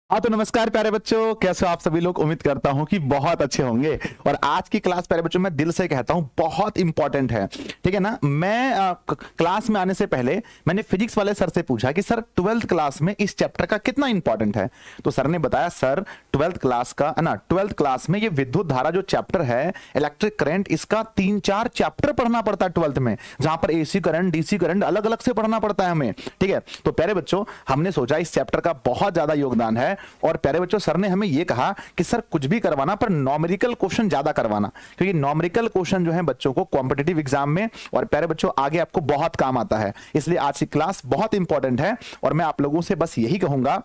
हाँ तो नमस्कार प्यारे बच्चों, कैसे हो आप सभी लोग। उम्मीद करता हूँ कि बहुत अच्छे होंगे। और आज की क्लास प्यारे बच्चों मैं दिल से कहता हूँ बहुत इंपॉर्टेंट है, ठीक है ना। मैं क्लास में आने से पहले मैंने फिजिक्स वाले सर से पूछा कि सर 12th क्लास में इस चैप्टर का कितना इंपॉर्टेंट है। तो सर ने बताया सर 12th क्लास का ना 12th क्लास में ये विद्युत धारा जो चैप्टर है, इलेक्ट्रिक करंट, इसका 3-4 चैप्टर पढ़ना पड़ता है 12th में, जहां पर एसी करंट डीसी करंट अलग अलग से पढ़ना पड़ता है हमें, ठीक है। तो प्यारे बच्चों हमने सोचा इस चैप्टर का बहुत ज्यादा योगदान है। और प्यारे बच्चों सर ने हमें यह कहा कि सर कुछ भी करवाना पर न्यूमेरिकल क्वेश्चन ज्यादा करवाना, क्योंकि न्यूमेरिकल क्वेश्चन जो है बच्चों को कॉम्पिटिटिव एग्जाम में और प्यारे बच्चों आगे आपको बहुत काम आता है। इसलिए आज की क्लास बहुत इंपॉर्टेंट है और मैं आप लोगों से बस यही कहूंगा,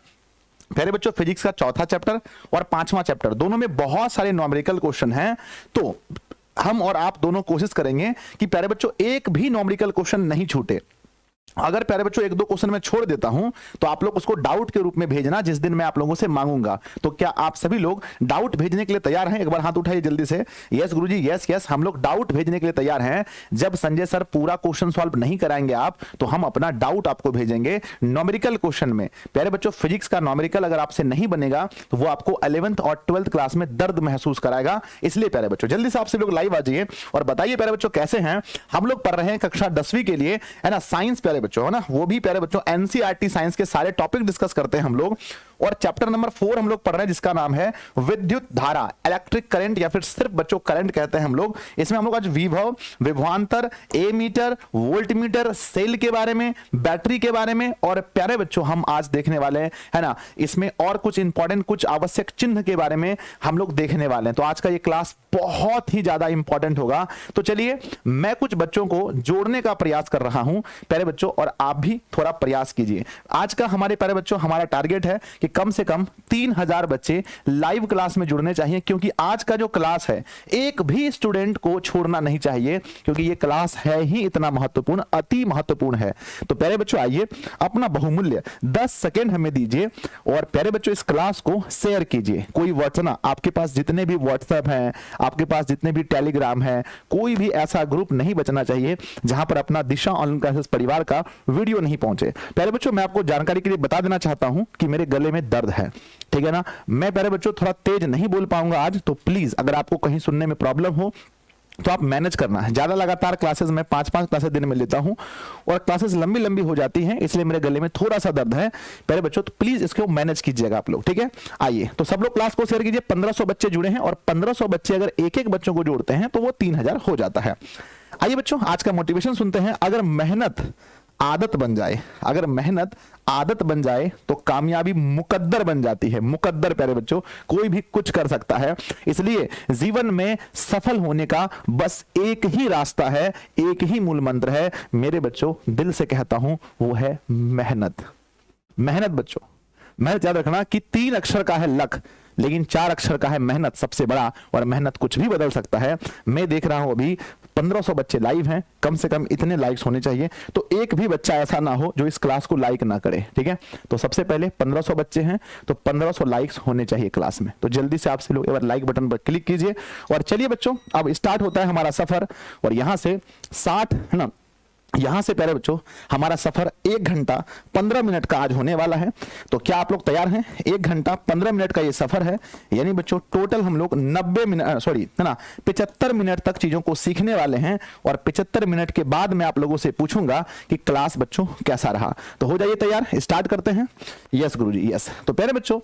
प्यारे बच्चों फिजिक्स का चौथा चैप्टर और 5वां चैप्टर दोनों में बहुत सारे न्यूमेरिकल क्वेश्चन हैं। तो हम और आप दोनों कोशिश करेंगे कि प्यारे बच्चों एक भी न्यूमेरिकल क्वेश्चन नहीं छूटे। अगर प्यारे बच्चों 1-2 क्वेश्चन मैं छोड़ देता हूं तो आप लोग उसको डाउट के रूप में भेजना जिस दिन मैं आप लोगों से मांगूंगा। तो क्या आप सभी लोग डाउट भेजने के लिए तैयार हैं? एक बार हाथ उठाइए जल्दी से। यस गुरुजी, यस यस, हम लोग डाउट भेजने के लिए तैयार हैं। जब संजय सर पूरा क्वेश्चन सॉल्व नहीं कराएंगे आप, तो हम अपना डाउट आपको भेजेंगे न्यूमेरिकल क्वेश्चन में। प्यारे बच्चों फिजिक्स का न्यूमेरिकल अगर आपसे नहीं बनेगा तो वो आपको 11th और 12th क्लास में दर्द महसूस कराएगा। इसलिए प्यारे बच्चों जल्दी से आप सभी लोग लाइव आ जाइए और बताइए प्यारे बच्चों कैसे हैं। हम लोग पढ़ रहे हैं कक्षा 10वीं के लिए, है ना, साइंस प्यारे बच्चों, है ना, वो भी प्यारे बच्चों एनसीईआरटी साइंस के सारे टॉपिक डिस्कस करते हैं हम लोग। और चैप्टर नंबर 4 हम लोग पढ़ रहे हैं जिसका नाम है विद्युत धारा, इलेक्ट्रिक करंट, या फिर सिर्फ बच्चों करंट कहते हैं हम लोग। इसमें हम लोग आज विभव, विभवांतर, एमीटर, वोल्ट मीटर, सेल के बारे में, बैटरी के बारे में, और प्यारे बच्चों हम आज देखने वाले हैं, है ना, इसमें और कुछ इंपॉर्टेंट कुछ आवश्यक चिन्ह के बारे में हम लोग देखने वाले हैं। तो आज का ये क्लास बहुत ही ज्यादा इंपॉर्टेंट होगा। तो चलिए मैं कुछ बच्चों को जोड़ने का प्रयास कर रहा हूं प्यारे बच्चों, और आप भी थोड़ा प्रयास कीजिए। आज का हमारे प्यारे बच्चों हमारा टारगेट है कि कम से कम 3000 बच्चे लाइव क्लास में जुड़ने चाहिए, क्योंकि आज का जो क्लास है एक भी स्टूडेंट को छोड़ना नहीं चाहिए, क्योंकि ये क्लास है ही इतना महत्वपूर्ण, अति महत्वपूर्ण है। तो प्यारे बच्चों आइए अपना बहुमूल्य 10 सेकेंड हमें दीजिए और प्यारे बच्चों इस क्लास को शेयर कीजिए। कोई व्हाट्सएप, आपके पास जितने भी व्हाट्सएप हैं, आपके पास जितने भी टेलीग्राम है, कोई भी ऐसा ग्रुप नहीं बचना चाहिए जहां पर अपना दिशा ऑनलाइन क्लासेस परिवार का वीडियो नहीं पहुंचे। प्यारे बच्चों मैं आपको जानकारी के लिए बता देना चाहता हूं कि मेरे गले में दर्द है, ठीक है ना। मैं प्यारे बच्चों थोड़ा तेज नहीं बोल पाऊंगा आज, तो प्लीज अगर आपको कहीं सुनने में प्रॉब्लम हो तो आप मैनेज करना है। ज्यादा लगातार क्लासेस में 5-5 क्लासेस दिन में लेता हूं और क्लासेस लंबी लंबी हो जाती हैं, इसलिए मेरे गले में थोड़ा सा दर्द है प्यारे बच्चों, तो प्लीज इसको मैनेज कीजिएगा आप लोग, ठीक है। आइए तो सब लोग क्लास को शेयर कीजिए। 1500 बच्चे जुड़े हैं और 1500 बच्चे अगर एक बच्चों को जोड़ते हैं तो वो 3000 हो जाता है। आइए बच्चों आज का मोटिवेशन सुनते हैं। अगर मेहनत आदत बन जाए, अगर मेहनत आदत बन जाए तो कामयाबी मुकद्दर बन जाती है। मुकद्दर प्यारे बच्चों, कोई भी कुछ कर सकता है। इसलिए जीवन में सफल होने का बस एक ही रास्ता है, एक ही मूल मंत्र है मेरे बच्चों, दिल से कहता हूं, वो है मेहनत। मेहनत बच्चों, मेहनत याद रखना कि 3 अक्षर का है लक, लेकिन 4 अक्षर का है मेहनत सबसे बड़ा, और मेहनत कुछ भी बदल सकता है। मैं देख रहा हूं अभी 1500 बच्चे लाइव हैं, कम से कम इतने लाइक्स होने चाहिए, तो एक भी बच्चा ऐसा ना हो जो इस क्लास को लाइक ना करे, ठीक है। तो सबसे पहले 1500 बच्चे हैं तो 1500 लाइक्स होने चाहिए क्लास में। तो जल्दी से आपसे लोग एक बार लाइक बटन पर क्लिक कीजिए और चलिए बच्चों अब स्टार्ट होता है हमारा सफर। और यहां से 60, है ना, यहां से प्यारे बच्चों हमारा सफर 1 घंटा 15 मिनट का आज होने वाला है। तो क्या आप लोग तैयार हैं? 1 घंटा 15 मिनट का ये सफर है, यानी बच्चों टोटल हम लोग 90 मिनट, सॉरी है ना, 75 मिनट तक चीजों को सीखने वाले हैं। और 75 मिनट के बाद मैं आप लोगों से पूछूंगा कि क्लास बच्चों कैसा रहा। तो हो जाइए तैयार, स्टार्ट करते हैं। यस गुरुजी यस। तो प्यारे बच्चों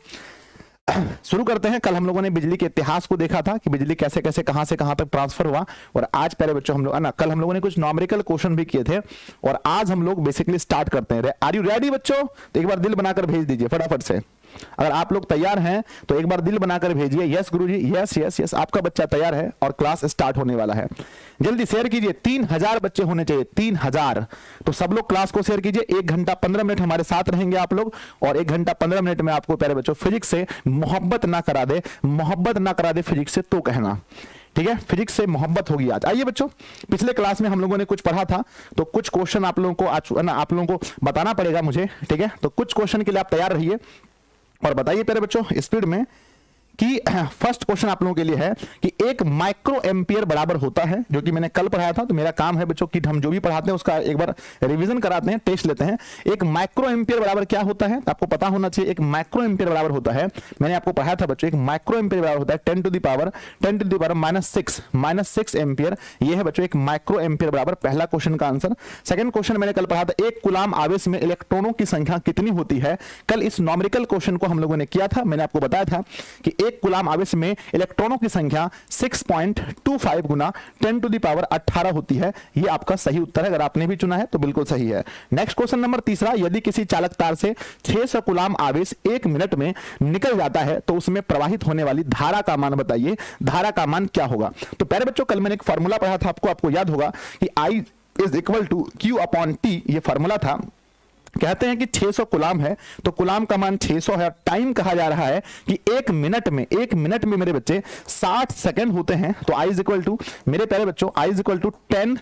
शुरू करते हैं। कल हम लोगों ने बिजली के इतिहास को देखा था कि बिजली कैसे कैसे कहां से कहां तक ट्रांसफर हुआ, और आज प्यारे बच्चों हम लोग ना, कल हम लोगों ने कुछ न्यूमेरिकल क्वेश्चन भी किए थे, और आज हम लोग बेसिकली स्टार्ट करते हैं। आर यू रेडी बच्चों? तो एक बार दिल बनाकर भेज दीजिए फटाफट से। अगर आप लोग तैयार हैं तो एक बार दिल बनाकर भेजिए। यस गुरुजी, यस यस यस, आपका बच्चा तैयार है और क्लास स्टार्ट होने वाला है। जल्दी शेयर कीजिए, 3000 बच्चे होने चाहिए, 3000। तो सब लोग क्लास को शेयर कीजिए। 1 घंटा 15 मिनट हमारे साथ रहेंगे आप लोग, और 1 घंटा 15 मिनट में आपको प्यारे बच्चों फिजिक्स से मोहब्बत ना करा दे, मोहब्बत ना करा दे फिजिक्स से तो कहना, ठीक है। फिजिक्स से मोहब्बत होगी आज। आइए बच्चों, पिछले क्लास में हम लोगों ने कुछ पढ़ा था, तो कुछ क्वेश्चन आप लोगों को आज ना आप लोगों को बताना पड़ेगा मुझे, ठीक है। तो कुछ क्वेश्चन के लिए आप तैयार रहिए और बताइए प्यारे बच्चों स्पीड में कि फर्स्ट क्वेश्चन आप लोगों के लिए है कि एक माइक्रो एम्पियर बराबर होता है, जो कि मैंने कल पढ़ाया था। तो मेरा काम है बच्चों कि हम जो भी पढ़ाते हैं उसका एक बार रिवीजन कराते हैं, टेस्ट लेते हैं। एक माइक्रो एम्पियर बराबर क्या होता है, आपको पता होना चाहिए। एक माइक्रो एम्पियर बराबर होता है, मैंने आपको पढ़ाया था बच्चों, एक माइक्रो एम्पियर बराबर होता है 10 टू द पावर -6 एम्पियर। ये है बच्चों एक माइक्रो एम्पियर बराबर, पहला क्वेश्चन का आंसर। सेकंड क्वेश्चन मैंने कल पढ़ा था, एक कूलाम आवेश में इलेक्ट्रॉनों की संख्या कितनी होती है। कल इस न्यूमेरिकल क्वेश्चन को हम लोगों ने किया था, मैंने आपको बताया था कि एक कूलाम आवेश में इलेक्ट्रॉनों की संख्या 6.25 गुना 10 टू द पावर 18 होती है। ये आपका सही उत्तर है, अगर आपने भी चुना है तो बिल्कुल सही है। नेक्स्ट क्वेश्चन नंबर तीसरा, यदि किसी चालक तार से 600 कूलाम आवेश 1 मिनट में निकल जाता है तो उसमें प्रवाहित होने वाली धारा का मान बताइए, धारा का मान क्या होगा। तो पहले बच्चों कल मैंने एक फार्मूला पढ़ा था आपको याद होगा कि I is equal to Q/T, ये फार्मूला था। कहते हैं कि 600 कुलाम है तो कुलाम का मान 600 है। टाइम कहा जा रहा है कि एक मिनट में मेरे बच्चे 60 सेकंड होते हैं। तो I इज इक्वल टू, मेरे प्यारे बच्चों, I is equal to 10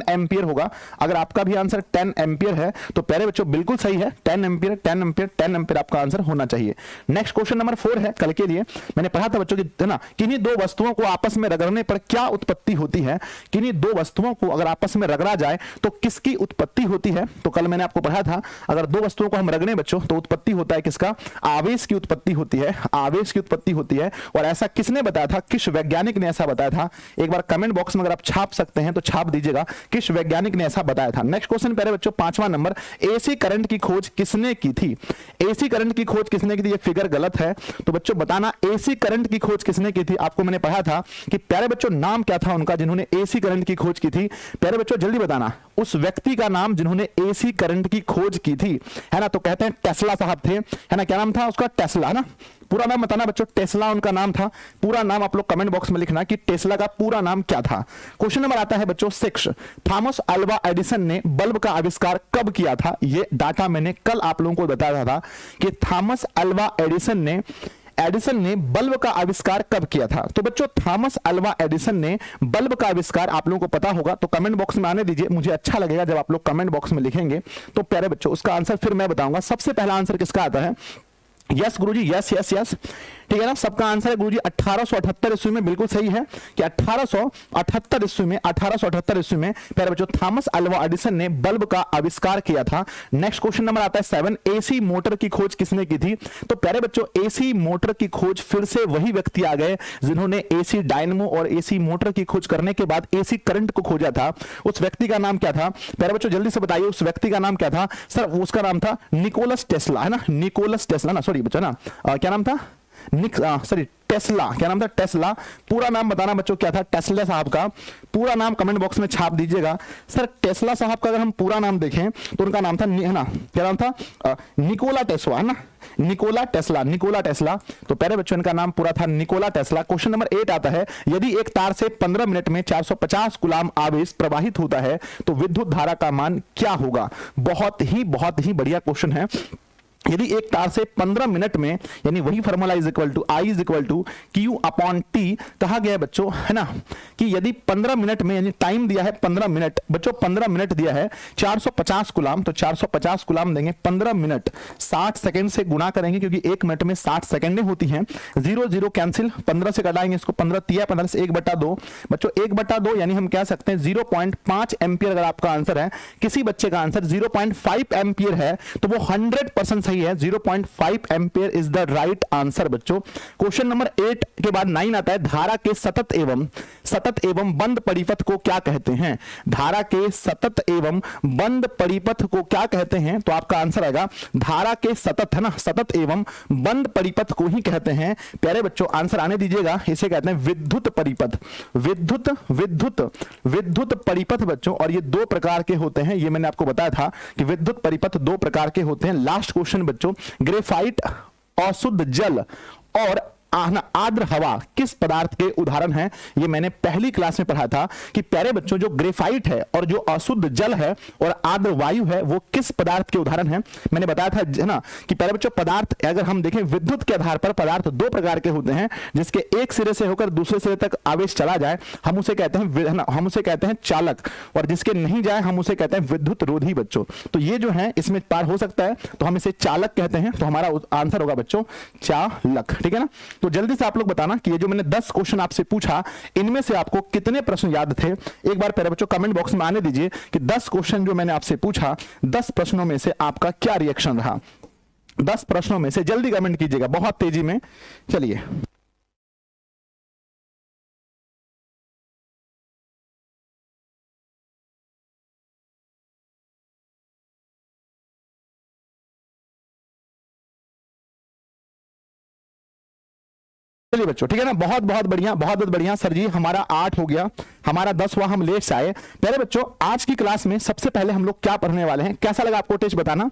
ampere होगा। अगर आपका भी आंसर 10 एम्पियर है तो प्यारे बच्चों बिल्कुल सही है, 10 एम्पियर आपका आंसर होना चाहिए। नेक्स्ट क्वेश्चन नंबर 4 है कल के लिए, मैंने पढ़ा था बच्चों कि ना किन्हीं दो वस्तुओं को आपस में रगड़ने पर क्या उत्पत्ति होती है। किन्हीं दो वस्तुओं को अगर आपस में रगड़ा जाए तो किसकी उत्पत्ति होती है। तो कल मैंने आपको पढ़ा था, अगर दो वस्तुओं को हम रगड़े बच्चों तो उत्पत्ति होता है किसका, आवेश की उत्पत्ति होती है, आवेश की उत्पत्ति होती है। और ऐसा किसने बताया था, किस वैज्ञानिक ने ऐसा बताया था। एक बार कमेंट बॉक्स में अगर आप छाप सकते हैं तो छाप दीजिएगा किस वैज्ञानिक ने ऐसा बताया था। नेक्स्ट क्वेश्चन पहले बच्चों 5वां नंबर, एसी करंट की खोज किसने की थी। एसी करंट की खोज किसने की थी, ये फिगर गलत है तो बच्चों बताना एसी करंट की खोज किसने की थी। आपको मैंने पढ़ा था कि प्यारे बच्चों नाम क्या था उनका जिन्होंने एसी करंट की खोज की थी। प्यारे बच्चों जल्दी बताना उस व्यक्ति का नाम जिन्होंने एसी करंट की खोज की थी, है ना। तो कहते हैं टेस्ला साहब थे, है ना। क्या नाम था उसका, टेस्ला, है ना। पूरा नाम बताना बच्चों, टेस्ला उनका नाम था। पूरा नाम आप लोग कमेंट बॉक्स में लिखना कि टेस्ला का पूरा नाम क्या था। क्वेश्चन नंबर आता है बच्चों 6, थॉमस अल्वा एडिसन ने बल्ब का आविष्कार कब किया था। ये डाटा मैंने कल आप लोगों को बताया था कि थॉमस अल्वा एडिसन ने बल्ब का आविष्कार कब किया था। तो बच्चों थॉमस अल्वा एडिसन ने बल्ब का आविष्कार आप लोगों को पता होगा तो कमेंट बॉक्स में आने दीजिए, मुझे अच्छा लगेगा जब आप लोग कमेंट बॉक्स में लिखेंगे। तो प्यारे बच्चों उसका आंसर फिर मैं बताऊंगा। सबसे पहला आंसर किसका आता है, यस गुरुजी, यस यस यस, ठीक है ना। सबका आंसर है गुरुजी 1878 ईस्वी में, बिल्कुल सही है कि 1878 ईस्वी में प्यारे बच्चों थॉमस अल्वा एडिसन ने बल्ब का आविष्कार किया था। नेक्स्ट क्वेश्चन नंबर आता है 7, एसी मोटर की खोज किसने की थी। तो प्यारे बच्चों एसी मोटर की खोज फिर से वही व्यक्ति आ गए जिन्होंने एसी डायनमो और एसी मोटर की खोज करने के बाद एसी करंट को खोजा था। उस व्यक्ति का नाम क्या था प्यारे बच्चों, जल्दी से बताइए उस व्यक्ति का नाम क्या था। सर उसका नाम था निकोलस टेस्ला, है ना। निकोलस टेस्ला ना, सॉरी बच्चों ना, क्या नाम था, सॉरी टेस्ला, क्या नाम था, टेस्ला। पूरा नाम बताना बच्चों क्या था, टेस्ला साहब का पूरा नाम कमेंट बॉक्स में छाप दीजिएगा। सर टेस्ला साहब का अगर हम पूरा नाम देखें तो उनका नाम था, है ना, क्या नाम था, निकोला टेस्ला, है ना, निकोला टेस्ला। तो पहले बच्चों इनका नाम पूरा था निकोला टेस्ला। क्वेश्चन नंबर 8 आता है, यदि एक तार से 15 मिनट में 450 कूलाम आवेश प्रवाहित होता है तो विद्युत धारा का मान क्या होगा। बहुत ही बढ़िया क्वेश्चन है। यदि एक तार से 15 मिनट में, यानी वही formula is equal to I is equal to Q/T कहा गया है बच्चों, है ना, कि यदि 15 मिनट में, यानी टाइम दिया है 15 मिनट बच्चों, 15 मिनट दिया है 450 कूलाम, तो 450 कूलाम देंगे 15 मिनट 60 सेकंड से गुणा करेंगे क्योंकि एक मिनट में 60 सेकंडें होती हैं। 0 0 कैंसिल, 15 से कटाएंगे इसको, 15 तिया 15 से 1/2 बच्चों, 1/2 यानी हम कह सकते हैं 0.5 एम्पियर। अगर आपका आंसर है, किसी बच्चे का आंसर 0.5 एम्पियर है तो वो 100% सही है। 0.5 ampere is the right answer बच्चों। क्वेश्चन नंबर 8 के बाद 9 आता है, धारा के सतत एवं बंद परिपथ को क्या कहते हैं। धारा के सतत एवं बंद परिपथ को क्या कहते हैं। तो आपका आंसर आएगा धारा के सतत, है ना, सतत एवं बंद परिपथ को ही कहते हैं। प्यारे बच्चों आंसर आने दीजिएगा, इसे कहते हैं विद्युत परिपथ। विद्युत परिपथ बच्चों, और ये 2 प्रकार के होते हैं। ये मैंने आपको बताया था कि विद्युत परिपथ 2 प्रकार के होते हैं। लास्ट क्वेश्चन बच्चों, ग्रेफाइट, अशुद्ध जल और आर्द्र हवा किस पदार्थ के उदाहरण हैं। ये मैंने पहली क्लास में पढ़ा था कि प्यारे बच्चों जो ग्रेफाइट है और जो अशुद्ध जल है और आर्द्र वायु है वो किस पदार्थ के उदाहरण हैं। मैंने बताया था, है ना, कि प्यारे बच्चों पदार्थ अगर हम देखें विद्युत के आधार पर पदार्थ 2 प्रकार के होते हैं, जिसके एक सिरे से होकर दूसरे सिरे तक आवेश चला जाए हम उसे कहते हैं, हम उसे कहते हैं चालक, और जिसके नहीं जाए हम उसे कहते हैं विद्युत रोधी बच्चों। तो ये जो है इसमें पार हो सकता है तो हम इसे चालक कहते हैं। तो हमारा आंसर होगा बच्चों चालक, ठीक है ना। तो जल्दी से आप लोग बताना कि ये जो मैंने 10 क्वेश्चन आपसे पूछा, इनमें से आपको कितने प्रश्न याद थे। एक बार प्यारे बच्चों कमेंट बॉक्स में आने दीजिए कि 10 क्वेश्चन जो मैंने आपसे पूछा, 10 प्रश्नों में से आपका क्या रिएक्शन रहा। 10 प्रश्नों में से जल्दी कमेंट कीजिएगा, बहुत तेजी में। चलिए चलिए बच्चों, ठीक है ना, बहुत बहुत बढ़िया, बहुत बहुत बढ़िया सर जी। हमारा 8 हो गया, हमारा 10 हुआ, हम लेट से आए। प्यारे बच्चों आज की क्लास में सबसे पहले हम लोग क्या पढ़ने वाले हैं, कैसा लगा आपको टेस्ट बताना।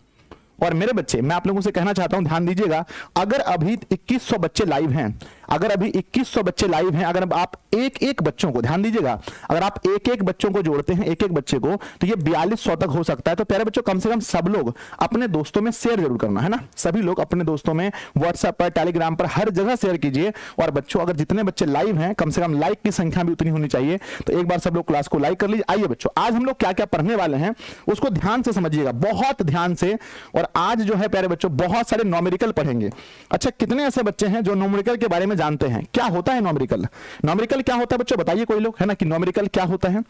और मेरे बच्चे, मैं आप लोगों से कहना चाहता हूं, ध्यान दीजिएगा, अगर अभी 2100 बच्चे लाइव हैं, अगर अभी 2100 बच्चे लाइव हैं, अगर आप एक एक बच्चों को, ध्यान दीजिएगा, अगर आप एक एक बच्चों को जोड़ते हैं, एक एक बच्चे को, तो ये 4200 तक हो सकता है। तो प्यारे बच्चों कम से कम सब लोग अपने दोस्तों में शेयर जरूर करना है ना, सभी लोग अपने दोस्तों में व्हाट्सएप पर, टेलीग्राम पर, हर जगह शेयर कीजिए। और बच्चों अगर जितने बच्चे लाइव हैं, कम से कम लाइक की संख्या भी उतनी होनी चाहिए। तो एक बार सब लोग क्लास को लाइक कर लीजिए। आइए बच्चों, आज हम लोग क्या क्या पढ़ने वाले हैं उसको ध्यान से समझिएगा, बहुत ध्यान से। और आज जो है प्यारे बच्चों बहुत सारे न्यूमेरिकल पढ़ेंगे। अच्छा, कितने ऐसे बच्चे हैं जो न्यूमेरिकल के बारे में जानते हैं, क्या होता है न्यूमेरिकल? न्यूमेरिकल क्या होता है बच्चों, बताइए कोई लोग, है ना, कि न्यूमेरिकल क्या होता है।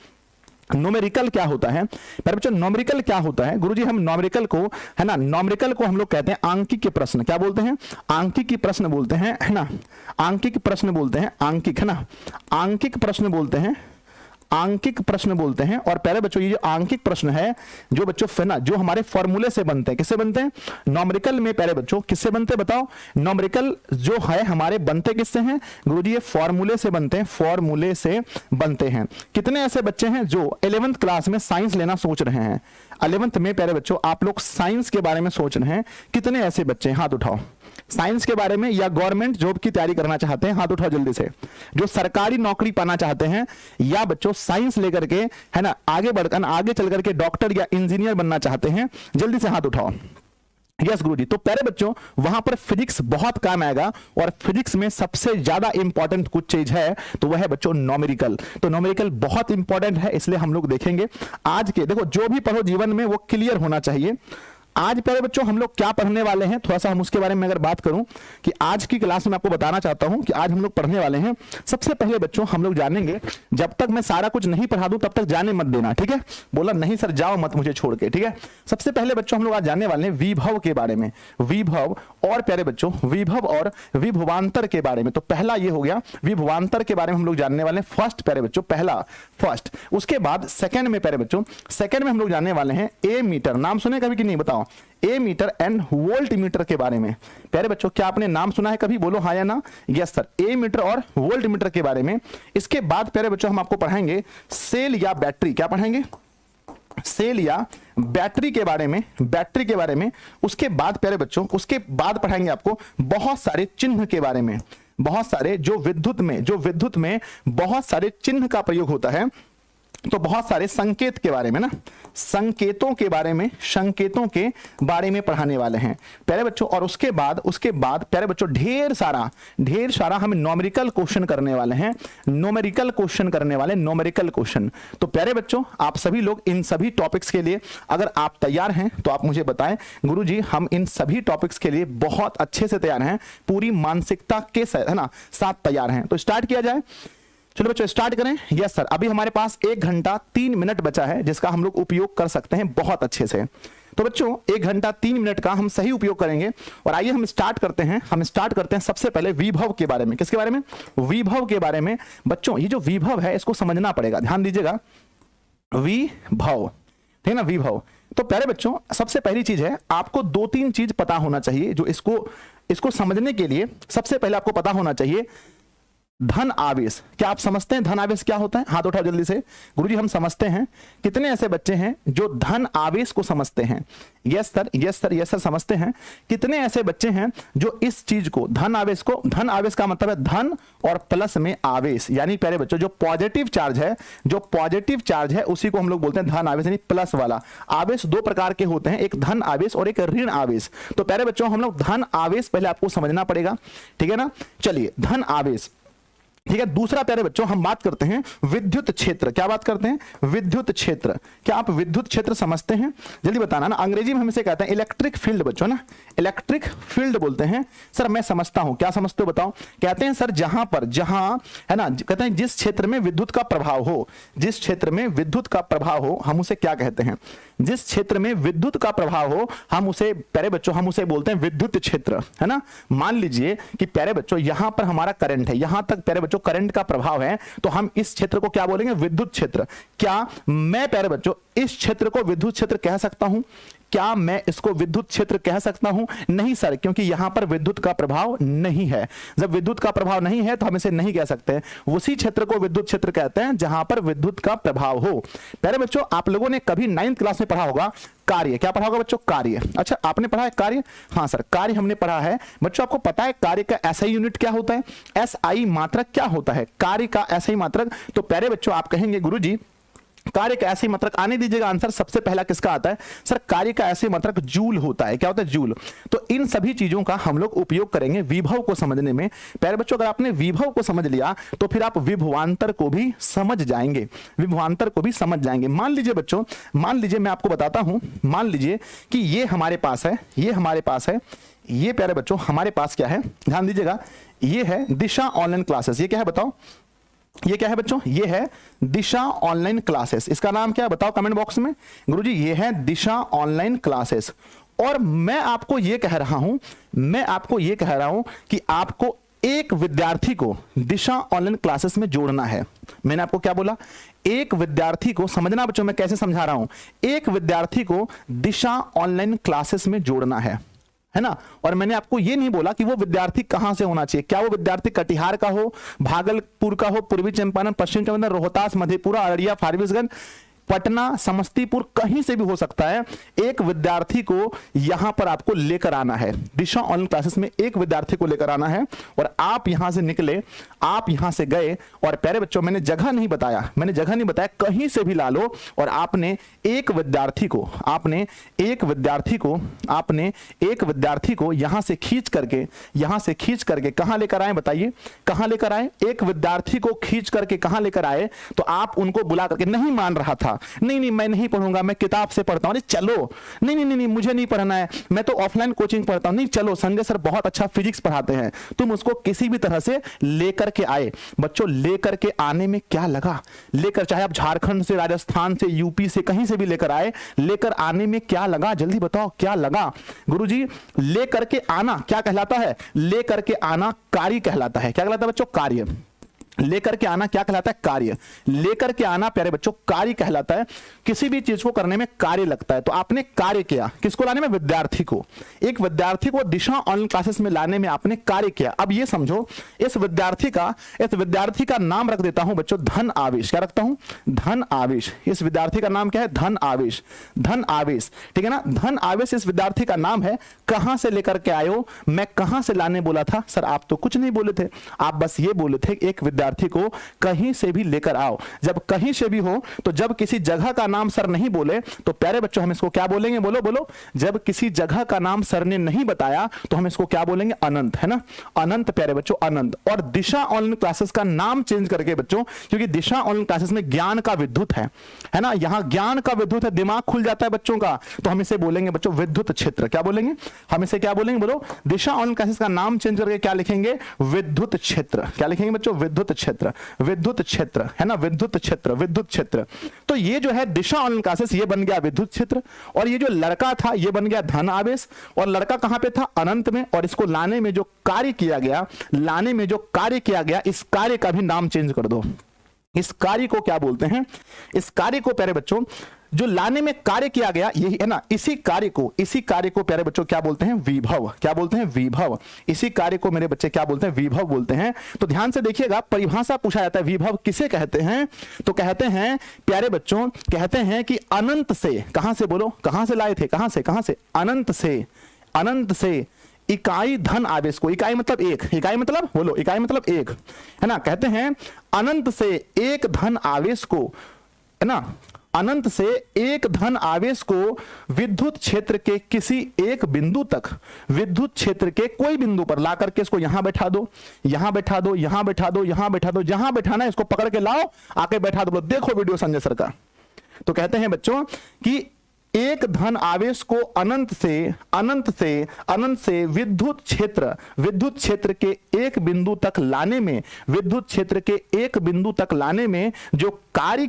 न्यूमेरिकल क्या होता है पर बच्चों, न्यूमेरिकल क्या होता है गुरुजी? हम न्यूमेरिकल को, है ना, न्यूमेरिकल को हम लोग कहते हैं आंकिक प्रश्न। क्या बोलते हैं? आंकिक प्रश्न बोलते हैं, है ना, आंकिक प्रश्न बोलते हैं, आंकिक, है ना, आंकिक प्रश्न बोलते हैं, आंकिक प्रश्न बोलते हैं। और पहले बच्चों ये जो आंकिक प्रश्न है, जो बच्चों है ना, जो हमारे फॉर्मूले से बनते हैं, किससे बनते हैं? न्यूमेरिकल में पहले बच्चों किससे बनते हैं बताओ? न्यूमेरिकल जो है हमारे बनते किससे हैं गुरुजी? ये फॉर्मूले से बनते हैं, फॉर्मूले से बनते हैं। कितने ऐसे बच्चे हैं जो 11th क्लास में साइंस लेना सोच रहे हैं? 11th में प्यारे बच्चों आप लोग साइंस के बारे में सोच रहे हैं, कितने ऐसे बच्चे? हाथ उठाओ। साइंस के बारे में या गवर्नमेंट जॉब की तैयारी करना चाहते हैं, हाथ उठाओ जल्दी से। जो सरकारी नौकरी पाना चाहते हैं, या बच्चों साइंस लेकर के, है ना, आगे बढ़कर, आगे चल करके डॉक्टर या इंजीनियर बनना चाहते हैं, जल्दी से हाथ उठाओ। यस गुरुजी। तो प्यारे बच्चों वहां पर फिजिक्स बहुत काम आएगा, और फिजिक्स में सबसे ज्यादा इंपॉर्टेंट कुछ चीज है तो वह है बच्चों न्यूमेरिकल। तो न्यूमेरिकल बहुत इंपॉर्टेंट है, इसलिए हम लोग देखेंगे आज के। देखो जो भी पढ़ो जीवन में वो क्लियर होना चाहिए। आज प्यारे बच्चों हम लोग क्या पढ़ने वाले हैं, थोड़ा सा हम उसके बारे में अगर बात करूं कि आज की क्लास में आपको बताना चाहता हूं कि आज हम लोग पढ़ने वाले हैं। सबसे पहले बच्चों हम लोग जानेंगे, जब तक मैं सारा कुछ नहीं पढ़ा दूं तब तक जाने मत देना, ठीक है? बोला नहीं सर जाओ मत मुझे छोड़ के, ठीक है? सबसे पहले बच्चों हम लोग आज जानने वाले हैं विभव के बारे में, विभव और प्यारे बच्चों विभव और विभवांतर के बारे में। तो पहला ये हो गया, विभवांतर के बारे में हम लोग जानने वाले हैं, फर्स्ट प्यारे बच्चों, पहला फर्स्ट। उसके बाद सेकंड में प्यारे बच्चों, सेकंड में हम लोग जानने वाले हैं ए मीटर। नाम सुने कभी कि नहीं बताओ? ए मीटर एंड वोल्ट मीटर के बारे में। प्यारे बच्चों क्या आपने नाम सुना है कभी? बोलो हाँ या ना। यस सर, ए मीटर और वोल्ट मीटर के बारे में। इसके बाद प्यारे बच्चों हम आपको पढ़ाएंगे सेल या बैटरी। क्या पढ़ाएंगे? सेल या बैटरी के बारे में, बैटरी के बारे में। उसके बाद प्यारे बच्चों, उसके बाद पढ़ाएंगे आपको बहुत सारे चिन्ह के बारे में, बहुत सारे जो विद्युत में बहुत सारे चिन्ह का प्रयोग होता है, तो बहुत सारे संकेत के बारे में ना, संकेतों के बारे में, संकेतों के बारे में पढ़ाने वाले हैं प्यारे बच्चों। और उसके बाद प्यारे बच्चों ढेर सारा हम न्यूमेरिकल क्वेश्चन करने वाले हैं, न्यूमेरिकल क्वेश्चन करने वाले, न्यूमेरिकल क्वेश्चन। तो प्यारे बच्चों आप सभी लोग इन सभी टॉपिक्स के लिए अगर आप तैयार हैं तो आप मुझे बताएं गुरुजी हम इन सभी टॉपिक्स के लिए बहुत अच्छे से तैयार हैं, पूरी मानसिकता के साथ, है ना, साथ तैयार हैं। तो स्टार्ट किया जाए। चलो बच्चों स्टार्ट करें। यस सर, अभी हमारे पास 1 घंटा 3 मिनट बचा है जिसका हम लोग उपयोग कर सकते हैं बहुत अच्छे से। तो बच्चों 1 घंटा 3 मिनट का हम सही उपयोग करेंगे। और आइए हम स्टार्ट करते हैं सबसे पहले विभव के बारे में। किसके बारे में? विभव के बारे में। बच्चों ये जो विभव है इसको समझना पड़ेगा, ध्यान दीजिएगा। विभव, ठीक है ना, विभव। तो प्यारे बच्चों सबसे पहली चीज है, आपको 2-3 चीज पता होना चाहिए जो इसको समझने के लिए सबसे पहले आपको पता होना चाहिए धन आवेश। क्या आप समझते हैं धन आवेश क्या होता है? हाथ उठाओ जल्दी से। गुरुजी हम समझते हैं। कितने ऐसे बच्चे हैं जो धन आवेश को समझते हैं? Yes sir, yes sir, yes sir, समझते हैं। कितने ऐसे बच्चे हैं जो इस चीज को, धन आवेश को, धन आवेश का मतलब है धन और प्लस में आवेश, यानी प्यारे बच्चों जो पॉजिटिव चार्ज है उसी को हम लोग बोलते हैं धन आवेश, यानी प्लस वाला। आवेश 2 प्रकार के होते हैं, एक धन आवेश और एक ऋण आवेश। तो प्यारे बच्चों हम लोग धन आवेश पहले आपको समझना पड़ेगा, ठीक है ना। चलिए धन आवेश, ठीक है। दूसरा प्यारे बच्चों हम बात करते हैं विद्युत क्षेत्र। क्या बात करते हैं? विद्युत क्षेत्र। क्या आप विद्युत क्षेत्र समझते हैं? जल्दी बताना ना। अंग्रेजी में हम इसे कहते हैं इलेक्ट्रिक फील्ड बच्चों ना, इलेक्ट्रिक फील्ड बोलते हैं। सर मैं समझता हूं, क्या समझते हो बताओ? कहते हैं सर जहां है ना, कहते हैं जिस क्षेत्र में विद्युत का प्रभाव हो, जिस क्षेत्र में विद्युत का प्रभाव हो हम उसे क्या कहते हैं? जिस क्षेत्र में विद्युत का प्रभाव हो हम उसे प्यारे बच्चों हम उसे बोलते हैं विद्युत क्षेत्र, है ना। मान लीजिए कि प्यारे बच्चों यहां पर हमारा करंट है, यहां तक प्यारे बच्चों करंट का प्रभाव है, तो हम इस क्षेत्र को क्या बोलेंगे? विद्युत क्षेत्र। क्या मैं प्यारे बच्चों इस क्षेत्र को विद्युत क्षेत्र कह सकता हूं? क्या मैं इसको विद्युत क्षेत्र कह सकता हूं? नहीं सर, क्योंकि यहां पर विद्युत का प्रभाव नहीं है। जब विद्युत का प्रभाव नहीं है तो हम इसे नहीं कह सकते। उसी क्षेत्र को विद्युत क्षेत्र कहते हैं जहां पर विद्युत का प्रभाव हो। प्यारे बच्चों आप लोगों ने कभी 9th क्लास में पढ़ा होगा कार्य। क्या पढ़ा होगा बच्चों? कार्य। अच्छा आपने पढ़ा है कार्य? हाँ सर कार्य हमने पढ़ा है। बच्चों आपको पता है कार्य का एसआई यूनिट क्या होता है? एसआई मात्रक क्या होता है? कार्य का एसआई मात्रक। तो प्यारे बच्चों आप कहेंगे गुरुजी कार्य का ऐसे मात्रक, आने दीजिएगा आंसर। सबसे पहला किसका आता है? सर कार्य का ऐसे मात्रक जूल होता है। क्या होता है? जूल। तो इन सभी चीजों का हम लोग उपयोग करेंगे विभव को समझने में। प्यारे बच्चों अगर आपने विभव को समझ लिया तो फिर आप विभवांतर को भी समझ जाएंगे, विभवांतर को भी समझ जाएंगे। मान लीजिए बच्चों, मान लीजिए मैं आपको बताता हूं, मान लीजिए कि ये हमारे पास है, ये हमारे पास है, ये प्यारे बच्चों हमारे पास क्या है? ध्यान दीजिएगा, ये है दिशा ऑनलाइन क्लासेस। ये क्या है बताओ? ये क्या है बच्चों? ये है दिशा ऑनलाइन क्लासेस। इसका नाम क्या है बताओ कमेंट बॉक्स में। गुरुजी ये है दिशा ऑनलाइन क्लासेस। और मैं आपको ये कह रहा हूं, मैं आपको ये कह रहा हूं कि आपको एक विद्यार्थी को दिशा ऑनलाइन क्लासेस में जोड़ना है। मैंने आपको क्या बोला? एक विद्यार्थी को, समझना बच्चों मैं कैसे समझा रहा हूं, एक विद्यार्थी को दिशा ऑनलाइन क्लासेस में जोड़ना है ना। और मैंने आपको यह नहीं बोला कि वो विद्यार्थी कहां से होना चाहिए। क्या वो विद्यार्थी कटिहार का हो, भागलपुर का हो, पूर्वी चंपारण, पश्चिम चंपारण, रोहतास, मधेपुरा, अररिया, फारबिसगंज, पटना, समस्तीपुर, कहीं से भी हो सकता है। एक विद्यार्थी को यहां पर आपको लेकर आना है। दिशा ऑनलाइन क्लासेस में एक विद्यार्थी को लेकर आना है और आप यहां से निकले, आप यहां से गए और प्यारे बच्चों मैंने जगह नहीं बताया, मैंने जगह नहीं बताया, कहीं से भी ला लो और आपने एक विद्यार्थी को, आपने एक विद्यार्थी को यहां से खींच करके कहां लेकर आए बताइए? कहां लेकर आए? एक विद्यार्थी को खींच करके कहां लेकर आए? तो आप उनको बुला करके, नहीं मान रहा था, नहीं मैं नहीं पढ़ूंगा, मैं किताब से पढ़ता हूं। नहीं चलो, नहीं मुझे नहीं पढ़ना है, मैं तो ऑफलाइन कोचिंग पढ़ता हूं। नहीं चलो, संजय सर बहुत अच्छा फिजिक्स पढ़ाते हैं। तुम उसको किसी भी तरह से लेकर के आए। बच्चों लेकर के आने में क्या लगा? लेकर, चाहे आप झारखंड से, राजस्थान से, यूपी से, कहीं से भी लेकर आए, लेकर आने में क्या लगा? जल्दी बताओ क्या लगा? गुरुजी लेकर के आना क्या कहलाता है? लेकर के आना कार्य कहलाता है। क्या कहलाता है बच्चों? कार्य। लेकर के आना क्या कहलाता है? कार्य। लेकर के आना प्यारे बच्चों कार्य कहलाता है। किसी भी चीज को करने में कार्य लगता है। तो आपने कार्य किया, किसको लाने में? विद्यार्थी को। एक विद्यार्थी को दिशा ऑनलाइन क्लासेस में लाने में आपने कार्य किया। अब ये समझो, इस विद्यार्थी का नाम रख देता हूं बच्चों धन आवेश। क्या रखता हूं? धन आवेश। इस विद्यार्थी का नाम क्या है? धन आवेश। धन आवेश, ठीक है ना। धन आवेश इस विद्यार्थी का नाम है। कहां से लेकर के आए हो? मैं कहां से लाने बोला था? सर आप तो कुछ नहीं बोले थे, आप बस ये बोले थे एक विद्यार्थी को कहीं से भी लेकर आओ। जब कहीं से भी हो, तो जब किसी जगह का नाम सर नहीं बोले तो प्यारे बच्चों हम इसको क्या बोलेंगे? बोलो बोलो। जब किसी जगह का नाम सर ने नहीं बताया तो हम इसको क्या बोलेंगे? अनंत, है ना। अनंत प्यारे बच्चों, अनंत। और दिशा ऑनलाइन क्लासेस का नाम चेंज करके बच्चों, क्योंकि दिशा ऑनलाइन क्लासेस में ज्ञान का विद्युत है ना, यहां ज्ञान का विद्युत है, दिमाग खुल जाता है बच्चों का, तो हम इसे बोलेंगे बच्चों विद्युत क्षेत्र। क्या बोलेंगे? हम इसे क्या बोलेंगे? बोलो। दिशा ऑनलाइन क्लासेस का नाम चेंज करके क्या लिखेंगे? विद्युत क्षेत्र। क्या लिखेंगे बच्चों? विद्युत क्षेत्र। विद्युत क्षेत्र, है ना, विद्युत क्षेत्र, विद्युत क्षेत्र। तो ये जो है दिशा ऑनलाइन क्लासेस, ये बन गया विद्युत क्षेत्र। और ये जो लड़का था ये बन गया धन आवेश। और लड़का कहां पे था? अनंत में। और इसको लाने में जो कार्य किया गया, इस कार्य का भी नाम चेंज कर दो। इस कार्य को क्या बोलते हैं? इस कार्य को प्यारे बच्चों जो लाने में कार्य किया गया, यही है ना, इसी कार्य को प्यारे बच्चों क्या बोलते हैं? विभव। क्या बोलते हैं? विभव। इसी कार्य को मेरे बच्चे क्या बोलते हैं? विभव बोलते हैं। तो ध्यान से देखिएगा, परिभाषा पूछा जाता है विभव किसे कहते हैं? तो कहते हैं प्यारे बच्चों, कहते हैं कि अनंत से, कहां से बोलो, कहां से लाए थे? कहां से? अनंत से इकाई धन आवेश को, इकाई मतलब एक, इकाई मतलब बोलो, इकाई मतलब एक, है ना। कहते हैं अनंत से एक धन आवेश को, है ना, अनंत से एक धन आवेश को विद्युत क्षेत्र के किसी एक बिंदु तक, विद्युत क्षेत्र के कोई बिंदु पर ला करके इसको यहां बैठा दो, यहां बैठा दो, यहां बैठा दो, यहां बैठा दो, जहां बैठाना है इसको पकड़ के लाओ, आके बैठा दो। देखो वीडियो संजय सर का। तो कहते हैं बच्चों कि एक धन आवेश को अनंत से विद्युत क्षेत्र के एक बिंदु तक लाने में, विद्युत क्षेत्र के एक बिंदु तक लाने में जो कार्य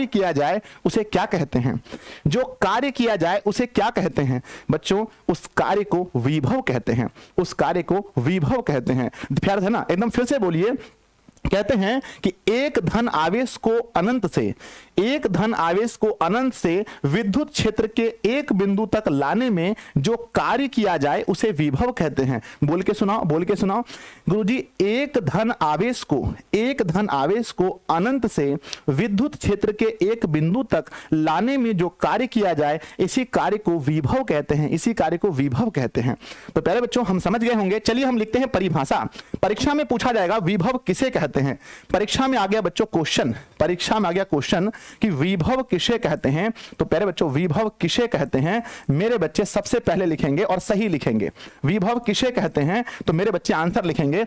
किया जाए उसे क्या कहते हैं? जो कार्य किया जाए उसे क्या कहते हैं बच्चों? उस कार्य को विभव कहते हैं, उस कार्य को विभव कहते हैं। प्यार है ना? एकदम फिर से बोलिए। कहते हैं कि एक धन आवेश को अनंत से विद्युत क्षेत्र के एक बिंदु तक लाने में जो कार्य किया जाए उसे विभव कहते हैं। बोल के सुनाओ गुरुजी। एक धन आवेश को अनंत से विद्युत क्षेत्र के एक बिंदु तक लाने में जो कार्य किया जाए इसी कार्य को विभव कहते हैं, इसी कार्य को विभव कहते हैं। तो पहले बच्चों हम समझ गए होंगे। चलिए हम लिखते हैं परिभाषा। परीक्षा में पूछा जाएगा विभव किसे कहते हैं। परीक्षा में आ गया बच्चों क्वेश्चन, कि विभव किसे कहते हैं। तो पहले बच्चों विभव किसे कहते हैं मेरे बच्चे सबसे पहले लिखेंगे और सही लिखेंगे। विभव किसे कहते हैं तो मेरे बच्चे आंसर लिखेंगे,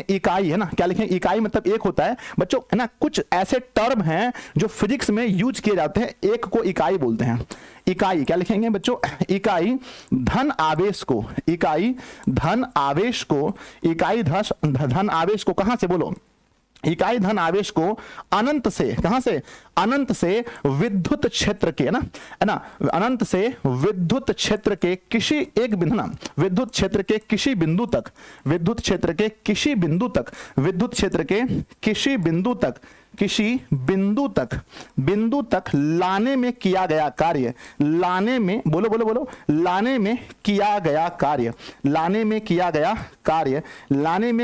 इकाई, है ना? क्या लिखेंगे? इकाई मतलब एक होता है बच्चों, है ना? कुछ ऐसे टर्म हैं जो फिजिक्स में यूज किए जाते हैं, एक को इकाई बोलते हैं। इकाई क्या लिखेंगे बच्चों? इकाई धन आवेश को कहां से बोलो? इकाई धन आवेश को अनंत से, कहां से? अनंत से विद्युत क्षेत्र के, है ना? अनंत से विद्युत क्षेत्र के किसी एक बिंदु, ना विद्युत क्षेत्र के किसी बिंदु तक, बिंदु तक लाने में किया गया कार्य, लाने में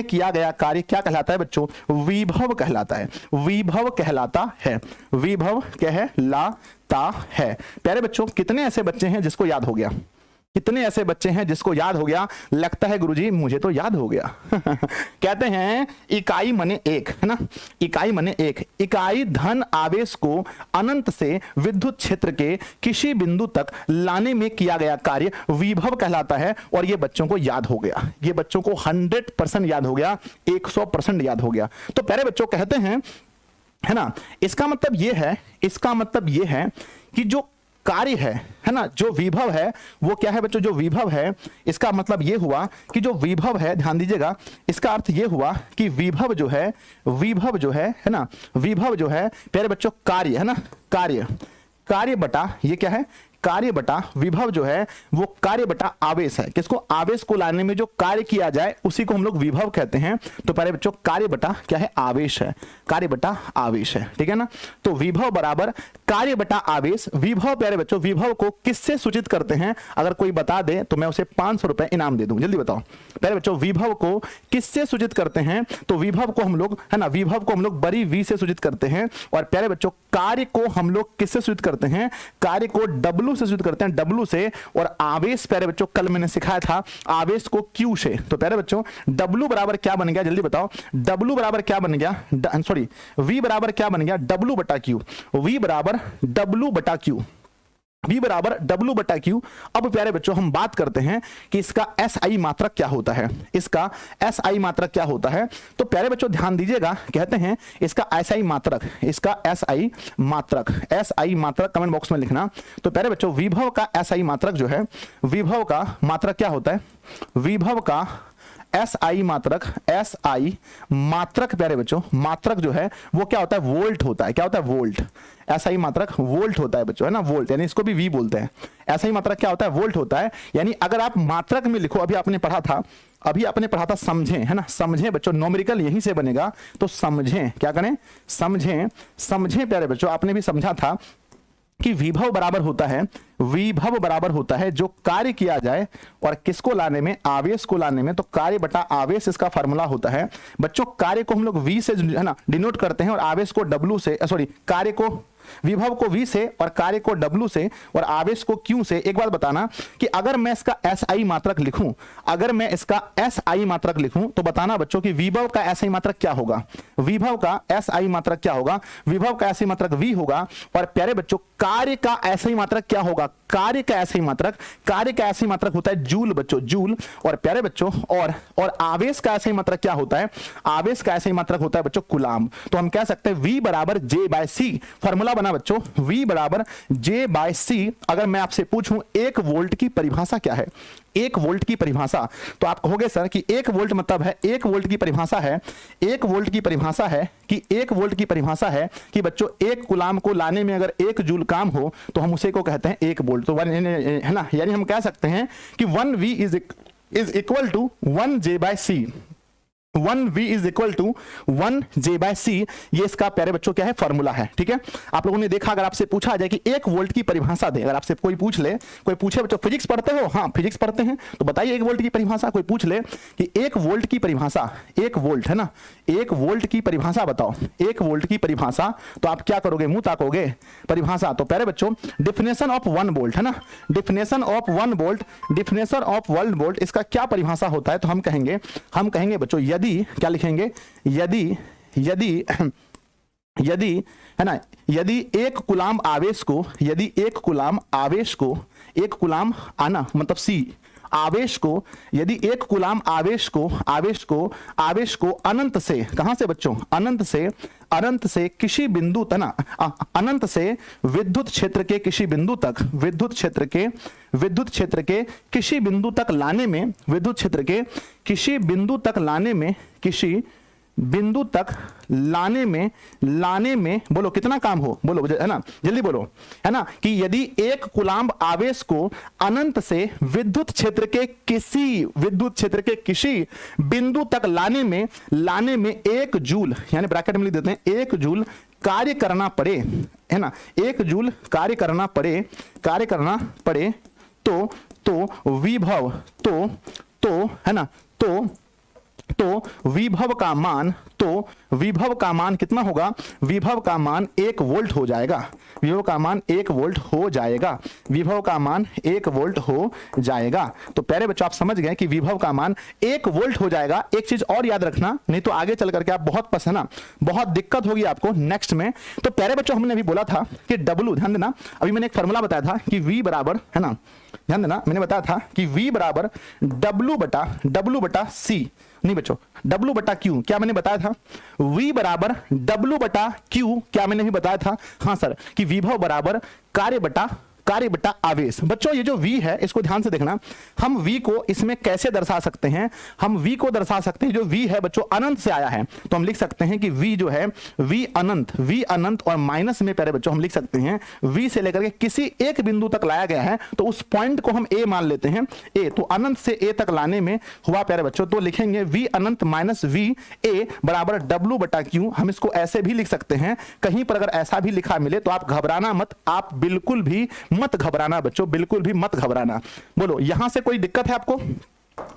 किया गया कार्य क्या कहलाता है बच्चों? विभव कहलाता है। प्यारे बच्चों, कितने ऐसे बच्चे हैं जिसको याद हो गया? लगता है गुरुजी मुझे तो याद हो गया। कहते हैं इकाई मने एक, है ना? इकाई मने एक। इकाई धन आवेश को अनंत से विद्युत क्षेत्र के किसी बिंदु तक लाने में किया गया कार्य विभव कहलाता है। और ये बच्चों को याद हो गया, ये बच्चों को 100% याद हो गया, 100% याद हो गया। तो प्यारे बच्चों कहते हैं, है ना? इसका मतलब ये है कि जो कार्य है ना, जो विभव है वो क्या है बच्चों? जो विभव है इसका मतलब ये हुआ कि जो विभव है, ध्यान दीजिएगा, इसका अर्थ ये हुआ कि विभव जो है ना, विभव जो है प्यारे बच्चों कार्य, है ना? कार्य बटा, ये क्या है? कार्य बटा विभव जो है वो कार्य बटा आवेश है। किसको? आवेश को लाने में जो कार्य किया जाए उसी को हम लोग विभव कहते हैं। तो पहले बच्चों कार्य बटा क्या है? आवेश है, कार्य बटा आवेश है, ठीक है ना? तो विभव बराबर कार्य बटा आवेश। विभव प्यारे बच्चों, विभव को किससे सूचित करते हैं? अगर कोई बता दे तो मैं उसे 500 रुपए इनाम दे दूं। जल्दी बताओ प्यारे बच्चों, विभव को किससे सूचित करते हैं? तो विभव को हम लोग, है ना, विभव को हम लोग बड़ी वी से सूचित करते हैं। और प्यारे बच्चों कार्य को हम लोग किससे सूचित करते हैं? कार्य को डब्ल्यू से सूचित करते हैं, डब्ल्यू से। और आवेश प्यारे बच्चों कल मैंने सिखाया था आवेश को क्यू से। तो प्यारे बच्चों डब्ल्यू बराबर क्या बन गया? जल्दी बताओ। डब्ल्यू बराबर क्या बन गया? सॉरी, वी बराबर क्या बन गया? डब्ल्यू बटा क्यू। वी बराबर डब्ल्यू बटा क्यू। V बराबर W बटा Q। अब प्यारे बच्चों हम बात करते हैं कि इसका SI मात्रक क्या होता है। इसका SI मात्रक क्या होता है? तो प्यारे बच्चों ध्यान दीजिएगा, कहते हैं इसका SI मात्रक, SI मात्रक कमेंट बॉक्स में लिखना। तो प्यारे बच्चों विभव का SI मात्रक जो है, विभव का मात्रक क्या होता है? विभव का SI मात्रक प्यारे बच्चों, मात्रक जो है वो क्या होता है? वोल्ट होता है। क्या होता है? वोल्ट। SI मात्रक वोल्ट होता है बच्चों, है ना? वोल्ट, यानी इसको भी V बोलते हैं। SI मात्रक क्या होता है? वोल्ट होता है। यानी अगर आप मात्रक में लिखो, अभी आपने पढ़ा था समझें, है ना? समझें बच्चों, न्यूमेरिकल यहीं से बनेगा। तो समझें, क्या करें? समझें प्यारे बच्चों, आपने भी समझा था कि विभव बराबर होता है जो कार्य किया जाए और किसको लाने में? आवेश को लाने में। तो कार्य बटा आवेश इसका फार्मूला होता है बच्चों। कार्य को हम लोग V से, है ना, डिनोट करते हैं और आवेश को W से, सॉरी, कार्य को विभव को V से और कार्य को W से और आवेश को Q से। एक बात बताना कि अगर मैं इसका SI मात्रक लिखूं, अगर मैं इसका SI मात्रक लिखूं तो बताना बच्चों कि विभव का SI मात्रक क्या होगा। विभव का SI मात्रक क्या होगा? विभव का SI मात्रक V होगा। और प्यारे बच्चों कार्य का SI मात्रक क्या होगा? कार्य का SI मात्रक, कार्य का SI मात्रक होता है जूल बच्चों, जूल। और प्यारे बच्चों और आवेश का SI मात्रक क्या होता है? आवेश का SI मात्रक होता है बच्चों कूलाम। तो हम कह सकते हैं V बराबर J/C। फॉर्मूला बना बच्चों, V बराबर J/C। अगर मैं आपसे पूछूं 1 वोल्ट की परिभाषा क्या है, 1 वोल्ट की परिभाषा, तो आप कहोगे सर कि 1 वोल्ट मतलब है, 1 वोल्ट की परिभाषा है, 1 वोल्ट की परिभाषा है कि 1 वोल्ट की परिभाषा है कि बच्चों 1 कूलाम को लाने में अगर 1 जूल काम हो तो हम उसे को कहते हैं 1 वोल्ट। तो है ना, यानी हम कह सकते हैं कि 1V is equal to 1J/C। 1V is equal to 1J/C। ये इसका प्यारे बच्चों क्या है? फॉर्मूला है। ठीक है, आप लोगों ने देखा, अगर आपसे पूछा जाए कि 1 वोल्ट की परिभाषा दे, अगर आपसे कोई पूछ ले, कोई पूछे बच्चों फिजिक्स पढ़ते हो? हाँ फिजिक्स पढ़ते हैं, तो बताइए 1 वोल्ट की परिभाषा। कोई पूछ ले कि 1 वोल्ट की परिभाषा, 1 वोल्ट है ना, 1 वोल्ट की परिभाषा बताओ, 1 वोल्ट की परिभाषा, तो आप क्या करोगे? मुंह ताकोगे। परिभाषा तो प्यारे बच्चों डेफिनेशन ऑफ 1 वोल्ट है ना, definition of 1 volt, definition of 1 volt, इसका क्या परिभाषा होता है? तो हम कहेंगे बच्चों यदि, क्या लिखेंगे? यदि है ना, यदि 1 कूलाम आवेश को, यदि 1 कूलाम आवेश को, 1 कूलाम आना मतलब C, आवेश को, यदि 1 कूलाम आवेश को अनंत से, कहां से बच्चों? अनंत से किसी बिंदु तक ना, अनंत से विद्युत क्षेत्र के किसी बिंदु तक, विद्युत क्षेत्र के किसी बिंदु तक लाने में, विद्युत क्षेत्र के किसी बिंदु तक लाने में, किसी बिंदु तक लाने में बोलो कितना काम हो? बोलो है ना, जल्दी बोलो, है ना, कि यदि 1 कूलाम आवेश को अनंत से विद्युत क्षेत्र के किसी बिंदु तक लाने में 1 जूल, यानी ब्रैकेट में लिख देते हैं 1 जूल कार्य करना पड़े, है ना, 1 जूल कार्य करना पड़े तो विभव, तो है ना, तो विभव का मान कितना होगा? विभव का मान 1 वोल्ट हो जाएगा। विभव का मान 1 वोल्ट हो जाएगा। विभव का मान 1 वोल्ट हो जाएगा। तो प्यारे बच्चों आप समझ गए कि विभव का मान 1 वोल्ट हो जाएगा। एक चीज और याद रखना, नहीं तो आगे चल करके आप बहुत दिक्कत होगी आपको नेक्स्ट में। तो प्यारे बच्चों हमने अभी बोला था कि W, ध्यान देना, अभी मैंने एक फॉर्मूला बताया था कि V बराबर, है ना, ध्यान देना, मैंने बताया था कि V बराबर W बटा C, नहीं बच्चों W बटा Q, क्या मैंने बताया था? V बराबर W बटा Q, क्या मैंने भी बताया था? हाँ सर, कि विभव बराबर कार्य बटा आवेश। बच्चों ये जो V है इसको ध्यान से देखना, हम V को इसमें कैसे दर्शा सकते हैं? हम V को दर्शा सकते हैं, जो V है बच्चों अनंत से आया है, तो हम लिख सकते हैं कि V जो है V अनंत और माइनस में प्यारे बच्चों हम लिख सकते हैं V से लेकर के किसी एक बिंदु तक लाया गया है, तो उस पॉइंट को हम A मान लेते हैं। A, तो अनंत से A तक लाने में हुआ प्यारे बच्चों, तो लिखेंगे V Anant minus V A बराबर W बटा Q। हम इसको ऐसे भी लिख सकते हैं। कहीं पर अगर ऐसा भी लिखा मिले तो आप घबराना मत, आप बिल्कुल भी मत घबराना बच्चों, बिल्कुल भी मत घबराना। बोलो यहां से कोई दिक्कत है आपको?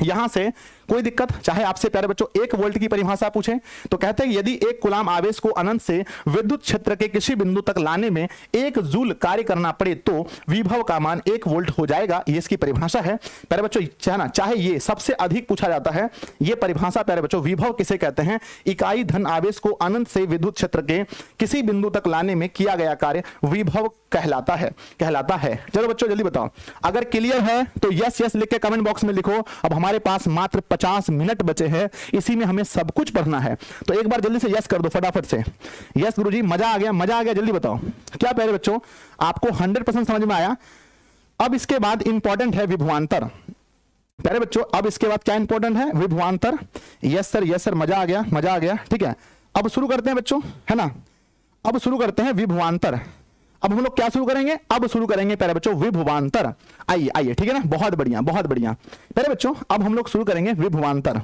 यहां से कोई दिक्कत? चाहे आपसे प्यारे बच्चों 1 वोल्ट की परिभाषा पूछे तो कहते हैं यदि 1 कूलाम आवेश को अनंत से विद्युत क्षेत्र के किसी बिंदु तक लाने में 1 जूल कार्य करना पड़े तो विभव का मान 1 वोल्ट हो जाएगा। ये इसकी परिभाषा है प्यारे बच्चों। चाहे ये सबसे अधिक पूछा जाता है ये परिभाषा प्यारे बच्चों। विभव किसे कहते हैं? इकाई धन आवेश को अनंत से विद्युत क्षेत्र के किसी बिंदु तक लाने में किया गया कार्य विभव कहलाता है। चलो बच्चों जल्दी बताओ, अगर क्लियर है तो यस लिख के कमेंट बॉक्स में लिखो। अब हमारे पास मात्र 50 मिनट बचे हैं, इसी में हमें सब कुछ पढ़ना है, तो एक बार जल्दी से यस कर दो फटाफट से। यस गुरुजी, मजा आ गया, जल्दी बताओ क्या प्यारे बच्चों आपको 100% समझ में आया? अब इसके बाद इंपॉर्टेंट है विभवांतर प्यारे बच्चों। अब इसके बाद क्या इंपॉर्टेंट है? विभवांतर। यस सर, मजा आ गया। ठीक है, अब शुरू करते हैं बच्चों, है ना, अब शुरू करते हैं विभवांतर। अब हम लोग क्या शुरू करेंगे? अब शुरू करेंगे प्यारे बच्चों विभवांतर। आइए, ठीक है ना, बहुत बढ़िया प्यारे बच्चों। अब हम लोग शुरू करेंगे विभवांतर,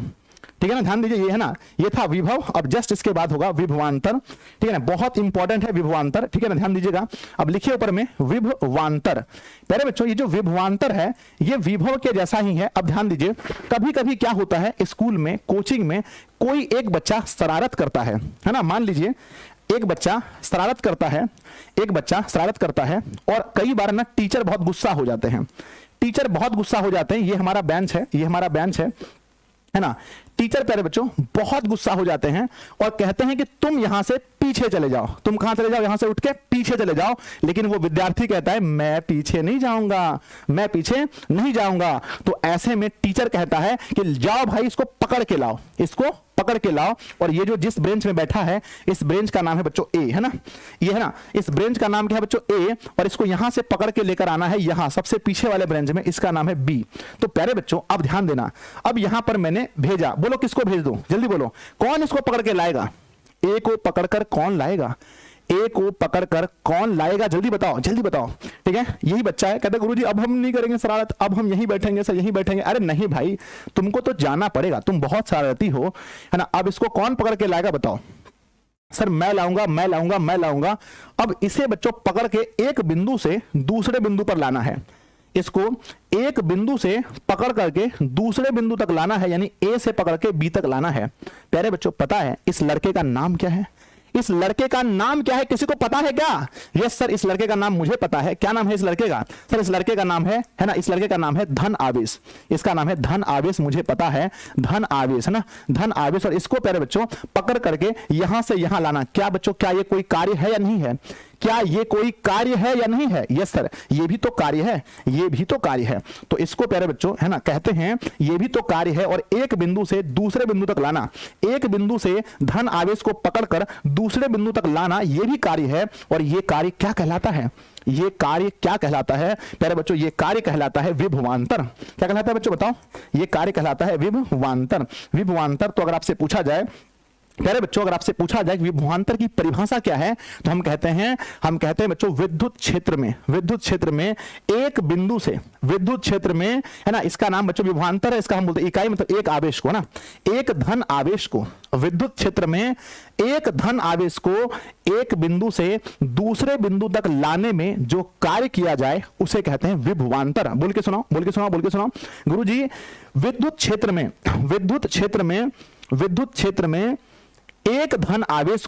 ठीक है ना, ध्यान दीजिए, ये है ना, ये था विभव, अब जस्ट इसके बाद होगा विभवांतर, ठीक है ना, बहुत इंपॉर्टेंट है विभवांतर, ठीक है ना, ध्यान दीजिएगा। अब लिखिए ऊपर में विभवांतर। प्यारे बच्चों ये जो विभवांतर है ये विभव के जैसा ही है। अब ध्यान दीजिए, कभी कभी क्या होता है स्कूल में, कोचिंग में कोई एक बच्चा शरारत करता है ना, मान लीजिए एक बच्चा शरारत करता है, एक बच्चा शरारत करता है और कई बार ना टीचर बहुत गुस्सा हो जाते हैं, टीचर बहुत गुस्सा हो जाते हैं। ये हमारा बेंच है, ये हमारा बेंच है ना। टीचर प्यारे बच्चों बहुत गुस्सा हो जाते हैं और कहते हैं कि तुम यहां से पीछे चले जाओ। तुम कहां चले जाओ? यहां से उठ के पीछे चले जाओ। लेकिन वो विद्यार्थी कहता है मैं पीछे नहीं जाऊंगा, मैं पीछे नहीं जाऊंगा। तो ऐसे में टीचर कहता है कि जाओ भाई, इसको पकड़ के लाओ, इसको पकड़ के लाओ। और ये जो जिस ब्रेंच में बैठा है, इस ब्रेंच का नाम है बच्चों ए, है ना, ये है ना, इस ब्रेंच का नाम क्या है बच्चों? ए। और इसको यहां से पकड़ के लेकर आना है यहां सबसे पीछे वाले ब्रेंच में, इसका नाम है बी। तो प्यारे बच्चों अब ध्यान देना, अब यहां पर मैंने भेजा, बोलो किसको भेज दूं? जल्दी बोलो, कौन इसको पकड़ के लाएगा? ए को पकड़कर कौन लाएगा? ए को पकड़कर कौन लाएगा? जल्दी बताओ, जल्दी बताओ। ठीक है, यही बच्चा है, कहता है गुरुजी अब हम नहीं करेंगे शरारत, अब हम यहीं बैठेंगे सर, यहीं बैठेंगे। अरे नहीं भाई, तुमको तो जाना पड़ेगा, तुम बहुत शरारती हो, है ना। अब इसको कौन पकड़ के लाएगा बताओ? सर मैं लाऊंगा, मैं लाऊंगा, मैं लाऊंगा। अब इसे बच्चों पकड़ के एक बिंदु से दूसरे बिंदु पर लाना है, इसको एक बिंदु से पकड़ करके दूसरे बिंदु तक लाना है, यानी ए से पकड़ के बी तक लाना है। प्यारे बच्चों पता है इस लड़के का नाम क्या है? इस लड़के का नाम क्या है? किसी को पता है क्या? यस सर, इस लड़के का नाम मुझे पता है। क्या नाम है इस लड़के का? सर इस लड़के का नाम है ना, इस लड़के का नाम है धन आवेश। इसका नाम है धन आवेश, मुझे पता है, धन आवेश, है ना, धन आवेश। और इसको प्यारे बच्चों पकड़ करके यहां से यहां लाना। क्या बच्चों, क्या ये कोई कार्य है या नहीं है? क्या ये कोई कार्य है या नहीं है? यस सर, ये भी तो कार्य है, ये भी तो कार्य है। तो इसको प्यारे बच्चों, है ना, कहते हैं ये भी तो कार्य है। और एक बिंदु से दूसरे बिंदु तक लाना, एक बिंदु से धन आवेश को पकड़कर दूसरे बिंदु तक लाना, ये भी कार्य है। और ये कार्य क्या कहलाता है? ये कार्य क्या कहलाता है प्यारे बच्चों? ये कार्य कहलाता है विभवांतर। क्या कहलाता है बच्चों बताओ? ये कार्य कहलाता है विभवांतर। विभवांतर तो अगर आपसे पूछा जाए प्यारे बच्चों, अगर आपसे पूछा जाए कि विभवांतर की परिभाषा क्या है, तो हम कहते हैं बच्चों विद्युत क्षेत्र में एक बिंदु से, विद्युत क्षेत्र में, है ना, इसका नाम बच्चों विभवांतर है। इसका हम बोलते हैं इकाई, मतलब एक आवेश को ना, एक धन आवेश को विद्युत क्षेत्र में एक धन आवेश को एक बिंदु से दूसरे बिंदु तक लाने में जो कार्य किया जाए उसे कहते हैं विभवांतर। बोल के सुनाओ, बोल के सुनाओ, बोल के सुनाओ। गुरुजी विद्युत क्षेत्र में एक धन आवेश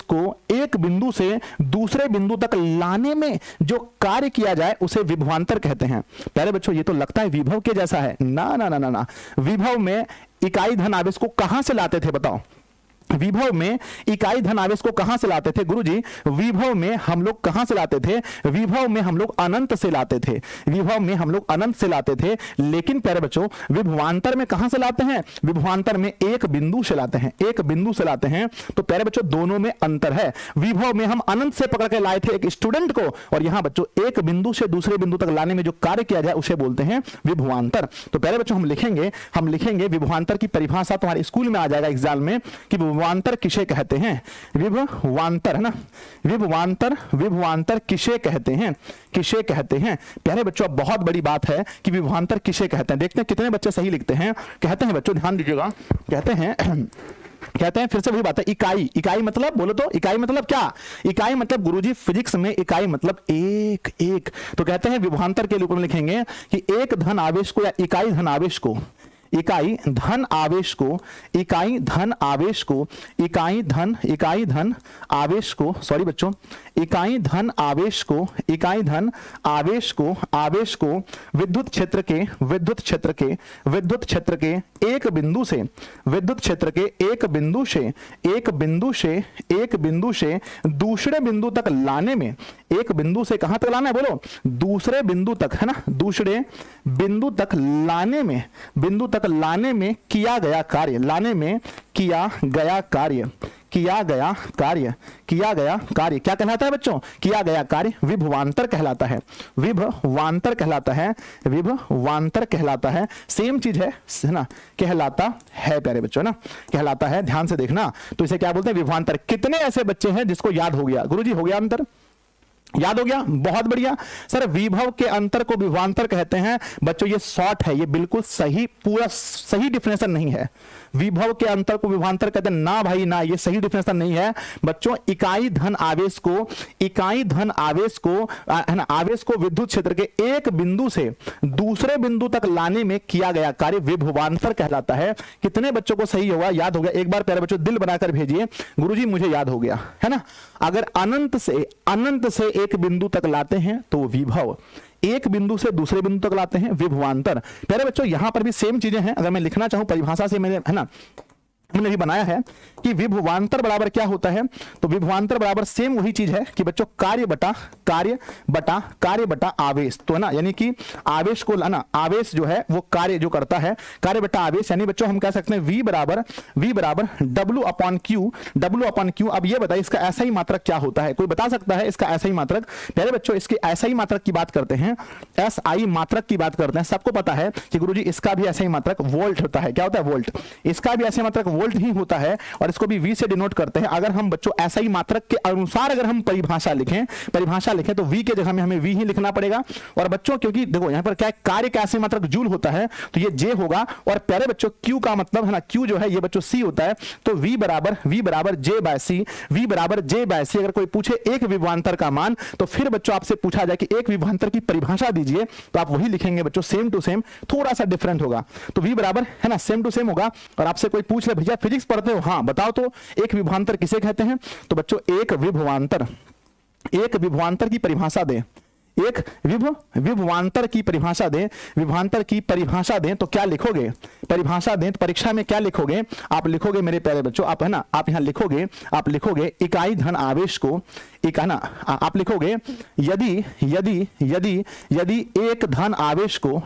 को एक बिंदु से दूसरे बिंदु तक लाने में जो कार्य किया जाए उसे विभवांतर कहते हैं। प्यारे बच्चों ये तो लगता है विभव के जैसा है। ना ना ना ना ना, विभव में इकाई धन आवेश को कहां से लाते थे बताओ? विभव में इकाई धन आवेश को कहां से लाते थे गुरुजी? विभव में हम लोग कहां से लाते थे? विभव में हम लोग अनंत से लाते थे, विभव में हम लोग अनंत से लाते थे। लेकिन प्यारे बच्चों विभवांतर में कहां से लाते हैं? विभवांतर में एक बिंदु से लाते हैं, एक बिंदु से लाते हैं। तो प्यारे बच्चों दोनों में अंतर है। विभव में हम अनंत से पकड़ के लाए थे एक स्टूडेंट को, और यहां बच्चों एक बिंदु से दूसरे बिंदु तक लाने में जो कार्य किया जाए उसे बोलते हैं विभवांतर। तो प्यारे बच्चों हम लिखेंगे विभवांतर की परिभाषा तुम्हारे स्कूल में आ जाएगा एग्जाम में कि विभवांतर किसे कहते हैं? विभवांतर, है ना, विभवांतर किसे कहते हैं? किसे कहते हैं? प्यारे बच्चों अब बहुत बड़ी बात है कि विभवांतर किसे कहते हैं। देखते हैं कितने बच्चे सही लिखते हैं। कहते हैं बच्चों, ध्यान दीजिएगा, कहते हैं फिर से वही बात है, इकाई मतलब, बोलो तो इकाई मतलब क्या? इकाई मतलब गुरुजी फिजिक्स में इकाई मतलब एक। तो कहते हैं विभवांतर के रूप में लिखेंगे कि एक धन आवेश को या इकाई धन आवेश को विद्युत क्षेत्र के एक बिंदु से दूसरे बिंदु तक लाने में, एक बिंदु से कहां तक लाना है बोलो? दूसरे बिंदु तक, है ना, दूसरे बिंदु तक लाने में किया गया कार्य, क्या कहलाता है बच्चों? किया गया कार्य विभवांतर कहलाता है। सेम चीज है ना, कहलाता है प्यारे बच्चों, ना कहलाता है। ध्यान से देखना, तो इसे क्या बोलते हैं? विभवांतर। कितने ऐसे बच्चे हैं जिसको याद हो गया? गुरुजी हो गया अंतर? याद हो गया, बहुत बढ़िया। सर विभव के अंतर को विभवांतर कहते हैं। बच्चों ये शॉर्ट है, ये बिल्कुल सही, पूरा सही डिफिनेशन नहीं है। विभव के अंतर को विभवांतर कहते हैं ना भाई ना, ये सही डिफिनेशन नहीं है बच्चों। इकाई धन आवेश को, इकाई धन आवेश को है ना, आवेश को विद्युत क्षेत्र के एक बिंदु से दूसरे बिंदु तक लाने में किया गया कार्य विभवांतर कहलाता है। कितने बच्चों को सही होगा, याद हो गया? एक बार प्यारे बच्चों दिल बनाकर भेजिए, गुरुजी मुझे याद हो गया, है ना। अगर अनंत से एक बिंदु तक लाते हैं तो विभव, एक बिंदु से दूसरे बिंदु तक लाते हैं विभवांतर। प्यारे बच्चों यहां पर भी सेम चीजें हैं। अगर मैं लिखना चाहूं परिभाषा से, मैंने है ना हमने भी बनाया है कि विभवांतर बराबर क्या होता है, तो विभवांतर बराबर सेम वही चीज है कि बच्चों कार्य बटा आवेश, तो है ना, यानी कि आवेश को ना, आवेश जो है वो कार्य जो करता है, कार्य बटा आवेश, यानी बच्चों हम कह सकते हैं V बराबर W अपॉन क्यू। अब ये बताइए इसका ऐसा ही मात्रक क्या होता है, कोई बता सकता है इसका ऐसा ही मात्रक? पहले बच्चों इसके ऐसा ही मात्रक की बात करते हैं, SI मात्रक की बात करते हैं। सबको पता है कि गुरुजी इसका भी ऐसा ही मात्रक वोल्ट होता है। क्या होता है? वोल्ट। इसका भी ऐसे मात्रक वोल्ट ही होता है और इसको भी V से डिनोट करते हैं। अगर हम बच्चों ऐसा ही मात्रक के अनुसार अगर हम परिभाषा लिखें तो V के जगह में हमें V ही लिखना पड़ेगा। और बच्चों क्योंकि देखो यहां पर क्या है, कार्य का ऐसे मात्रक जूल होता है तो ये J होगा। और प्यारे बच्चों Q का मतलब है ना, Q जो है ये बच्चों C होता है। तो V बराबर J बाय C। अगर कोई पूछे एक विभवांतर का मान, तो फिर बच्चों आपसे पूछा जाए कि एक विभवांतर की परिभाषा दीजिए, तो आप वही लिखेंगे बच्चों, सेम टू सेम, थोड़ा सा डिफरेंट होगा। तो V बराबर है ना सेम टू सेम होगा। और आपसे कोई पूछ ले भैया फिजिक्स पढ़ते हो, हाँ बताओ तो एक विभवांतर किसे कहते हैं? तो बच्चों एक विभवांतर की परिभाषा दें, एक विभवांतर की परिभाषा दें, विभवांतर की परिभाषा दें तो क्या लिखोगे? परिभाषा दें तो परीक्षा में क्या लिखोगे? आप लिखोगे मेरे प्यारे बच्चों, आप है ना, आप यहां लिखोगे इकाई धन आवेश को, एक है ना, आप लिखोगे यदि एक धन आवेश को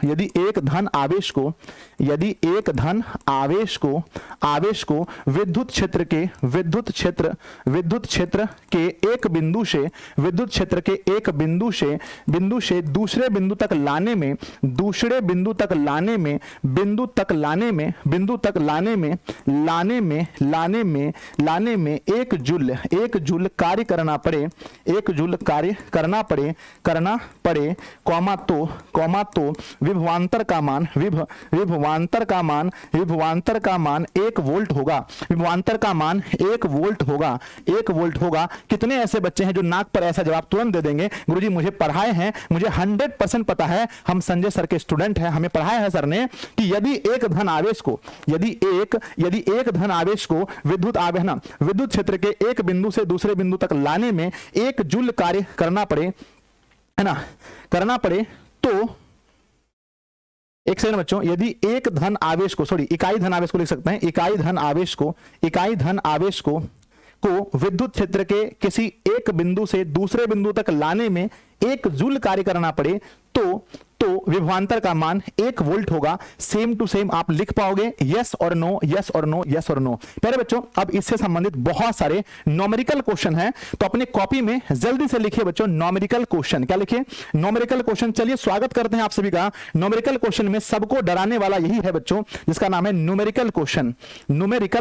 विद्युत क्षेत्र के एक बिंदु से दूसरे बिंदु तक लाने में एक जूल कार्य करना पड़े, कॉमा तो विभवांतर का मान 1 वोल्ट होगा। विभवांतर का मान 1 वोल्ट होगा। कितने ऐसे बच्चे हैं जो नाक पर ऐसा जवाब तुरंत दे देंगे, गुरुजी मुझे पढ़ाए हैं, मुझे 100% पता है, हम संजय सर के स्टूडेंट हैं, हमें पढ़ाया है सर ने कि यदि एक धन आवेश को विद्युत क्षेत्र के एक बिंदु से दूसरे बिंदु तक लाने में 1 जूल कार्य करना पड़े तो एक सेकंड बच्चों, यदि एक धन आवेश को, इकाई धन आवेश को लिख सकते हैं, इकाई धन आवेश को विद्युत क्षेत्र के किसी एक बिंदु से दूसरे बिंदु तक लाने में 1 जूल कार्य करना पड़े तो विभवांतर का मान 1 वोल्ट होगा। सेम टू सेम आप लिख पाओगे, यस और नो। प्यारे बच्चों अब इससे संबंधित बहुत सारे न्यूमेरिकल क्वेश्चन हैं, तो अपने कॉपी में जल्दी से लिखिए बच्चों न्यूमेरिकल क्वेश्चन। क्या लिखिए? Numerical question. चलिए स्वागत करते हैं आप सभी का। न्यूमेरिकल क्वेश्चन में सबको डराने वाला यही है बच्चों, जिसका नाम है न्यूमेरिकल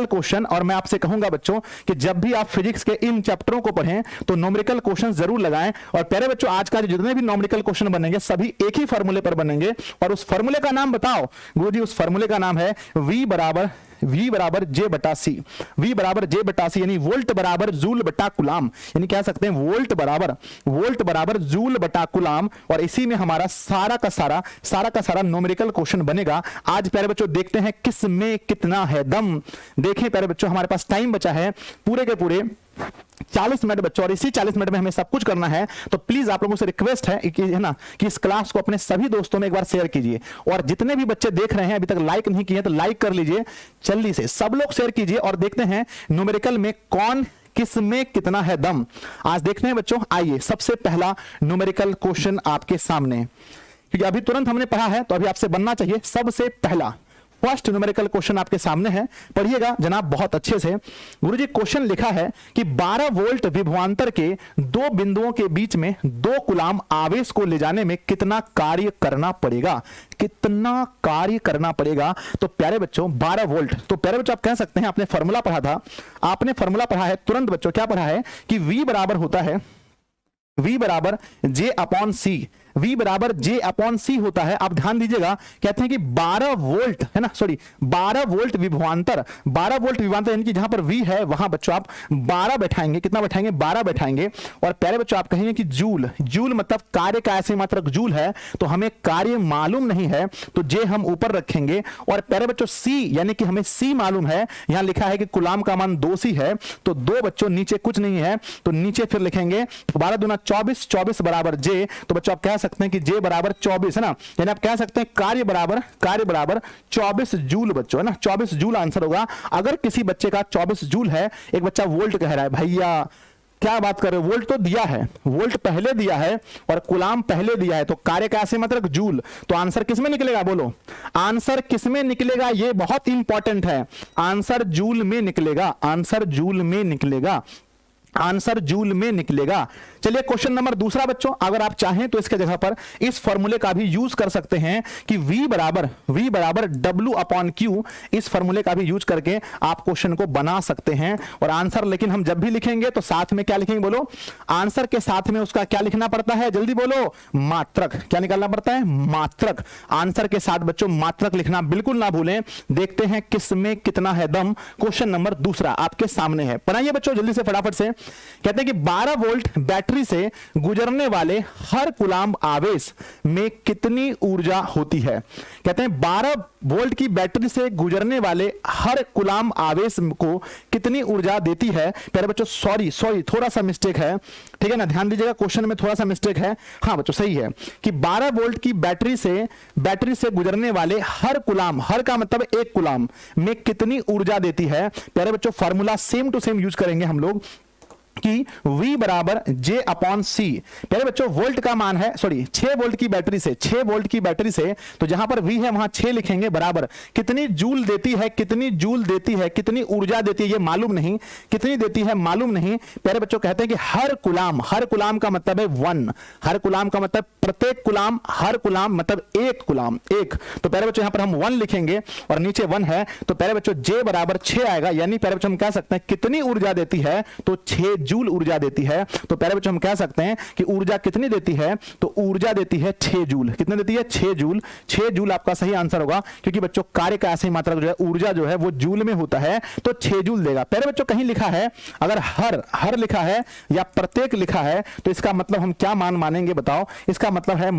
क्वेश्चन। और मैं आपसे कहूंगा बच्चों कि जब भी आप फिजिक्स के इन चैप्टरों को पढ़ें तो न्यूमेरिकल क्वेश्चन जरूर लगाएं। और प्यारे बच्चों आज का जितने भी न्यूमेरिकल क्वेश्चन बनेंगे सभी एक ही फार्मूले पर बनेंगे। और उस फार्मूले का नाम बताओ गुरुजी, उस फार्मूले का नाम है V बराबर J बटा C। यानी वोल्ट बराबर जूल बटा कुलाम, यानी कह सकते हैं वोल्ट बराबर जूल बटा कुलाम। और इसी में हमारा सारा का सारा न्यूमेरिकल क्वेश्चन बनेगा। आज प्यारे बच्चों देखते हैं किस में कितना है दम। देखें प्यारे बच्चों हमारे पास टाइम बचा है पूरे के पूरे 40 मिनट बच्चों, और इसी 40 मिनट में हमें सब कुछ करना है। तो प्लीज आप लोगों से रिक्वेस्ट है कि है ना कि इस क्लास को अपने सभी दोस्तों में एक बार शेयर कीजिए। और जितने भी बच्चे देख रहे हैं अभी तक लाइक नहीं किए तो लाइक कर लीजिए, जल्दी से सब लोग शेयर कीजिए। और देखते हैं न्यूमेरिकल में कौन किस में कितना है दम। आज देखते हैं बच्चों, आइए सबसे पहला न्यूमेरिकल क्वेश्चन आपके सामने, क्योंकि अभी तुरंत हमने पढ़ा है तो अभी आपसे बनना चाहिए। सबसे पहला फर्स्ट न्यूमेरिकल क्वेश्चन आपके सामने है, पढ़िएगा जनाब बहुत अच्छे से। गुरुजी क्वेश्चन लिखा है कि 12 वोल्ट विभवांतर के 2 बिंदुओं के बीच में 2 कूलाम आवेश को ले जाने में कितना कार्य करना पड़ेगा? तो प्यारे बच्चों 12 वोल्ट, तो प्यारे बच्चों आप कह सकते हैं आपने फॉर्मूला पढ़ा है तुरंत बच्चों, क्या पढ़ा है कि V बराबर होता है V बराबर J अपॉन सी, V बराबर J अपॉन सी होता है। आप ध्यान दीजिएगा, कहते हैं कि 12 वोल्ट है ना, सॉरी 12 वोल्ट विभवांतर, 12 वोल्ट विभवांतर यानी कि जहां पर V है वहां बच्चों आप 12 बैठाएंगे, कितना बैठाएंगे 12 बैठाएंगे। और प्यारे बच्चों आप कहेंगे कि जूल, जूल मतलब कार्य का ऐसे मात्रक जूल है, तो हमें कार्य मालूम नहीं है तो J हम ऊपर रखेंगे। और प्यारे बच्चों C यानी कि हमें C मालूम है, यहां लिखा है कि कुलाम का मान 2C है, तो 2 बच्चों नीचे कुछ नहीं है तो नीचे फिर लिखेंगे 12 दूना 24, 24 बराबर J। तो बच्चों आप कह सकते हैं कि J बराबर 24 है ना, यानी आप कह सकते हैं कार्य बराबर 24 जूल बच्चों है ना, 24 जूल आंसर होगा। अगर किसी बच्चे का 24 जूल है, एक बच्चा वोल्ट कह रहा है, भैया क्या बात कर रहे हो, वोल्ट तो दिया है, वोल्ट पहले दिया है और कुलाम पहले दिया है, तो कार्य का ऐसे मतलब जूल, तो आंसर किसमें निकलेगा बोलो, आंसर किसमें निकलेगा, ये बहुत इंपॉर्टेंट है, आंसर जूल में निकलेगा, आंसर जूल में निकलेगा, आंसर जूल में निकलेगा। चलिए क्वेश्चन नंबर दूसरा बच्चों, अगर आप चाहें तो इसके जगह पर इस फॉर्मूले का भी यूज कर सकते हैं कि V बराबर W अपॉन Q, इस फॉर्मूले का भी यूज करके आप क्वेश्चन को बना सकते हैं। और आंसर लेकिन हम जब भी लिखेंगे तो साथ में क्या लिखेंगे बोलो, आंसर के साथ में उसका क्या लिखना पड़ता है, जल्दी बोलो, मात्रक। क्या निकालना पड़ता है, मात्रक। आंसर के साथ बच्चों मात्रक लिखना बिल्कुल ना भूलें। देखते हैं किसमें कितना है दम। क्वेश्चन नंबर दूसरा आपके सामने है, बनाइए बच्चों जल्दी से फटाफट से। कहते हैं कि 12 वोल्ट बैटरी से गुजरने वाले हर कूलाम्ब आवेश में कितनी ऊर्जा होती है। कहते हैं 12 वोल्ट की बैटरी से गुजरने वाले हर कूलाम्ब आवेश को कितनी ऊर्जा देती है। प्यारे बच्चों सॉरी थोड़ा सा मिस्टेक है, ठीक है ना, ध्यान दीजिएगा क्वेश्चन में थोड़ा सा मिस्टेक है। हाँ बच्चों सही है कि 12 वोल्ट की बैटरी से गुजरने वाले हर कूलाम्ब, हर का मतलब एक कूलाम्ब में कितनी ऊर्जा देती है। प्यारे बच्चों formula same to same use करेंगे हम लोग कि V बराबर J अपॉन सी। पहले बच्चों वोल्ट का मान है, सॉरी 6 वोल्ट की बैटरी से, 6 वोल्ट की बैटरी से, तो जहां पर V है वहां 6 लिखेंगे, बराबर कितनी जूल देती है, कितनी जूल देती है, कितनी ऊर्जा देती है ये मालूम नहीं, कितनी देती है मालूम नहीं। प्यारे बच्चों कहते हैं कि हर कुलाम का मतलब है 1, हर कुलाम का मतलब प्रत्येक कुलाम, हर कुलाम मतलब एक कुलाम, एक। तो प्यारे बच्चों यहां पर हम 1 लिखेंगे और नीचे 1 है, तो प्यारे बच्चों J बराबर 6 आएगा, यानी प्यारे बच्चों हम कह सकते हैं कितनी ऊर्जा देती है, तो 6 जूल ऊर्जा देती है। तो प्यारे बच्चों हम कह सकते हैं कि ऊर्जा कितनी देती है, तो ऊर्जा देती है 6 जूल। कितने देती है, 6 जूल। 6 जूल आपका सही आंसर होगा, क्योंकि बच्चों कार्य का ऐसे ही मात्रक जो है, ऊर्जा जो है वो जूल में होता है, तो 6 जूल देगा। प्यारे बच्चों कहीं लिखा है, अगर हर लिखा है या प्रत्येक लिखा है, तो इसका मतलब हम क्या मान मानेंगे बताओ, इसका मतलब है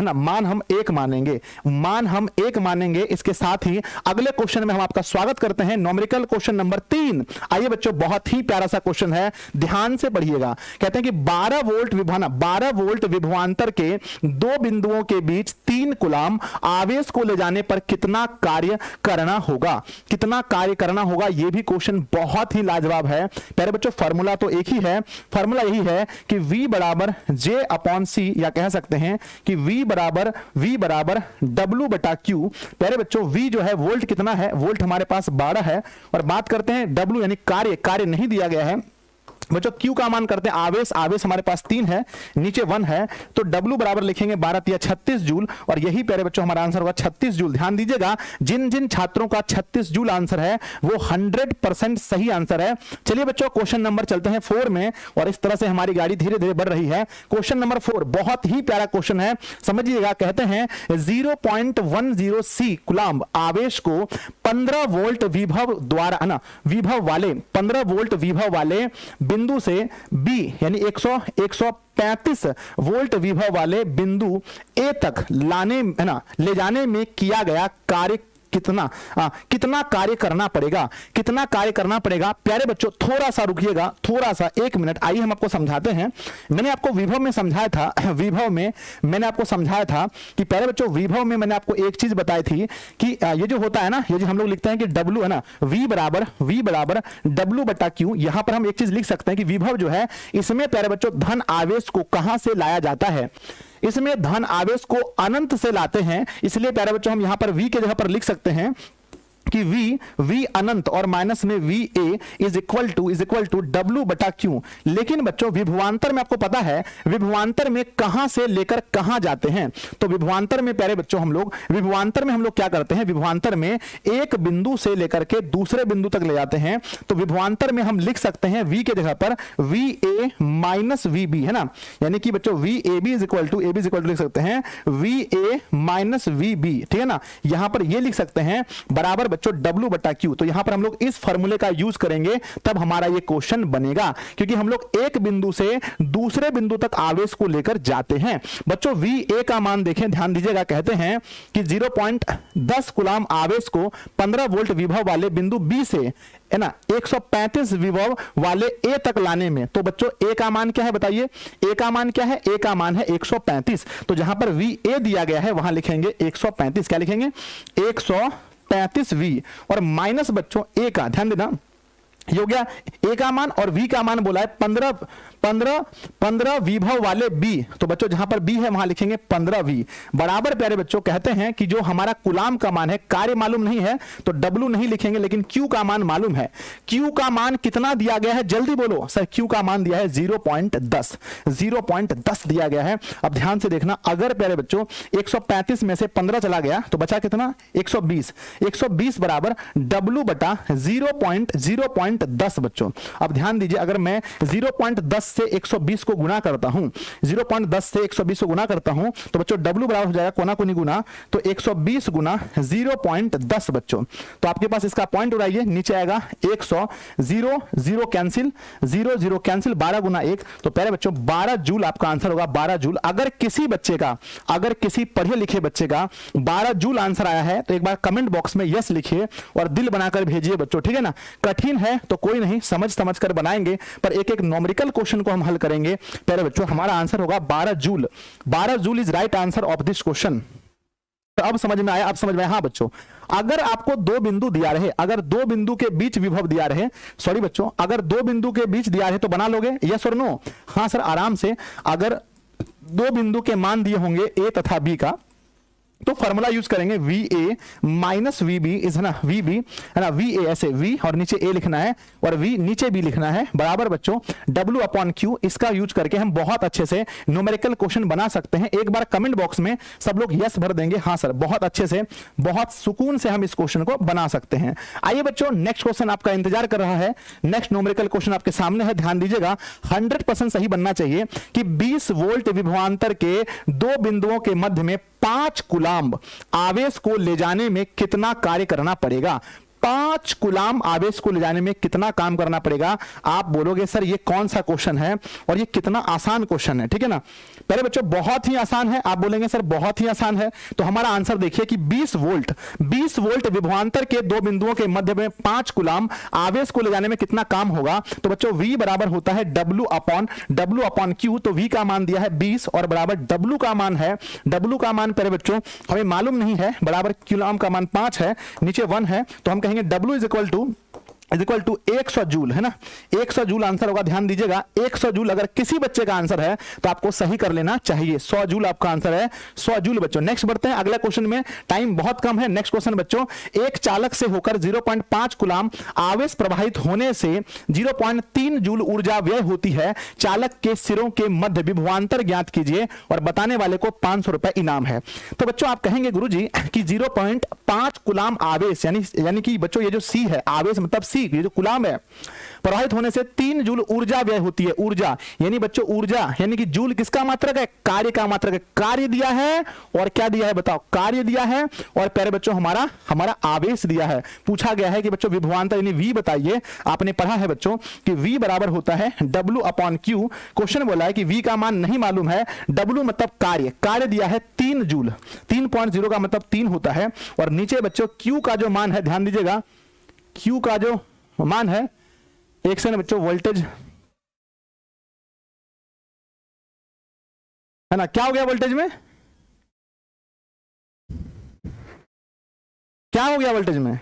ना, मान हम एक मानेंगे, मान हम एक मानेंगे। इसके साथ ही अगले क्वेश्चन में हम आपका स्वागत करते हैं, न्यूमेरिकल क्वेश्चन नंबर 3। आइए बच्चों बहुत ही प्यारा सा क्वेश्चन है, ध्यान से पढ़िएगा। कहते हैं कि 12 वोल्ट विभवांतर के 2 बिंदुओं के बीच 3 कूलाम आवेश को ले जाने पर कितना कार्य करना होगा, कितना कार्य करना होगा। यह भी क्वेश्चन बहुत ही लाजवाब है। प्यारे बच्चों फॉर्मूला तो एक ही है, फॉर्मूला यही है कि V बराबर J अपॉन सी, या कह सकते हैं कि V बराबर W बटा Q। प्यारे बच्चों V जो है वोल्ट कितना है, वोल्ट हमारे पास 12 है, और बात करते हैं W यानी कार्य नहीं दिया गया है बच्चों। Q का मान करते हैं आवेश हमारे पास 3 है, नीचे 1 है, तो W बराबर लिखेंगे 12 या 36 जूल, और यही प्यारे बच्चों हमारा आंसर होगा 36 जूल। ध्यान दीजिएगा जिन छात्रों का 36 जूल आंसर है वो 100% सही आंसर है। चलिए बच्चों क्वेश्चन नंबर चलते हैं 4 में, और इस तरह से हमारी गाड़ी धीरे धीरे बढ़ रही है। क्वेश्चन नंबर 4 बहुत ही प्यारा क्वेश्चन है, समझिएगा। कहते हैं 0.10 C कूलाम्ब आवेश को 15 वोल्ट विभव द्वारा है ना, विभव वाले 15 वोल्ट विभव वाले बिंदु से B यानी 135 वोल्ट विभव वाले बिंदु A तक लाने है ना, ले जाने में किया गया कार्य कितना कार्य करना पड़ेगा, कितना कार्य करना पड़ेगा। प्यारे बच्चों थोड़ा सा रुकिएगा, थोड़ा सा 1 मिनट, आइए हम आपको समझाते हैं। मैंने आपको विभव में समझाया था, विभव में मैंने आपको समझाया था कि प्यारे बच्चों विभव में मैंने आपको एक चीज बताई थी कि ये जो होता है ना, ये जो हम लोग लिखते हैं कि W है ना, V बराबर W बटा Q। यहां पर हम एक चीज लिख सकते हैं कि विभव जो है इसमें प्यारे बच्चों धन आवेश को कहां से लाया जाता है, इसमें धन आवेश को अनंत से लाते हैं, इसलिए प्यारे बच्चों हम यहां पर V के जगह पर लिख सकते हैं कि v अनंत और माइनस में va is equal to w बटा q। लेकिन बच्चों विभवांतर में आपको पता है विभवांतर में कहां से लेकर कहां जाते हैं, तो विभवांतर में प्यारे बच्चों हम लोग विभवांतर में हम लोग क्या करते हैं, विभवांतर में एक बिंदु से लेकर के दूसरे बिंदु तक ले जाते हैं। तो विभवांतर में हम लिख सकते हैं v के जगह पर va माइनस vb, है ना, यानी कि बच्चों vab इज इक्वल टू लिख सकते हैं va माइनस vb, ठीक है ना। यहां पर ये लिख सकते हैं बराबर बच्चों w बटा q। तो यहां पर हम लोग इस फॉर्मूले का यूज करेंगे तब हमारा ये क्वेश्चन बनेगा, क्योंकि हम लोग एक बिंदु से दूसरे बिंदु तक आवेश को लेकर जाते हैं। बच्चों va का मान देखें, ध्यान दीजिएगा, कहते हैं कि 0.10 कूलाम आवेश को 15 वोल्ट विभव वाले बिंदु b से, है ना, 135 विभव वाले a तक लाने में। तो बच्चों a का मान क्या है बताइए, a का मान क्या है, a का मान है 135। तो जहां पर va दिया गया है वहां लिखेंगे 135, क्या लिखेंगे 135 v, और माइनस बच्चों a का, ध्यान देना, ये हो गया a का मान, और v का मान बोला है 15 विभव वाले b। तो बच्चों जहां पर b है वहां लिखेंगे 15 v बराबर प्यारे बच्चों कहते हैं कि जो हमारा कूलाम का मान है, कार्य मालूम नहीं है तो w नहीं लिखेंगे, लेकिन q का मान मालूम है। q का मान कितना दिया गया है, जल्दी बोलो सर, q का मान दिया है 0.10 दिया गया है। अब ध्यान से देखना, अगर प्यारे बच्चों 135 में से 15 चला गया तो बचा कितना 120 बराबर w बटा 0.10 बच्चों। अब ध्यान दीजिए, अगर मैं 0.10 से 120 को गुना करता हूं, 0.10 से 120 को गुना करता हूं तो बच्चों w बराबर हो जाएगा कोना कोनी गुना, तो 120 गुना 0.10 बच्चों। तो आपके पास इसका पॉइंट उड़ाइए, नीचे आएगा 100, 0 कैंसिल, 0 कैंसिल, 12 गुना 1, तो पहले बच्चों 12 जूल आपका आंसर होगा, 12 जूल। अगर किसी बच्चे का, अगर किसी पढ़े लिखे बच्चे का 12 जूल आंसर आया है तो एक बार कमेंट बॉक्स में यस लिखिए और दिल बनाकर भेजिए बच्चों, ठीक है ना। कठिन है तो कोई नहीं, समझ कर बनाएंगे, पर एक एक नॉमेरिकल क्वेश्चन को हम हल करेंगे। पहले बच्चों हमारा आंसर होगा 12 joule. 12 joule is right answer of this question. अब समझ में आया, अब समझ में आया। हाँ बच्चों, अगर आपको दो बिंदु दिया रहे, अगर दो बिंदु के बीच विभव दिया रहे, सॉरी बच्चों, अगर दो बिंदु के बीच दिया रहे तो बना लोगे, यस और नो? हाँ सर, आराम से। अगर दो बिंदु के मान दिए होंगे ए तथा बी का, तो फॉर्मूला यूज करेंगे VA माइनस VB इज, है ना, VB, है ना, VA ऐसे V और नीचे A लिखना है और V नीचे B लिखना है, बराबर बच्चों W अपॉन Q। इसका यूज करके हम बहुत अच्छे से न्यूमेरिकल क्वेश्चन बना सकते हैं। एक बार कमेंट बॉक्स में सब लोग यस भर देंगे, हाँ सर, बहुत अच्छे से, बहुत सुकून से हम इस क्वेश्चन को बना सकते हैं। आइए बच्चों, नेक्स्ट क्वेश्चन आपका इंतजार कर रहा है। नेक्स्ट न्यूमेरिकल क्वेश्चन आपके सामने है, ध्यान दीजिएगा, 100% सही बनना चाहिए कि 20 वोल्ट विभवांतर के दो बिंदुओं के मध्य में 5 कूलाम्ब आवेश को ले जाने में कितना कार्य करना पड़ेगा। 5 कूलाम आवेश को ले जाने में कितना काम करना पड़ेगा। आप बोलोगे सर ये कौन सा क्वेश्चन है और ये कितना आसान क्वेश्चन है, ठीक है ना। पहले बच्चों बहुत ही आसान है, आप बोलेंगे सर बहुत ही आसान है, तो हमारा आंसर देखिए कि 20 वोल्ट विभवांतर के दो बिंदुओं के मध्य में 5 कूलाम आवेश को ले जाने में कितना काम होगा। तो बच्चों V बराबर होता है W अपॉन Q। तो V का मान दिया है 20 और बराबर W का मान है, W का मान पहले बच्चों हमें मालूम नहीं है, बराबर कूलाम का मान 5 है, नीचे 1 है, तो हम कहेंगे W is equal to 100 joule, है ना, 100 जूल आंसर होगा। ध्यान दीजिएगा, 100 जूल अगर किसी बच्चे का आंसर है तो आपको सही कर लेना चाहिए। 100 जूल आपका आंसर है, 100 जूल बच्चों। नेक्स्ट बढ़ते हैं अगला क्वेश्चन में, टाइम बहुत कम है। नेक्स्ट क्वेश्चन बच्चों, एक चालक से होकर 0.5 कूलाम आवेश प्रवाहित होने से 0.3 जूल ऊर्जा व्यय होती है। चालक के सिरों के मध्य विभवांतर ज्ञात कीजिए और बताने वाले को 500 रुपए इनाम है। तो बच्चों आप कहेंगे गुरुजी कि 0.5 कूलाम आवेश, यानी कि बच्चों ये जो C है, आवेश मतलब C, ये जो कूलाम है, प्रवाहित होने से 3 जूल ऊर्जा व्यय होती है। ऊर्जा यानी बच्चों, ऊर्जा यानी कि जूल किसका मात्रक है, कार्य का मात्रक है। कार्य दिया है और क्या दिया है बताओ, कार्य दिया है और प्यारे बच्चों हमारा आवेश दिया है। पूछा गया है कि बच्चों विभवांतर यानी V बताइए। आपने पढ़ा है बच्चों कि V बराबर होता है W अपॉन Q। क्वेश्चन बोला है कि V का मान नहीं मालूम है, W मतलब कार्य दिया है 3 जूल, 3.0 का मतलब 3 होता है, और नीचे बच्चों Q का जो मान है, ध्यान दीजिएगा, Q का जो मान है, एक से बच्चों वोल्टेज, है ना, क्या हो गया वोल्टेज में, क्या हो गया वोल्टेज में,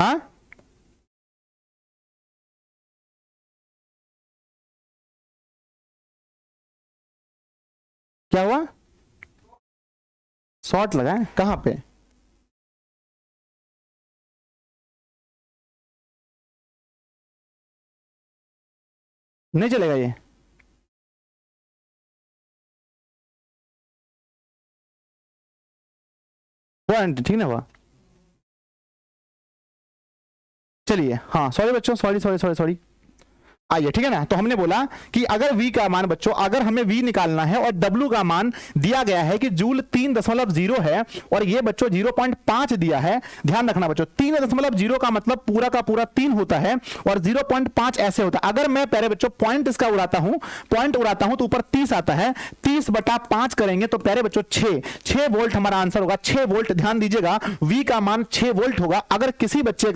हाँ क्या हुआ? शॉर्ट लगा है कहां पे? नहीं चलेगा ये? हुआ ठीक ना हुआ? चलिए हाँ, सॉरी बच्चों, सॉरी सॉरी सॉरी सॉरी। आइए ठीक है ना, तो हमने बोला कि अगर v का मान बच्चों, अगर हमें v निकालना है और w का मान दिया गया है कि जूल 3.0 है और ये बच्चों 0.5 दिया है। ध्यान रखना बच्चों, 3.0 का मतलब पूरा का पूरा 3 होता है और 0.5 ऐसे होता है। अगर मैं प्यारे बच्चों पॉइंट इसका उड़ाता हूं तो ऊपर 30 आता है, 30/5 करेंगे तो प्यारे बच्चों 6 वोल्ट हमारा आंसर होगा। 6 वोल्ट, ध्यान दीजिएगा, v का मान 6 वोल्ट होगा। अगर किसी बच्चे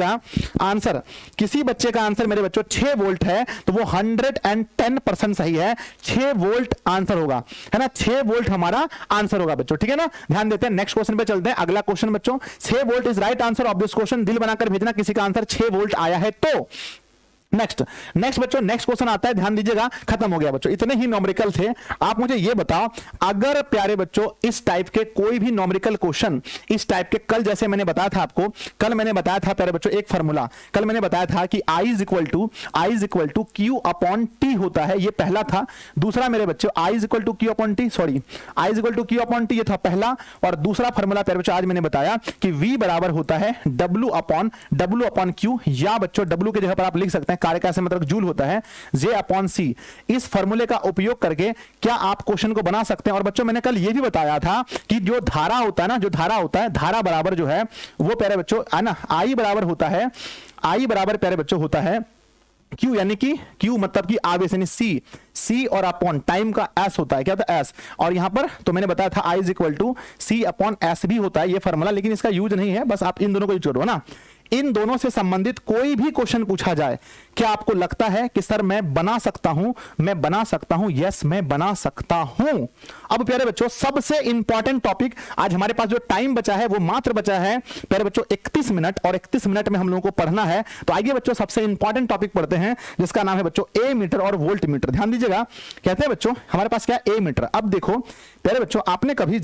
का आंसर मेरे बच्चों 6 वोल्ट है तो वो 110% सही है। 6 वोल्ट आंसर होगा, है ना, 6 वोल्ट हमारा आंसर होगा बच्चों, ठीक है ना। ध्यान देते हैं, नेक्स्ट क्वेश्चन पे चलते हैं। अगला क्वेश्चन बच्चों, 6 volt is right answer of this question. दिल बनाकर भेजना किसी का आंसर 6 वोल्ट आया है तो। नेक्स्ट बच्चों, नेक्स्ट क्वेश्चन आता है, ध्यान दीजिएगा। खत्म हो गया बच्चों, इतने ही नॉमरिकल थे। आप मुझे ये बताओ, अगर प्यारे बच्चों इस टाइप के कोई भी नॉमरिकल क्वेश्चन इस टाइप के, कल जैसे मैंने बताया था आपको, कल मैंने बताया था प्यारे बच्चों एक फार्मूला, कल मैंने बताया था कि I is equal to Q upon T होता है, ये पहला था। दूसरा मेरे बच्चों I is equal to Q upon T, sorry, I is equal to Q upon T, ये था पहला। और दूसरा फार्मूला प्यारे बच्चों आज मैंने बताया कि V बराबर होता है W अपॉन Q, या बच्चों W की जगह पर आप लिख सकते हैं कार्य का से मतलब जूल होता है, J अपॉन C। इस फार्मूले का उपयोग करके क्या आप क्वेश्चन को बना सकते हैं। और बच्चों मैंने कल ये भी बताया था कि जो धारा होता है ना, धारा बराबर जो है वो प्यारे बच्चों है ना, I बराबर होता है, I बराबर प्यारे बच्चों होता है Q, यानी कि Q मतलब कि आवेश यानी C और अपॉन टाइम का S होता है, क्या होता है S। और यहां पर तो मैंने बताया था I is equal to C upon S भी होता है ये फार्मूला, लेकिन इसका यूज नहीं है, बस आप इन दोनों को यूज करो ना। इन दोनों से संबंधित कोई भी क्वेश्चन पूछा जाए, क्या आपको लगता है कि सर मैं बना सकता हूं? यस, मैं बना सकता हूं। अब प्यारे बच्चों सबसे इंपॉर्टेंट टॉपिक, आज हमारे पास जो टाइम बचा है वो मात्र बचा है प्यारे बच्चों 31 मिनट, और 31 मिनट में हम लोगों को पढ़ना है। तो आइए बच्चों सबसे इंपॉर्टेंट टॉपिक पढ़ते हैं, जिसका नाम है बच्चों ए मीटर और वोल्ट मीटर। ध्यान दीजिएगा, कहते हैं बच्चों हमारे पास क्या ए मीटर। अब देखो प्यारे बच्चों, आपने कभी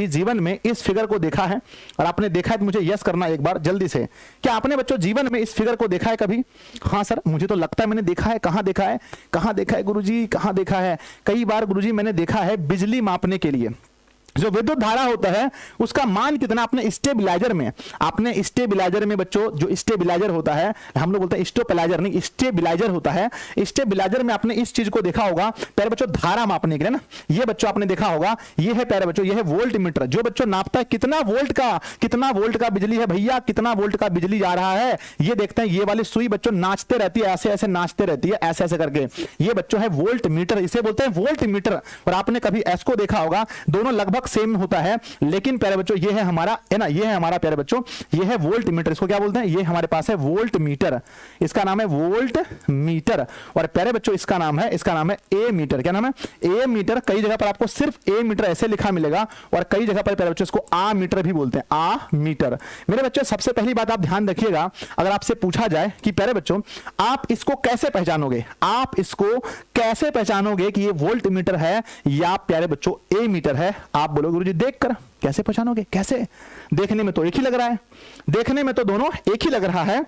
जीवन में इस फिगर को देखा है? और आपने देखा है तो मुझे यस करना एक बार जल्दी से। क्या आपने बच्चों जीवन में इस फिगर को देखा है कभी? हाँ सर, मुझे तो लगता है मैंने देखा है। कहां देखा है गुरुजी, कहां देखा है? कई बार गुरुजी मैंने देखा है बिजली मापने के लिए जो विद्युत धारा होता है उसका मान कितना, अपने स्टेबिलाईजर में बच्चों, जो स्टेबिलाईजर होता है, हम लोग बोलते हैं स्टोपलाइजर नहीं, स्टेबिलाईजर होता है। स्टेबिलाईजर में आपने इस चीज को देखा होगा प्यारे बच्चों, धारा मापने के लिए ना, ये बच्चों आपने देखा होगा, ये है प्यारे बच्चों, ये है वोल्ट मीटर, जो बच्चों नापता है कितना वोल्ट का बिजली है भैया, कितना वोल्ट का बिजली जा रहा है। ये देखते हैं, ये वाली सुई बच्चों नाचते रहती है, ऐसे नाचते रहती है, ऐसे करके, ये बच्चों है वोल्ट मीटर, इसे बोलते हैं वोल्ट मीटर। और आपने कभी एस को देखा होगा, दोनों लगभग सेम होता है, लेकिन प्यारे बच्चों ये है हमारा, है ना, ये है हमारा प्यारे बच्चों, ये है वोल्ट मीटर। इसको क्या बोलते हैं? ये हमारे पास है वोल्ट मीटर, इसका नाम है वोल्ट मीटर। और प्यारे बच्चों इसका नाम है ए मीटर। क्या नाम है? ए मीटर। कई जगह पर आपको सिर्फ ए मीटर ऐसे लिखा मिलेगा, और कई जगह पर प्यारे बच्चों इसको आ मीटर भी बोलते हैं, आ मीटर। मेरे बच्चों सबसे पहली बात आप ध्यान रखिएगा, अगर आपसे पूछा जाए कि प्यारे बच्चों आप इसको कैसे पहचानोगे कि ये वोल्ट मीटर है या प्यारे बच्चों ए मीटर है, आप बोलोगे गुरुजी देखकर कैसे पहचानोगे? कैसे? देखने में तो एक ही लग रहा है, देखने में तो दोनों एक ही लग रहा है।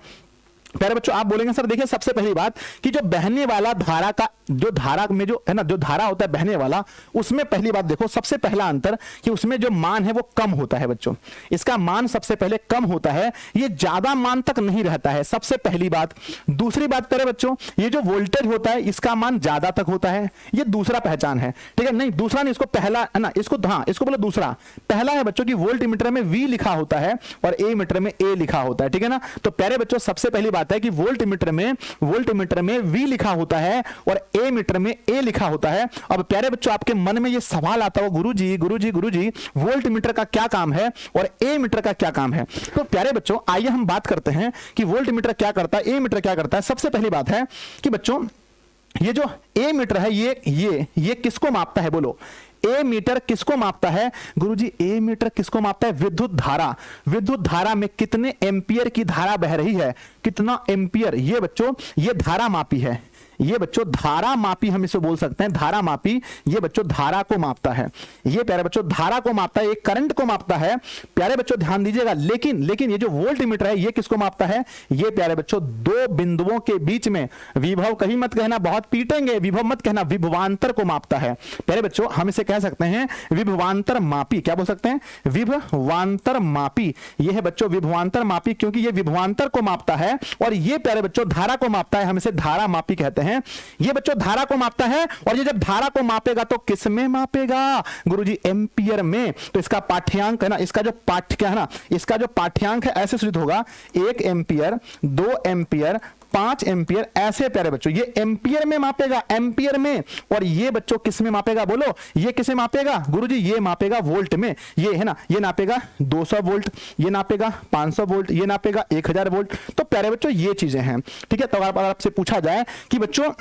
प्यारे बच्चों आप बोलेंगे सर देखिए, सबसे पहली बात कि जो बहने वाला धारा का, जो धारा में जो है ना, जो धारा होता है बहने वाला, उसमें पहली बात देखो, सबसे पहला अंतर कि उसमें जो मान है वो कम होता है बच्चों, इसका मान सबसे पहले कम होता है, ये ज्यादा मान तक नहीं रहता है, सबसे पहली बात। दूसरी बात प्यारे बच्चों, ये जो वोल्टेज होता है इसका मान ज्यादा तक होता है, ये दूसरा पहचान है, ठीक है। नहीं दूसरा नहीं, इसको पहला है ना, इसको हाँ इसको बोलो दूसरा। पहला है बच्चों की वोल्ट मीटर में V लिखा होता है और ए मीटर में A लिखा होता है, ठीक है ना। तो प्यारे बच्चों सबसे पहली है कि वोल्ट मीटर में V लिखा होता है और ए मीटर में A लिखा होता है। अब प्यारे बच्चों आपके मन में ये सवाल आता हो, गुरुजी वोल्ट मीटर का क्या काम है और ए मीटर का क्या काम है? तो प्यारे बच्चों आइए हम बात करते हैं कि वोल्ट मीटर क्या करता है, ए मीटर क्या करता है। सबसे पहली बात है कि बच्चों ये जो ए मीटर है ये किसको मापता है? बोलो, ए मीटर किसको मापता है गुरुजी? ए मीटर किसको मापता है? विद्युत धारा। विद्युत धारा में कितने एम्पियर की धारा बह रही है, कितना एम्पियर, ये बच्चों ये धारा मापी है, ये बच्चों धारा मापी हम इसे बोल सकते हैं, धारा मापी, ये बच्चों धारा को मापता है, ये प्यारे बच्चों धारा को मापता है, एक करंट को मापता है। प्यारे बच्चों ध्यान दीजिएगा, लेकिन ये जो वोल्ट मीटर है ये किसको मापता है? ये प्यारे बच्चों दो बिंदुओं के बीच में विभव, कहीं मत कहना बहुत पीटेंगे, विभव मत कहना, विभवांतर को मापता है। प्यारे बच्चों हम इसे कह सकते हैं विभवांतर मापी। क्या बोल सकते हैं? विभवांतर मापी। ये है बच्चों विभवांतर मापी, क्योंकि ये विभवांतर को मापता है और ये प्यारे बच्चों धारा को मापता है, हम इसे धारा मापी कहते हैं। ये बच्चों धारा को मापता है और ये जब धारा को मापेगा तो किस में मापेगा गुरुजी? एम्पियर में। तो इसका पाठ्यांक है ना, इसका जो पाठ्य है ना, इसका जो पाठ्यांक है ऐसे सूचित होगा, 1 एम्पियर, 2 एम्पियर, 5 एम्पियर, ऐसे प्यारे बच्चों ये एम्पियर में मापेगा, एम्पियर में। और ये बच्चों किस में मापेगा बोलो? ये किसे मापेगा गुरुजी? ये मापेगा वोल्ट में। ये है ना, ये नापेगा 200 वोल्ट, ये नापेगा 500 वोल्ट, ये नापेगा 1000 वोल्ट। तो प्यारे बच्चों ये चीजें हैं, ठीक है। तो अगर आपसे पूछा जाए कि बच्चों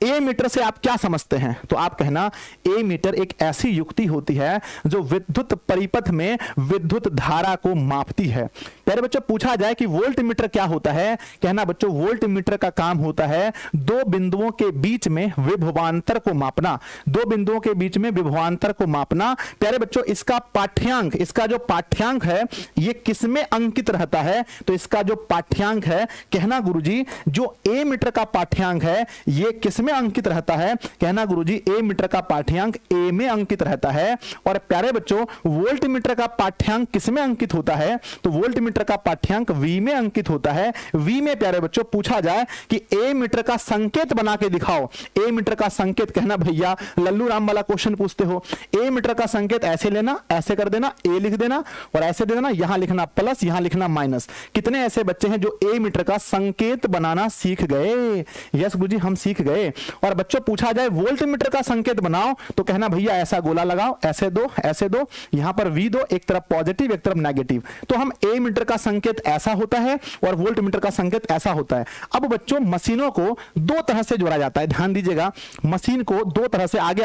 ए मीटर से आप क्या समझते हैं, तो आप कहना ए मीटर एक ऐसी युक्ति होती है जो विद्युत परिपथ में विद्युत धारा को मापती है। प्यारे बच्चों पूछा जाए कि वोल्ट मीटर क्या होता है, कहना बच्चों वोल्ट मीटर का काम होता है दो बिंदुओं के बीच में विभवांतर को मापना, दो बिंदुओं के बीच में विभवांतर को मापना। प्यारे बच्चों इसका पाठ्यांक, इसका जो पाठ्यांक है ये किस में अंकित रहता है? तो इसका जो पाठ्यांक है, कहना गुरुजी जो ए मीटर का पाठ्यांक है ये किसमें अंकित रहता है? कहना गुरुजी ए मीटर का पाठ्यांक ए में अंकित रहता है। और प्यारे बच्चों वोल्ट मीटर का पाठ्यांक किसमें अंकित होता है? तो वोल्ट मीटर का पाठ्यांक वी में अंकित होता है। वी में प्यारे बच्चों पूछा जाए कि ए मीटर का संकेत बना के दिखाओ, ए मीटर का संकेत, कहना भैया लल्लू राम वाला क्वेश्चन पूछते हो, ए मीटर का संकेत ऐसे लेना, ऐसे कर देना, ए लिख देना और ऐसे दे देना, यहां लिखना प्लस, यहां लिखना माइनस। कितने ऐसे बच्चे हैं जो ए मीटर का संकेत बनाना सीख गए? यस गुरुजी हम सीख गए। और बच्चों पूछा जाए वोल्ट मीटर का संकेत बनाओ, तो कहना भैया ऐसा गोला लगाओ, ऐसे दो, ऐसे दो, यहां पर वी दो, एक तरफ पॉजिटिव एक तरफ नेगेटिव। तो हम ए मीटर का संकेत ऐसा होता है और वोल्ट मीटर का संकेत ऐसा होता है। अब बच्चों मशीनों को दो तरह से जोड़ा जाता है, ध्यान दीजिएगा, मशीन को दो तरह से, आगे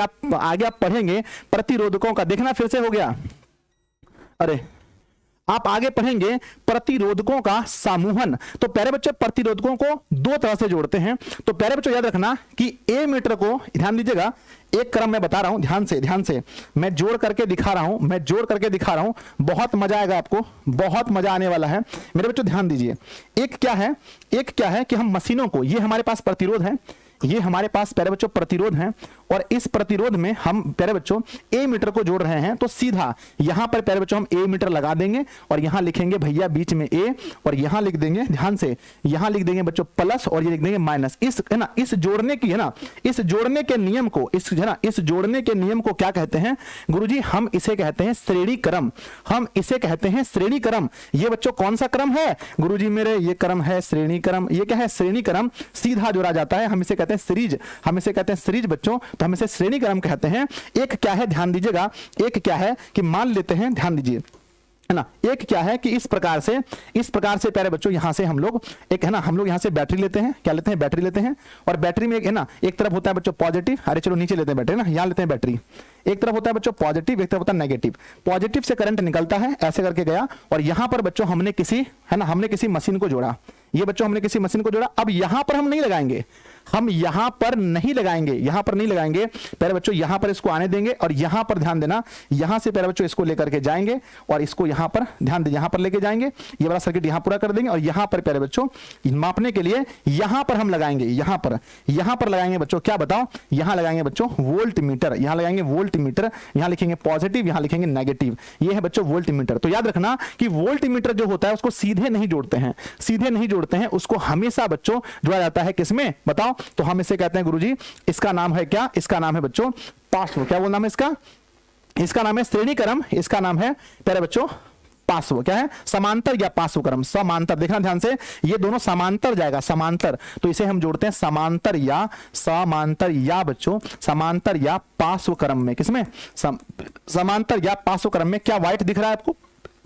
आप पढ़ेंगे प्रतिरोधकों का, देखना फिर से हो गया, अरे आप आगे पढ़ेंगे प्रतिरोधकों का समूहन। तो प्यारे बच्चे प्रतिरोधकों को दो तरह से जोड़ते हैं। तो प्यारे बच्चों याद रखना कि ए मीटर को, ध्यान दीजिएगा, एक क्रम मैं बता रहा हूं, ध्यान से मैं जोड़ करके दिखा रहा हूं, बहुत मजा आएगा आपको, बहुत मजा आने वाला है मेरे बच्चों, ध्यान दीजिए। एक क्या है कि हम मशीनों को, ये हमारे पास प्रतिरोध है, ये हमारे पास प्यारे बच्चों प्रतिरोध है और इस प्रतिरोध में हम प्यारे बच्चों ए मीटर को जोड़ रहे हैं। तो सीधा यहां पर प्यारे बच्चों हम ए मीटर लगा देंगे और यहां लिखेंगे भैया बीच में ए और यहां लिख देंगे, ध्यान से यहां लिख देंगे बच्चों प्लस और ये लिख देंगे माइनस। इस है ना, इस जोड़ने की है ना, इस जोड़ने के नियम को, इस है ना, इस जोड़ने के नियम को क्या कहते हैं गुरुजी? हम इसे कहते हैं श्रेणी क्रम, हम इसे कहते हैं श्रेणी क्रम। ये बच्चों कौन सा क्रम है गुरुजी मेरे? ये क्रम है श्रेणी क्रम। ये क्या है? श्रेणी क्रम, सीधा जोड़ा जाता है, हम इसे कहते हैं सीरीज, हम इसे कहते हैं सीरीज बच्चों, तो हम इसे श्रेणी क्रम कहते हैं। एक क्या है, ध्यान दीजिएगा, एक क्या है कि मान लेते हैं, ध्यान दीजिए है ना, एक क्या है कि इस प्रकार से प्यारे बच्चों यहां से हम लोग एक है ना, हम लोग यहां से बैटरी लेते हैं, क्या लेते हैं? बैटरी लेते हैं। और बैटरी में एक है ना, एक तरफ होता है बच्चों पॉजिटिव, अरे चलो नीचे लेते हैं बैटरी ना, यहां लेते हैं बैटरी, एक तरफ होता है बच्चों पॉजिटिव, एक तरफ होता है नेगेटिव। पॉजिटिव से करंट निकलता है, ऐसे करके गया और यहां पर बच्चों हमने किसी मशीन को जोड़ा, ये बच्चों हमने किसी मशीन को जोड़ा। अब यहां पर हम नहीं लगाएंगे, हम यहां पर नहीं लगाएंगे प्यारे बच्चों, यहां पर इसको आने देंगे और यहां पर ध्यान देना, यहां से प्यारे बच्चों इसको लेकर के जाएंगे और इसको यहां पर ध्यान दे, यहां पर लेके जाएंगे, ये वाला सर्किट यहां पूरा कर देंगे और यहां पर प्यारे बच्चों मापने के लिए यहां पर हम लगाएंगे, यहां पर लगाएंगे बच्चों, क्या बताओ? यहां लगाएंगे बच्चों वोल्ट मीटर, यहां लगाएंगे वोल्ट मीटर, यहां लिखेंगे पॉजिटिव, यहां लिखेंगे नेगेटिव। ये है बच्चों वोल्ट मीटर। तो याद रखना कि वोल्ट मीटर जो होता है उसको सीधे नहीं जोड़ते हैं, उसको हमेशा बच्चों जोड़ा जाता है किसमें बताओ? तो हम इसे कहते हैं गुरुजी, इसका नाम है क्या? इसका नाम है बच्चों पार्श्व। क्या बोल नाम है इसका? इसका नाम है श्रेणी क्रम, इसका नाम है प्यारे बच्चों पार्श्व। क्या है? समांतर या पार्श्व क्रम, समांतर, देखना ध्यान से, ये दोनों समांतर जाएगा, समांतर, तो इसे हम जोड़ते हैं समांतर या बच्चों समांतर या पार्श्व क्रम में। किसमें? समांतर या पार्श्व क्रम में। क्या व्हाइट दिख रहा है आपको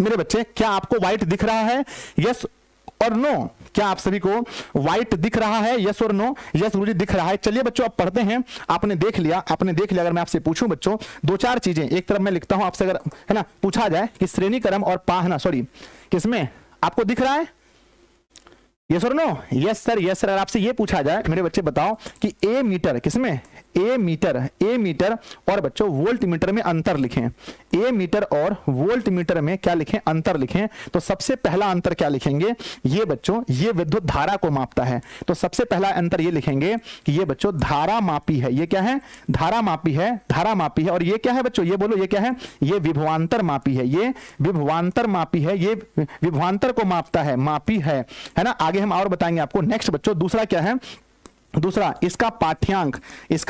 मेरे बच्चे? क्या आपको व्हाइट दिख रहा है? यस और नो? क्या आप सभी को व्हाइट दिख रहा है? यस और नो? यस गुरुजी दिख रहा है। चलिए बच्चों अब पढ़ते हैं। आपने देख लिया, आपने देख लिया। अगर मैं आपसे पूछूं बच्चों दो चार चीजें, एक तरफ मैं लिखता हूं आपसे, अगर है ना पूछा जाए कि श्रेणी क्रम और किसमें आपको दिख रहा है? यस और no? Yes sir, yes sir. अगर आपसे ये पूछा जाए मेरे बच्चे बताओ कि ए मीटर किसमें, ए मीटर और बच्चों वोल्ट मीटर में अंतर लिखें। ए मीटर और वोल्ट मीटर में क्या लिखें? अंतर लिखें। तो सबसे पहला अंतर क्या लिखेंगे? ये बच्चों ये विद्युत धारा को मापता है, तो सबसे पहला अंतर ये लिखेंगे कि ये बच्चों धारा मापी है। ये क्या है? धारा मापी है, धारा मापी है। और ये क्या है बच्चों? ये बोलो, ये क्या है? ये विभवांतर मापी है, ये विभवांतर मापी है, ये विभवांतर को मापता है, मापी है ना। आगे हम और बताएंगे आपको। नेक्स्ट बच्चों दूसरा क्या है? दूसरा इसका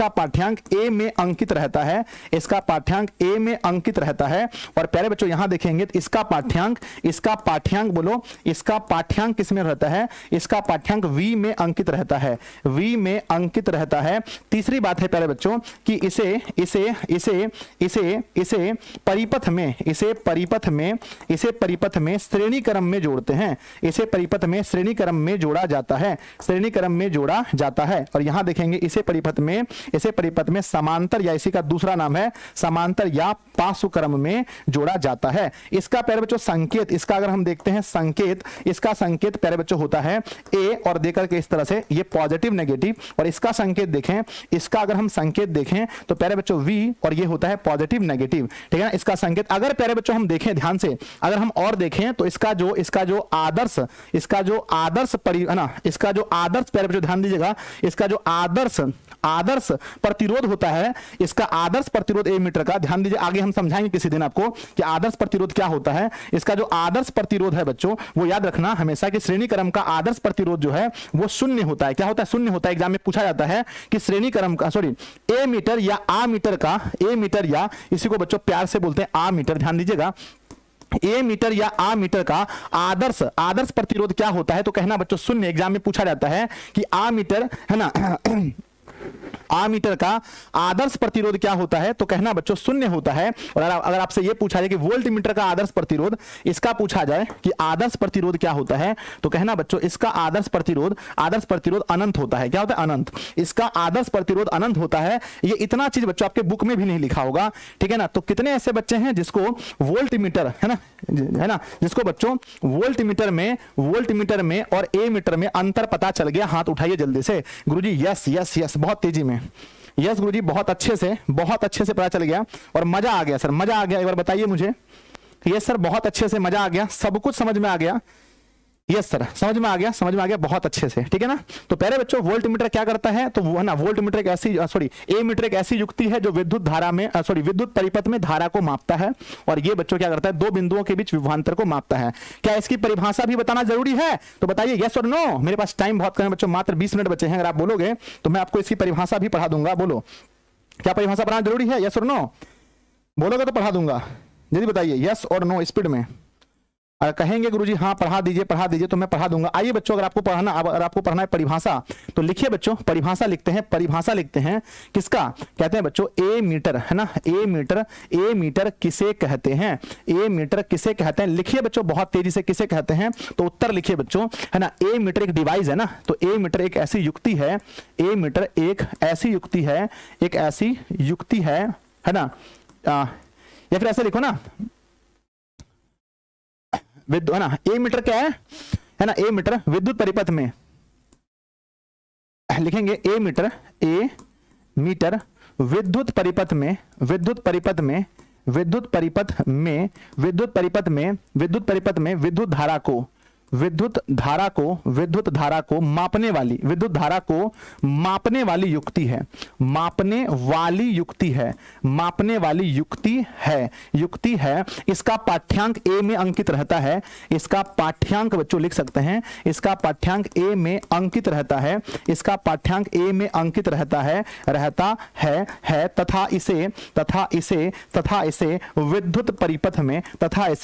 पाठ्यांक ए में अंकित रहता है, इसका पाठ्यांक ए में अंकित रहता है। और प्यारे बच्चों यहां देखेंगे तो इसका पाठ्यांक बोलो, इसका पाठ्यांक किस में रहता है? इसका पाठ्यांक वी में अंकित रहता है, वी में अंकित रहता है। तीसरी बात है प्यारे बच्चों कि इसे परिपथ में श्रेणी क्रम में जोड़ते हैं, इसे परिपथ में श्रेणी क्रम में जोड़ा जाता है, श्रेणी क्रम में जोड़ा जाता है। और यहां देखेंगे इसे परिपथ में समांतर या इसी का दूसरा नाम है समांतर या पार्श्व क्रम में जोड़ा जाता है। इसका प्यारे बच्चों संकेत, इसका अगर हम देखते हैं संकेत, इसका संकेत प्यारे बच्चों होता है ए और देकर के इस तरह से ये पॉजिटिव नेगेटिव। और इसका संकेत देखें, इसका अगर हम संकेत देखें तो प्यारे बच्चों वी और ये होता है पॉजिटिव नेगेटिव, ठीक है ना। इसका संकेत अगर प्यारे बच्चों हम देखें ध्यान से, अगर हम और देखें तो इसका जो आदर्श प्यारे बच्चों ध्यान दीजिएगा, इसका जो आदर्श प्रतिरोध होता है, इसका आदर्श प्रतिरोध ए मीटर का, ध्यान दीजिए आगे हम समझाएंगे किसी दिन आपको कि आदर्श प्रतिरोध क्या होता है। इसका जो आदर्श प्रतिरोध है बच्चों वो याद रखना हमेशा कि श्रेणी क्रम का आदर्श प्रतिरोध जो है वो शून्य होता है। क्या होता है? शून्य होता है। एग्जाम में पूछा जाता है कि श्रेणी क्रम का ए मीटर या आ मीटर का, ए मीटर या इसी को बच्चों प्यार से बोलते हैं आ मीटर, ध्यान दीजिएगा। ए मीटर या आ मीटर का आदर्श प्रतिरोध क्या होता है? तो कहना बच्चों शून्य। एग्जाम में पूछा जाता है कि आ मीटर है ना आ मीटर का आदर्श प्रतिरोध क्या होता है? तो कहना बच्चों शून्य होता है। और अगर आपसे यह पूछा जाए कि वोल्ट मीटर का आदर्श प्रतिरोध, इसका पूछा जाए कि आदर्श प्रतिरोध क्या होता है, तो कहना बच्चों इसका आदर्श प्रतिरोध अनंत होता है। क्या होता है? अनंत। इसका आदर्श प्रतिरोध अनंत होता है। ये इतना चीज बच्चों आपके बुक में भी नहीं लिखा होगा, ठीक है ना। तो कितने ऐसे बच्चे हैं जिसको वोल्ट मीटर है ना जिसको बच्चों वोल्ट मीटर में और ए मीटर में अंतर पता चल गया? हाथ उठाइए जल्दी से। गुरुजी यस यस यस, बहुत तेजी में। यस गुरुजी बहुत अच्छे से पता चल गया और मजा आ गया सर, मजा आ गया। एक बार बताइए मुझे। यस सर बहुत अच्छे से मजा आ गया, सब कुछ समझ में आ गया। यस सर समझ में आ गया बहुत अच्छे से, ठीक है ना। तो पहले बच्चों वोल्ट मीटर क्या करता है? तो वो है ना वोल्ट मीटर एक ऐसी ए मीटर एक ऐसी युक्ति है जो विद्युत परिपथ में धारा को मापता है। और ये बच्चों क्या करता है? दो बिंदुओं के बीच विभवांतर को मापता है। क्या इसकी परिभाषा भी बताना जरूरी है? तो बताइए यस और नो। मेरे पास टाइम बहुत कम है बच्चों, मात्र 20 मिनट बचे हैं। अगर आप बोलोगे तो मैं आपको इसकी परिभाषा भी पढ़ा दूंगा। बोलो क्या परिभाषा पढ़ाना जरूरी है? यस और नो बोलोगे तो पढ़ा दूंगा। जल्दी बताइए यस और नो स्पीड में। अगर कहेंगे गुरुजी हाँ पढ़ा दीजिए तो मैं पढ़ा दूंगा। आइए बच्चों अगर आपको पढ़ना है परिभाषा तो लिखिए बच्चों। परिभाषा लिखते हैं किसका? कहते हैं बच्चों ए मीटर, है ना। ए मीटर किसे कहते हैं? ए मीटर किसे कहते हैं? लिखिए बच्चों बहुत तेजी से, किसे कहते हैं? तो उत्तर लिखिए बच्चों, है ना। ए मीटर एक डिवाइस है ना, तो ए मीटर एक ऐसी युक्ति है, ए मीटर एक ऐसी युक्ति है ना। या फिर ऐसे लिखो ना है ना। ए मीटर क्या है ना? ए मीटर विद्युत परिपथ में लिखेंगे। ए मीटर विद्युत परिपथ में विद्युत धारा को मापने वाली युक्ति है। इसका पाठ्यांक ए में अंकित रहता है। इसका पाठ्यांक बच्चों लिख सकते हैं, इसका पाठ्यांक ए में अंकित रहता है। इसका पाठ्यांक ए में अंकित रहता है तथा इसे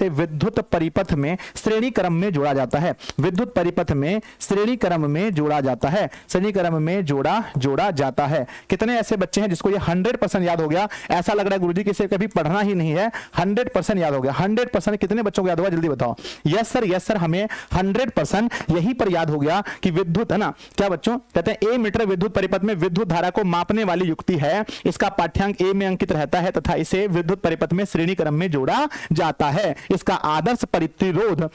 विद्युत परिपथ में श्रेणी क्रम में जोड़ा जाता जाता है, विद्युत परिपथ में श्रेणी क्रम में जोड़ा जाता है, श्रेणी क्रम में जोड़ा जाता है। कितने ऐसे बच्चे हैं जिसको ये 100% याद हो गया? ऐसा लग रहा है गुरुजी किसी कभी पढ़ना ही नहीं है, 100% याद हो गया। 100% कितने बच्चों को याद होगा, जल्दी बताओ। यस सर, हमें 100% यहीं पर याद हो गया कि विद्युत, है ना, क्या बच्चों कहते हैं, ए मीटर विद्युत परिपथ में विद्युत धारा को मापने वाली युक्ति है, इसका पाठ्यांक ए में अंकित रहता है तथा इसे विद्युत परिपथ में श्रेणी क्रम में जोड़ा जाता है। इसका आदर्श प्रतिरोध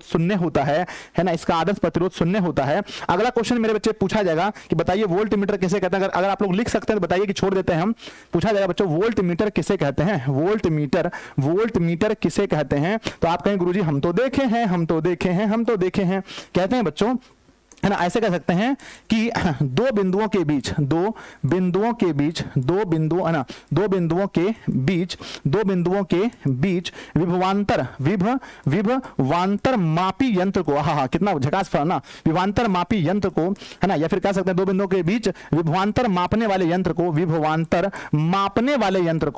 शून्य होता है ना, इसका आदर्श प्रतिरोध शून्य होता है। अगला क्वेश्चन मेरे बच्चे पूछा जाएगा कि बताइए वोल्ट मीटर किसे कहते हैं? अगर आप लोग लिख सकते हैं तो बताइए कि छोड़ देते हैं हम। पूछा जाएगा बच्चों वोल्ट मीटर किसे कहते हैं? वोल्ट मीटर किसे कहते हैं? तो आप कहें गुरुजी हम तो देखे हैं, कहते हैं बच्चों, है ना, ऐसे कह सकते हैं कि दो बिंदुओं के बीच विभवांतर मापी यंत्र को, हाँ कितना झकास फल ना, विभवांतर मापी यंत्र को, है ना, या फिर कह सकते हैं दो बिंदुओं के बीच विभवांतर मापने वाले यंत्र को, विभवांतर मापने वाले यंत्र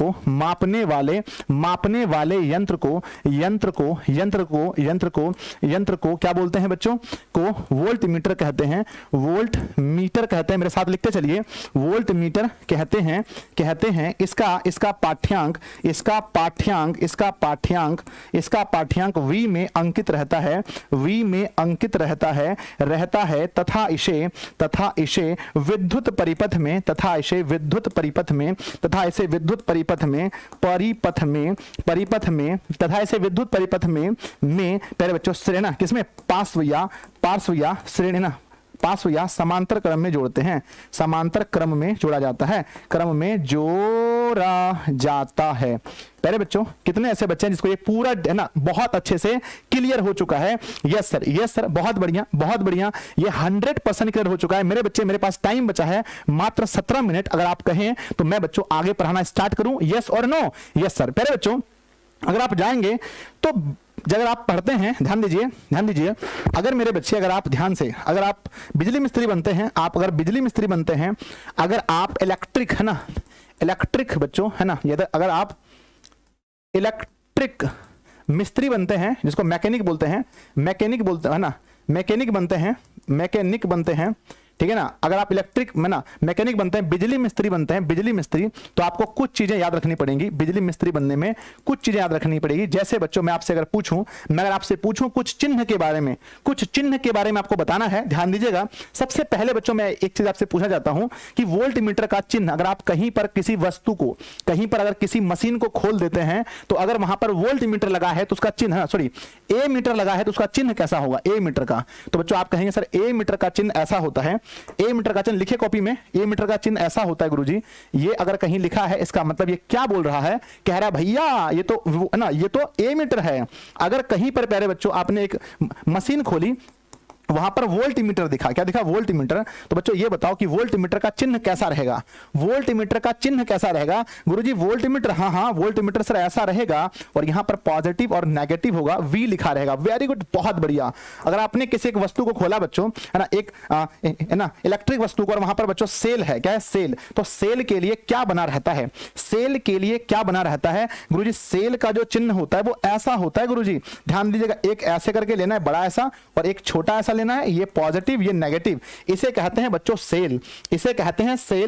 को क्या बोलते हैं बच्चों? को वोल्ट मीटर कहते हैं, वोल्ट मीटर कहते हैं। मेरे साथ लिखते चलिए, वोल्ट मीटर कहते हैं। इसका पाठ्यांक V में अंकित रहता है, तथा इसे विद्युत परिपथ में पहले बच्चों श्रेणी किसमें, पार्श्व या श्रेणी ना, पार्श्व या समांतर क्रम में जोड़ते हैं, समांतर क्रम में जोड़ा जाता है, क्रम में जोड़ा जाता है। पहले बच्चों कितने ऐसे बच्चे हैं जिसको ये पूरा, है ना, बहुत अच्छे से क्लियर हो चुका है? यस सर, बहुत बढ़िया, ये 100% क्लियर हो चुका है मेरे बच्चे। मेरे पास टाइम बचा है मात्र 17 मिनट, अगर आप कहें तो मैं बच्चों आगे पढ़ाना स्टार्ट करूं, यस और नो? Yes sir. पहले बच्चों अगर आप जाएंगे तो अगर आप पढ़ते हैं, ध्यान दीजिए, अगर मेरे बच्चे, अगर आप ध्यान से, अगर आप बिजली मिस्त्री बनते हैं, अगर आप इलेक्ट्रिक, है ना, इलेक्ट्रिक बच्चों, है ना, अगर आप इलेक्ट्रिक मिस्त्री बनते हैं, जिसको मैकेनिक बोलते हैं, है ना, मैकेनिक बनते हैं, ठीक है ना। अगर आप इलेक्ट्रिक में ना मैकेनिक बनते हैं, बिजली मिस्त्री, तो आपको कुछ चीजें याद रखनी पड़ेंगी। बिजली मिस्त्री बनने में कुछ चीजें याद रखनी पड़ेगी। जैसे बच्चों मैं आपसे अगर पूछूं कुछ चिन्ह के बारे में आपको बताना है, ध्यान दीजिएगा। सबसे पहले बच्चों मैं एक चीज आपसे पूछना चाहता हूं कि वोल्ट मीटर का चिन्ह, अगर आप कहीं पर किसी वस्तु को, अगर किसी मशीन को खोल देते हैं, तो अगर वहां पर वोल्ट मीटर लगा है तो उसका चिन्ह, ए मीटर लगा है तो उसका चिन्ह कैसा होगा? ए मीटर का। तो बच्चों आप कहेंगे सर ए मीटर का चिन्ह ऐसा होता है, ए मीटर का चिन्ह लिखे कॉपी में, ए मीटर का चिन्ह ऐसा होता है गुरुजी। ये अगर कहीं लिखा है, इसका मतलब ये क्या बोल रहा है? कह रहा है भैया ये तो, ना, ये तो ए मीटर है। अगर कहीं पर प्यारे बच्चों आपने एक मशीन खोली, वहां पर वोल्ट मीटर दिखा, क्या दिखा? Volt meter. तो बच्चों ये बताओ कि वोल्ट मीटर का चिन्ह कैसा रहेगा? गुरुजी वोल्ट मीटर, हाँ वोल्ट मीटर सर ऐसा रहेगा, और यहां पर पॉजिटिव और नेगेटिव होगा, वी लिखा रहेगा। वेरी गुड, बहुत बढ़िया। अगर आपने किसी एक वस्तु को खोला बच्चों, है ना, एक है ना इलेक्ट्रिक वस्तु को, और वहां पर बच्चों सेल है, क्या है? सेल। तो सेल के लिए क्या बना रहता है? गुरुजी सेल का जो चिन्ह होता है वो ऐसा होता है गुरुजी, ध्यान दीजिएगा। एक ऐसे करके लेना है, बड़ा ऐसा, और एक छोटा ऐसा लेना है, ये पॉजिटिव ये नेगेटिव। इसे कहते हैं बच्चों सेल,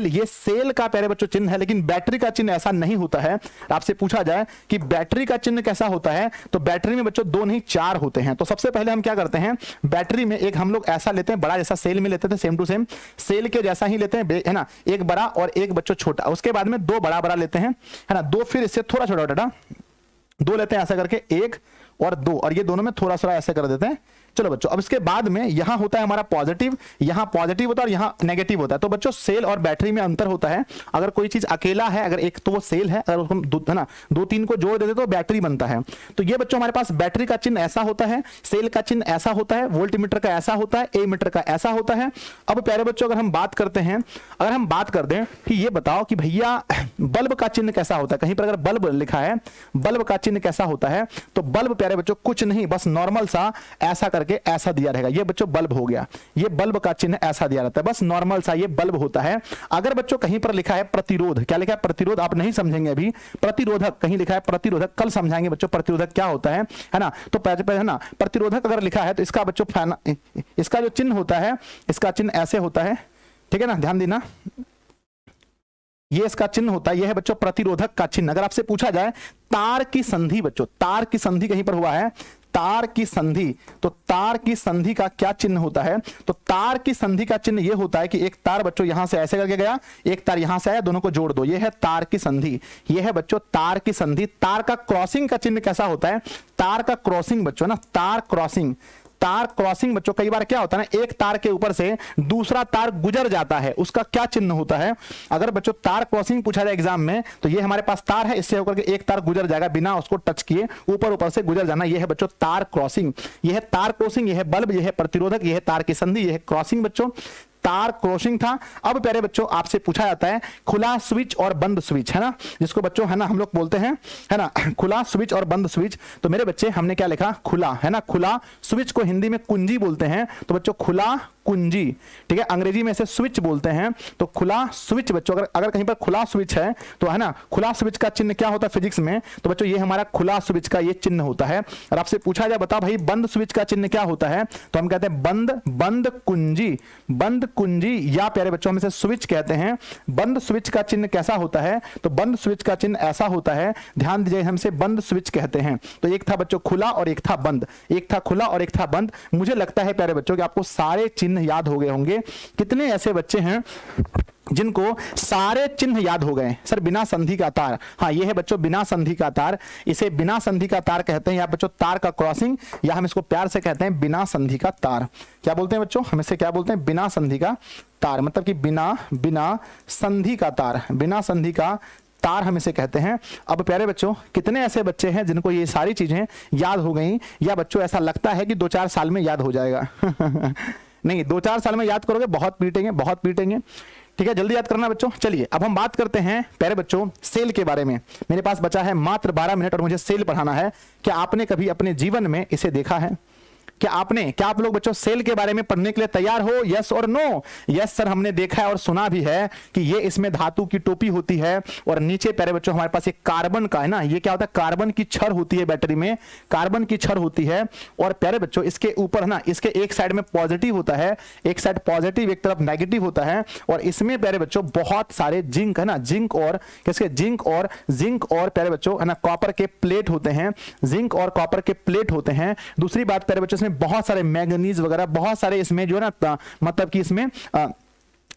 ये सेल का प्यारे बच्चों चिन्ह है। लेकिन बैटरी का चिन्ह ऐसा नहीं होता है। आपसे पूछा जाए कि बैटरी का चिन्ह कैसा होता है, तो बैटरी में बच्चों 2 नहीं 4 होते हैं। तो सबसे पहले हम क्या करते हैं, बैटरी में एक हम लोग ऐसा लेते हैं, बड़ा जैसा सेल में लेते थे, सेम टू सेम सेल के जैसा ही लेते हैं, है ना, एक बड़ा और एक बच्चों छोटा। उसके बाद में 2 बड़ा लेते हैं, है ना, 2 फिर इससे थोड़ा छोटा 2 लेते हैं, ऐसा करके 1 और 2, और ये दोनों में थोड़ा सा ऐसे कर देते हैं। चलो बच्चों, अब इसके बाद में यहां होता है हमारा पॉजिटिव, यहां पॉजिटिव होता है और यहां नेगेटिव होता है। तो बच्चों सेल और बैटरी में अंतर होता है। अगर कोई चीज अकेला है, अगर एक तो वो सेल है, अगर उसको है ना 2-3 को जोड़ देते तो बैटरी बनता है। तो ये बच्चों हमारे पास बैटरी का चिन्ह ऐसा होता है, सेल का चिन्ह ऐसा होता है, वोल्ट मीटर का ऐसा होता है, ए मीटर का ऐसा होता है। अब प्यारे बच्चों अगर हम बात करते हैं, अगर हम बात कर दें कि ये बताओ कि भैया बल्ब का चिन्ह कैसा होता है? कहीं पर अगर बल्ब लिखा है, बल्ब का चिन्ह कैसा होता है? तो बल्ब प्यारे बच्चों कुछ नहीं, बस नॉर्मल सा ऐसा करके करके ऐसा दिया रहेगा, ये बच्चों बल्ब हो गया, ये बल्ब का चिन्ह ऐसा दिया रहता है, बस नॉर्मल सा ये बल्ब होता है। अगर बच्चों कहीं पर लिखा है प्रतिरोध, क्या लिखा है प्रतिरोध, आप नहीं समझेंगे अभी, प्रतिरोधक कहीं लिखा है प्रतिरोधक, कल समझाएंगे बच्चों प्रतिरोधक क्या होता है ना। तो पहले है ना प्रतिरोधक अगर लिखा है तो इसका बच्चों इसका जो चिन्ह होता है, इसका चिन्ह ऐसे होता है, ठीक है ना, ध्यान देना, ये इसका चिन्ह होता है, यह है बच्चों प्रतिरोधक का चिन्ह। अगर आपसे पूछा जाए तार की संधि, बच्चों तार की संधि कहीं पर हुआ है, तार की संधि, तो तार की संधि का क्या चिन्ह होता है, तो तार की संधि का चिन्ह यह होता है कि एक तार बच्चों यहां से ऐसे करके गया, एक तार यहां से आया, दोनों को जोड़ दो, यह है तार की संधि, यह है बच्चों तार की संधि। तार का क्रॉसिंग का चिन्ह कैसा होता है, तार का क्रॉसिंग बच्चों ना, तार क्रॉसिंग, तार क्रॉसिंग बच्चों कई बार क्या होता है ना, एक तार के ऊपर से दूसरा तार गुजर जाता है, उसका क्या चिन्ह होता है। अगर बच्चों तार क्रॉसिंग पूछा जाए एग्जाम में, तो ये हमारे पास तार है, इससे होकर के एक तार गुजर जाएगा बिना उसको टच किए, ऊपर ऊपर से गुजर जाना, यह है बच्चों तार क्रॉसिंग। यह है तार क्रॉसिंग, यह है बल्ब, यह है प्रतिरोधक, यह है तार की संधि, यह है क्रॉसिंग बच्चों, तार क्रॉसिंग था। अब प्यारे बच्चों आपसे पूछा जाता है खुला स्विच और बंद स्विच, है ना, जिसको बच्चों है ना हम लोग बोलते हैं, है ना, खुला स्विच और बंद स्विच। तो मेरे बच्चे हमने क्या लिखा, खुला, है ना, खुला स्विच को हिंदी में कुंजी बोलते हैं, तो बच्चों खुला कुंजी, ठीक है, अंग्रेजी में इसे स्विच बोलते हैं। तो खुला स्विच बच्चों, अगर कहीं पर खुला स्विच है तो है ना, खुला स्विच का चिन्ह क्या होता है फिजिक्स में, तो बच्चों ये हमारा खुला स्विच का ये चिन्ह होता है। और आपसे पूछा जाए बता भाई बंद स्विच का चिन्ह क्या होता है, तो हम कहते हैं बंद कुंजी, बंद कुंजी, या प्यारे बच्चों हम इसे स्विच कहते हैं। बंद स्विच का चिन्ह कैसा होता है, तो बंद स्विच का चिन्ह ऐसा होता है, ध्यान दीजिए, हम इसे बंद स्विच कहते हैं। तो एक था बच्चों खुला और एक था बंद, एक था खुला और एक था बंद। मुझे लगता है प्यारे बच्चों कि आपको सारे चिन्ह याद हो गए होंगे। कितने ऐसे बच्चे हैं जिनको सारे चिन्ह याद हो गए, सर बिना संधि का तार, हाँ ये है बच्चों बिना संधि का तार, इसे बिना संधि का तार कहते हैं, या बच्चों तार का क्रॉसिंग, या हम इसको प्यार से कहते हैं बिना संधि का तार। क्या बोलते हैं बच्चों, हम इसे क्या बोलते हैं, बिना संधि का तार, मतलब कि बिना संधि का तार, बिना संधि का तार हम इसे कहते हैं। अब प्यारे बच्चों कितने ऐसे बच्चे हैं जिनको ये सारी चीजें याद हो गई, या बच्चों ऐसा लगता है कि 2-4 साल में याद हो जाएगा नहीं 2-4 साल में याद करोगे, बहुत पीटेंगे, बहुत पीटेंगे, ठीक है, जल्दी याद करना बच्चों। चलिए अब हम बात करते हैं प्यारे बच्चों सेल के बारे में। मेरे पास बचा है मात्र 12 मिनट और मुझे सेल पढ़ाना है। क्या आपने कभी अपने जीवन में इसे देखा है, क्या आप लोग बच्चों सेल के बारे में पढ़ने के लिए तैयार हो, यस और नो। यस सर, हमने देखा है और सुना भी है कि ये इसमें धातु की टोपी होती है और नीचे प्यारे बच्चों हमारे पास एक कार्बन का, है ना, ये क्या होता है, कार्बन की छड़ होती है, बैटरी में कार्बन की छड़ होती है। और प्यारे बच्चों इसके ऊपर, है ना, इसके एक साइड में पॉजिटिव होता है, एक साइड पॉजिटिव, एक तरफ नेगेटिव होता है। और इसमें प्यारे बच्चों बहुत सारे जिंक, है ना, जिंक और किसके, जिंक और प्यारे बच्चों है ना कॉपर के प्लेट होते हैं, जिंक और कॉपर के प्लेट होते हैं। दूसरी बात प्यारे बच्चों इसमें बहुत सारे मैंगनीज वगैरह, बहुत सारे इसमें जो है ना, मतलब कि इसमें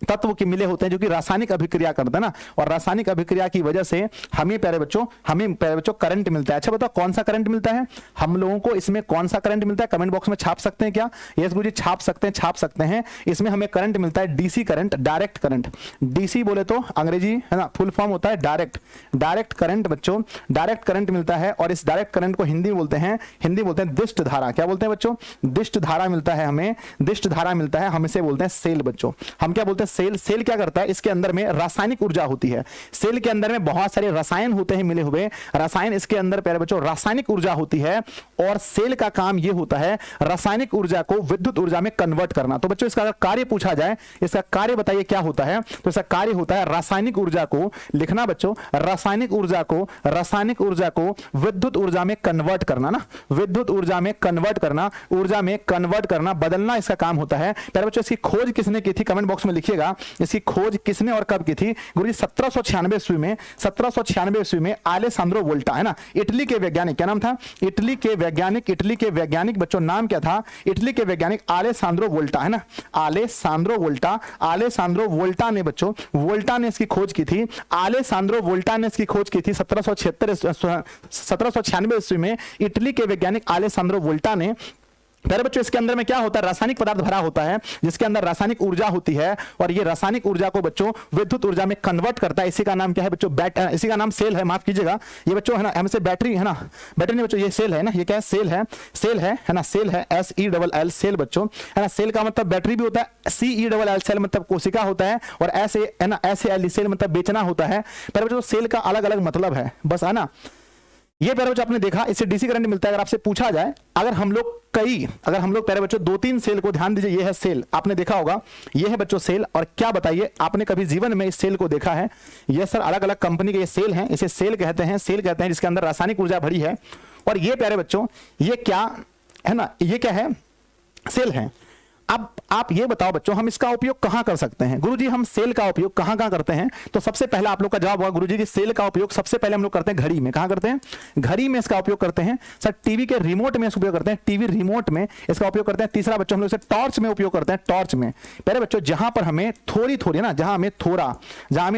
तत्व के मिले होते हैं जो कि रासायनिक अभिक्रिया करते हैं ना, और रासायनिक अभिक्रिया की वजह से हमें प्यारे बच्चों करंट मिलता है। अच्छा बताओ कौन सा करंट मिलता है हम लोगों को, इसमें कौन सा करंट मिलता है, कमेंट बॉक्स में छाप सकते हैं क्या, यस गुरुजी छाप सकते हैं। इसमें हमें करंट मिलता है DC current, direct current. DC बोले तो अंग्रेजी है ना फुल फॉर्म होता है डायरेक्ट करंट बच्चों, डायरेक्ट करंट मिलता है। और इस डायरेक्ट करंट को हिंदी बोलते हैं दिष्ट धारा। क्या बोलते हैं बच्चों, दिष्ट धारा मिलता है हमें, दिष्ट धारा मिलता है, हम इसे बोलते हैं सेल बच्चों। हम क्या बोलते हैं, सेल क्या करता है, इसके अंदर में रासायनिक ऊर्जा होती है। सेल के अंदर में बहुत सारे रसायन होते हैं मिले हुए, रसायन इसके अंदर प्यारे बच्चों रासायनिक ऊर्जा होती है। और सेल का काम यह होता है रासायनिक ऊर्जा को विद्युत ऊर्जा में कन्वर्ट करना। तो बच्चों इसका अगर कार्य पूछा जाए, इसका कार्य बताइए क्या होता है, तो इसका कार्य होता है रासायनिक ऊर्जा को, लिखना बच्चों, रासायनिक ऊर्जा को विद्युत ऊर्जा में कन्वर्ट करना ना, विद्युत ऊर्जा में कन्वर्ट करना, बदलना इसका काम होता है। प्यारे बच्चों इसकी खोज किसने की थी, कमेंट बॉक्स में लिखिएगा, इसकी खोज किसने और कब की थी। गुरुजी 1796 ईस्वी में अलेसांद्रो वोल्टा, है ना, इटली के वैज्ञानिक, क्या नाम था, इटली के वैज्ञानिक बच्चों नाम क्या था, इटली के वैज्ञानिक अलेसांद्रो वोल्टा, है ना, अलेसांद्रो वोल्टा ने बच्चों, वोल्टा ने इसकी खोज की थी, अलेसांद्रो वोल्टा ने इसकी खोज की थी 1796 ईस्वी में, इटली के वैज्ञानिक अलेसांद्रो वोल्टा ने। प्यारे बच्चों इसके अंदर में क्या होता है, रासायनिक पदार्थ भरा होता है जिसके अंदर रासायनिक ऊर्जा होती है, और ये रासायनिक ऊर्जा को बच्चों विद्युत ऊर्जा में कन्वर्ट करता है। इसी का नाम क्या है बच्चों, इसी का नाम सेल है, माफ कीजिएगा ये बच्चों, है ना, हमसे बैटरी, है ना, बैटरी नहीं बच्चों, ये सेल है ना, ये क्या है, सेल है ना, सेल है SELL सेल बच्चों, है ना, सेल का मतलब बैटरी भी होता है, CELL सेल मतलब कोशिका होता है, और ऐसे है ना SALE सेल मतलब बेचना होता है। प्यारे बच्चों सेल का अलग अलग मतलब है बस, है ना, ये प्यारे बच्चों आपने देखा, इससे डीसी करंट मिलता है। अगर आपसे पूछा जाए, अगर हम लोग प्यारे बच्चों 2-3 सेल को, ध्यान दीजिए, ये है सेल, आपने देखा होगा, ये है बच्चों सेल, और क्या बताइए आपने कभी जीवन में इस सेल को देखा है? ये सर अलग अलग कंपनी के ये सेल हैं, इसे सेल कहते हैं, जिसके अंदर रासायनिक ऊर्जा भरी है। और ये प्यारे बच्चों ये क्या है ना, ये क्या है? सेल है। अब आप ये बताओ बच्चों, हम इसका उपयोग कहां कर सकते हैं? गुरुजी हम सेल का उपयोग कहां कहां करते हैं? तो सबसे पहला आप लोग का जवाब होगा गुरुजी की सेल का उपयोग सबसे पहले हम लोग करते हैं घड़ी में। कहां करते हैं? घड़ी में इसका उपयोग करते हैं। सर टीवी के रिमोट में इसका उपयोग करते हैं, टीवी रिमोट में इसका उपयोग करते हैं। तीसरा बच्चों हम लोग इसे टॉर्च में उपयोग करते हैं, टॉर्च में। पहले बच्चों जहां पर हमें थोड़ी ना, जहां हमें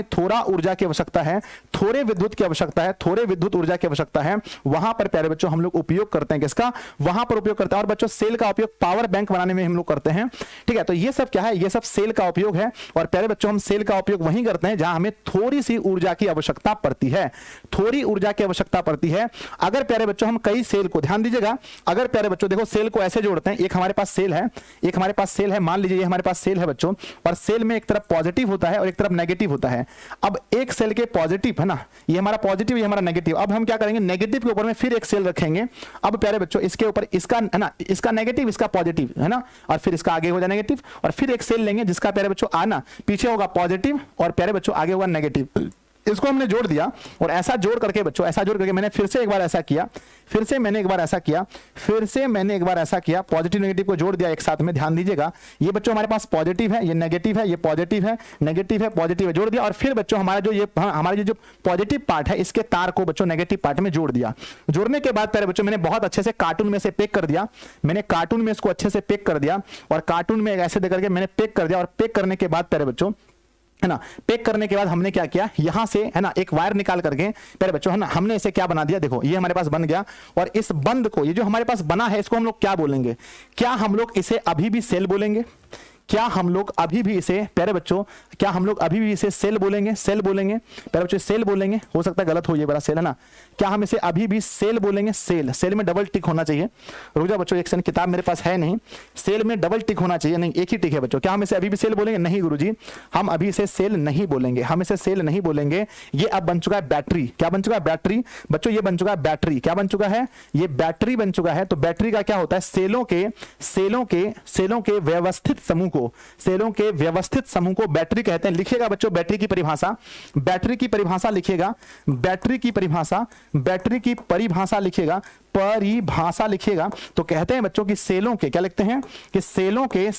थोड़ा ऊर्जा की आवश्यकता है, थोड़े विद्युत की आवश्यकता है, थोड़े विद्युत ऊर्जा की आवश्यकता है, वहां पर प्यारे बच्चों हम लोग उपयोग करते हैं किसका? वहां पर उपयोग करते हैं। और बच्चों सेल का उपयोग पावर बैंक बनाने में हम लोग करते हैं, ठीक है। तो ये सब क्या है? ये सब सेल का उपयोग है। और प्यारे बच्चों हम सेल का उपयोग वहीं करते हैं जहां हमें थोड़ी सी ऊर्जा की आवश्यकता पड़ती है, थोड़ी ऊर्जा की आवश्यकता पड़ती है। अगर प्यारे बच्चों हम कई सेल को, ध्यान दीजिएगा, अगर प्यारे बच्चों देखो सेल को ऐसे जोड़ते हैं, एक हमारे पास सेल है, मान लीजिए ये हमारे पास सेल है बच्चों, और सेल में एक तरफ पॉजिटिव होता है और एक तरफ नेगेटिव होता है। अब एक सेल के पॉजिटिव है ना, ये हमारा पॉजिटिव, ये हमारा नेगेटिव। अब हम क्या करेंगे? नेगेटिव के ऊपर में फिर एक सेल रखेंगे। अब प्यारे बच्चों इसके ऊपर इसका है ना, इसका नेगेटिव, इसका पॉजिटिव है ना, और फिर इसका आगे हो जाए नेगेटिव, और फिर एक सेल लेंगे जिसका प्यारे बच्चों आना पीछे होगा पॉजिटिव और प्यारे बच्चों आगे होगा नेगेटिव। इसको हमने जोड़ दिया, और ऐसा जोड़ करके बच्चों, ऐसा जोड़ करके मैंने फिर से एक बार ऐसा किया, फिर से मैंने एक बार ऐसा किया, पॉजिटिव नेगेटिव को जोड़ दिया एक साथ में। ध्यान दीजिएगा, ये बच्चों हमारे पास पॉजिटिव है, ये नेगेटिव है, ये पॉजिटिव है, नेगेटिव है, पॉजिटिव है, जोड़ दिया। और फिर बच्चों हमारा जो पॉजिटिव पार्ट है, इसके तार को बच्चों नेगेटिव पार्ट में जोड़ दिया। जोड़ने के बाद प्यारे बच्चों मैंने बहुत अच्छे से कार्टून में से पैक कर दिया, मैंने कार्टून में इसको अच्छे से पैक कर दिया, और कार्टून में ऐसे देकर के मैंने पैक कर दिया। और पैक करने के बाद प्यारे बच्चों है ना, पैक करने के बाद हमने क्या किया, यहां से है ना एक वायर निकाल करके प्यारे बच्चों है ना, हमने इसे क्या बना दिया, देखो ये हमारे पास बन गया। और इस बंद को, ये जो हमारे पास बना है, इसको हम लोग क्या बोलेंगे? क्या हम लोग इसे अभी भी सेल बोलेंगे? क्या हम लोग अभी भी इसे प्यारे बच्चों, क्या हम लोग अभी भी इसे सेल बोलेंगे? सेल बोलेंगे प्यारे बच्चों, सेल बोलेंगे। हो सकता है गलत हो, ये बड़ा सेल है ना, क्या हम इसे अभी भी सेल बोलेंगे? सेल में डबल टिक होना चाहिए। रुक जाओ बच्चों, एक सेकंड, किताब मेरे पास है नहीं, सेल में डबल टिक होना चाहिए, नहीं एक ही टिक है बच्चों। क्या हम इसे अभी भी सेल बोलेंगे? नहीं गुरुजी, हम अभी इसे सेल नहीं बोलेंगे, हम इसे सेल नहीं बोलेंगे। ये अब बन चुका है बैटरी। क्या बन चुका है? बैटरी बच्चों, ये बन चुका है बैटरी। क्या बन चुका है? ये बैटरी बन चुका है। तो बैटरी का क्या होता है? सेलों के व्यवस्थित समूह को, के व्यवस्थित समूह को बैटरी कहते हैं। लिखिएगा बच्चों बैटरी की परिभाषा, लिखिएगा, परिभाषा लिखिएगा। तो कहते हैं बच्चों कि सेलों के, क्या लिखते हैं कि सेलों के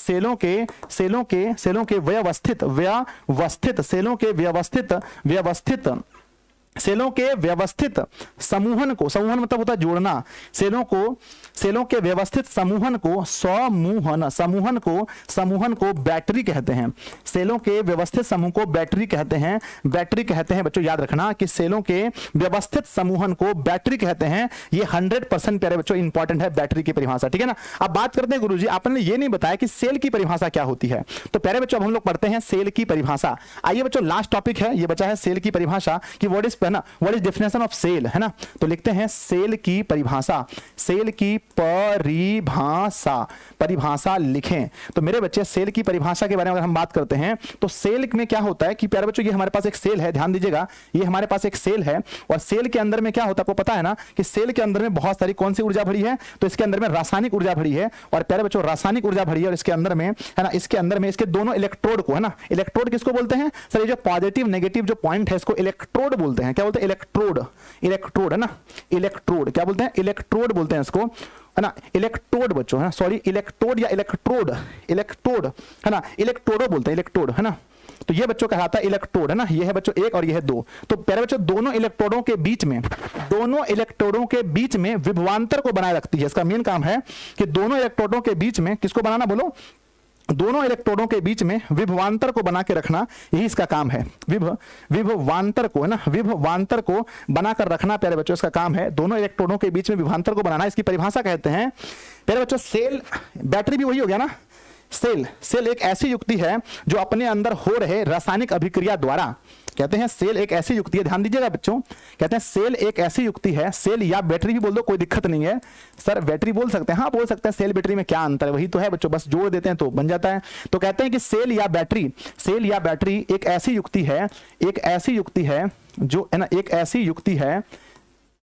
व्यवस्थित समूहन को, समूहन मतलब होता है जोड़ना, सेलों के व्यवस्थित समूहन को बैटरी कहते हैं। सेलों के व्यवस्थित समूह को बैटरी कहते हैं, बच्चों याद रखना कि सेलों के व्यवस्थित समूहन को बैटरी कहते हैं। ये 100% प्यारे बच्चों इंपॉर्टेंट है बैटरी की परिभाषा, ठीक है ना। अब बात करते हैं गुरुजी, आपने ये नहीं बताया कि सेल की परिभाषा क्या होती है। तो प्यारे बच्चों अब हम लोग पढ़ते हैं सेल की परिभाषा। आइए बच्चों, लास्ट टॉपिक है, ये बचा है सेल की परिभाषा कि what is definition of cell, है ना। तो लिखते हैं सेल की परिभाषा लिखें। तो मेरे बच्चे सेल की परिभाषा के बारे में अगर हम बात करते हैं तो सेल में क्या होता है कि प्यारे बच्चों ये हमारे पास एक सेल है, ध्यान दीजिएगा, ये हमारे पास एक सेल है, और सेल के अंदर में क्या होता है आपको पता है ना कि सेल के अंदर में बहुत सारी कौन सी ऊर्जा भरी है? तो इसके अंदर में रासायनिक ऊर्जा भरी है। और प्यारे बच्चों रासायनिक ऊर्जा भरी है, और इसके अंदर में है ना, इसके अंदर में इसके दोनों इलेक्ट्रोड को, है ना, इलेक्ट्रोड किसको बोलते हैं सर? ये जो पॉजिटिव नेगेटिव जो पॉइंट है इसको इलेक्ट्रोड बोलते हैं। क्या बोलते हैं? इलेक्ट्रोड है ना, इलेक्ट्रोड क्या बोलते हैं? इलेक्ट्रोड बोलते हैं इसको, है ना, इलेक्ट्रोड बच्चों, है ना, सॉरी इलेक्ट्रोड या इलेक्ट्रोड है ना, इलेक्ट्रोडो बोलते हैं, इलेक्ट्रोड है ना। तो ये बच्चों कहलाता है इलेक्ट्रोड, है ना। ये है बच्चों एक और ये है दो। तो प्यारे बच्चों दोनों इलेक्ट्रोडों के बीच में विभवांतर को बनाए रखती है। इसका मेन काम है कि दोनों इलेक्ट्रोडों के बीच में किसको बनाना, बोलो, दोनों इलेक्ट्रोडों के बीच में विभवांतर को बना के रखना, यही इसका काम है। विभवांतर को, है ना, विभवांतर को बनाकर रखना प्यारे बच्चों इसका काम है। दोनों इलेक्ट्रोडों के बीच में विभवांतर को बनाना, इसकी परिभाषा कहते हैं प्यारे बच्चों सेल। बैटरी भी वही हो गया ना। सेल एक ऐसी युक्ति है जो अपने अंदर हो रहे रासायनिक अभिक्रिया द्वारा, कहते हैं सेल एक ऐसी युक्ति है, ध्यान दीजिएगा बच्चों, कहते हैं सेल एक ऐसी युक्ति है, सेल या बैटरी भी बोल दो कोई दिक्कत नहीं है। सर बैटरी बोल सकते हैं, हाँ बोल सकते हैं। सेल बैटरी में क्या अंतर है? वही तो है बच्चों, बस जोड़ देते हैं तो बन जाता है। तो कहते हैं कि सेल या बैटरी एक ऐसी युक्ति है जो है ना, एक ऐसी युक्ति है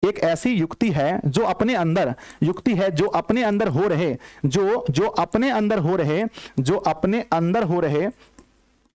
एक ऐसी युक्ति है जो अपने अंदर, युक्ति है जो अपने अंदर हो रहे, जो अपने अंदर हो रहे, जो अपने अंदर हो रहे,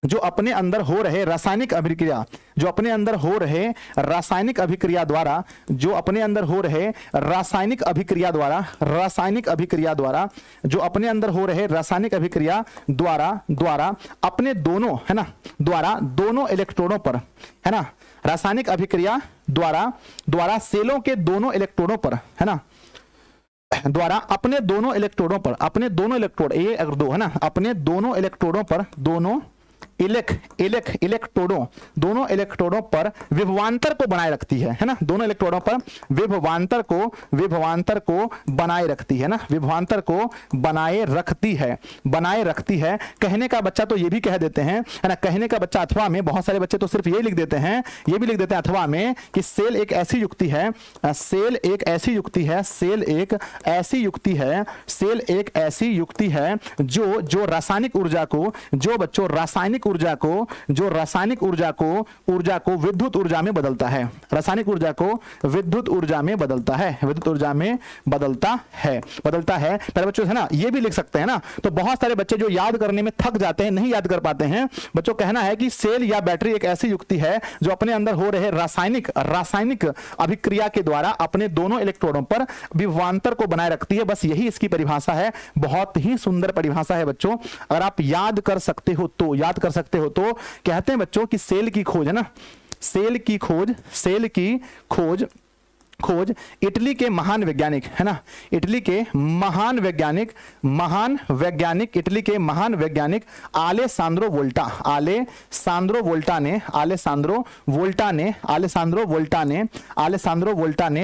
जो अपने अंदर हो रहे रासायनिक अभिक्रिया, जो अपने अंदर हो रहे रासायनिक अभिक्रिया द्वारा, जो अपने अंदर हो रहे रासायनिक अभिक्रिया द्वारा, रासायनिक अभिक्रिया द्वारा, जो अपने अंदर हो रहे रासायनिक अभिक्रिया द्वारा अपने दोनों, है ना, द्वारा दोनों इलेक्ट्रोडों पर, है ना, रासायनिक अभिक्रिया द्वारा सेलों के दोनों इलेक्ट्रोडों पर, है ना, द्वारा अपने दोनों इलेक्ट्रोडों पर, अपने दोनों इलेक्ट्रोड, ये अगर दो है ना, अपने दोनों इलेक्ट्रोडों पर, दोनों इलेक्ट्रोडों, दोनों इलेक्ट्रोडों पर विभवांतर को बनाए रखती है ना, दोनों इलेक्ट्रोडों पर विभवांतर को बनाए रखती है ना, विभवांतर को बनाए रखती है। कहने का बच्चा तो ये भी कह देते हैं, है ना, कहने का बच्चा अथवा में, बहुत सारे बच्चे तो सिर्फ ये लिख देते हैं, ये भी लिख देते हैं अथवा में कि सेल एक ऐसी युक्ति है, सेल एक ऐसी युक्ति है, सेल एक ऐसी युक्ति है, सेल एक ऐसी युक्ति है जो रासायनिक ऊर्जा को, जो बच्चों रासायनिक ऊर्जा को विद्युत ऊर्जा में बदलता है, रासायनिक ऊर्जा को विद्युत ऊर्जा में बदलता है, विद्युत ऊर्जा में बदलता है। पहले बच्चों है ना, ये भी लिख सकते हैं ना, तो बहुत सारे बच्चे जो याद करने में थक जाते हैं, नहीं याद कर पाते हैं, बच्चों कहना है कि सेल या बैटरी एक ऐसी युक्ति है जो अपने अंदर हो रहे रासायनिक अभिक्रिया के द्वारा अपने दोनों इलेक्ट्रोडों पर विभवांतर को बनाए रखती है। बस यही इसकी परिभाषा है, बहुत ही सुंदर परिभाषा है बच्चों, अगर आप याद कर सकते हो तो, याद कर सकते हो तो। कहते हैं बच्चों कि सेल की खोज, है ना, सेल की खोज इटली के महान वैज्ञानिक, है ना, इटली के महान वैज्ञानिक, इटली के महान वैज्ञानिक आलेसांद्रो वोल्टा ने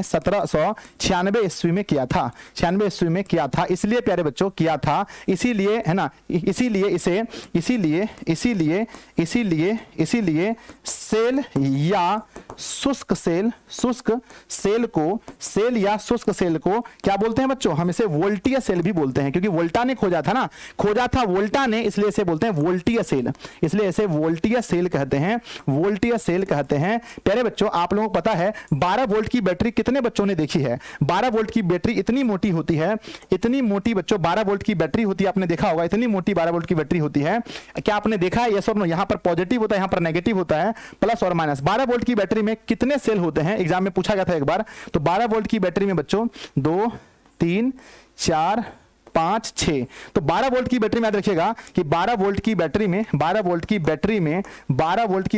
1796 ईस्वी में किया था, 96 ईस्वी में किया था। इसलिए प्यारे बच्चों किया था, इसीलिए, है ना, इसीलिए सेल या शुष्क सेल को क्या बोलते हैं बच्चों, हम इसे वोल्टीय सेल भी बोलते हैं, क्योंकि वोल्टा ने खोजा था वोल्टा ने, इसलिए इसे बोलते हैं वोल्टीय सेल, इसलिए इसे वोल्टीय सेल कहते हैं, वोल्टीय सेल कहते हैं। प्यारे बच्चों आप लोगों को पता है 12 वोल्ट की बैटरी कितने बच्चों ने देखी है? 12 वोल्ट की बैटरी इतनी मोटी होती है, इतनी मोटी बच्चों 12 वोल्ट की बैटरी होती है, आपने देखा होगा, इतनी मोटी 12 वोल्ट की बैटरी होती है। क्या आपने देखा है? यस और नो, यहां पर पॉजिटिव होता है, यहां पर नेगेटिव होता है, प्लस और माइनस। 12 वोल्ट की बैटरी में कितने सेल होते हैं? एग्जाम में पूछा गया था एक बार, तो 12 वोल्ट की बैटरी में बच्चों 2 3 4 5 6, तो 12 वोल्ट की बैटरी में याद रखिएगा कि 12 वोल्ट की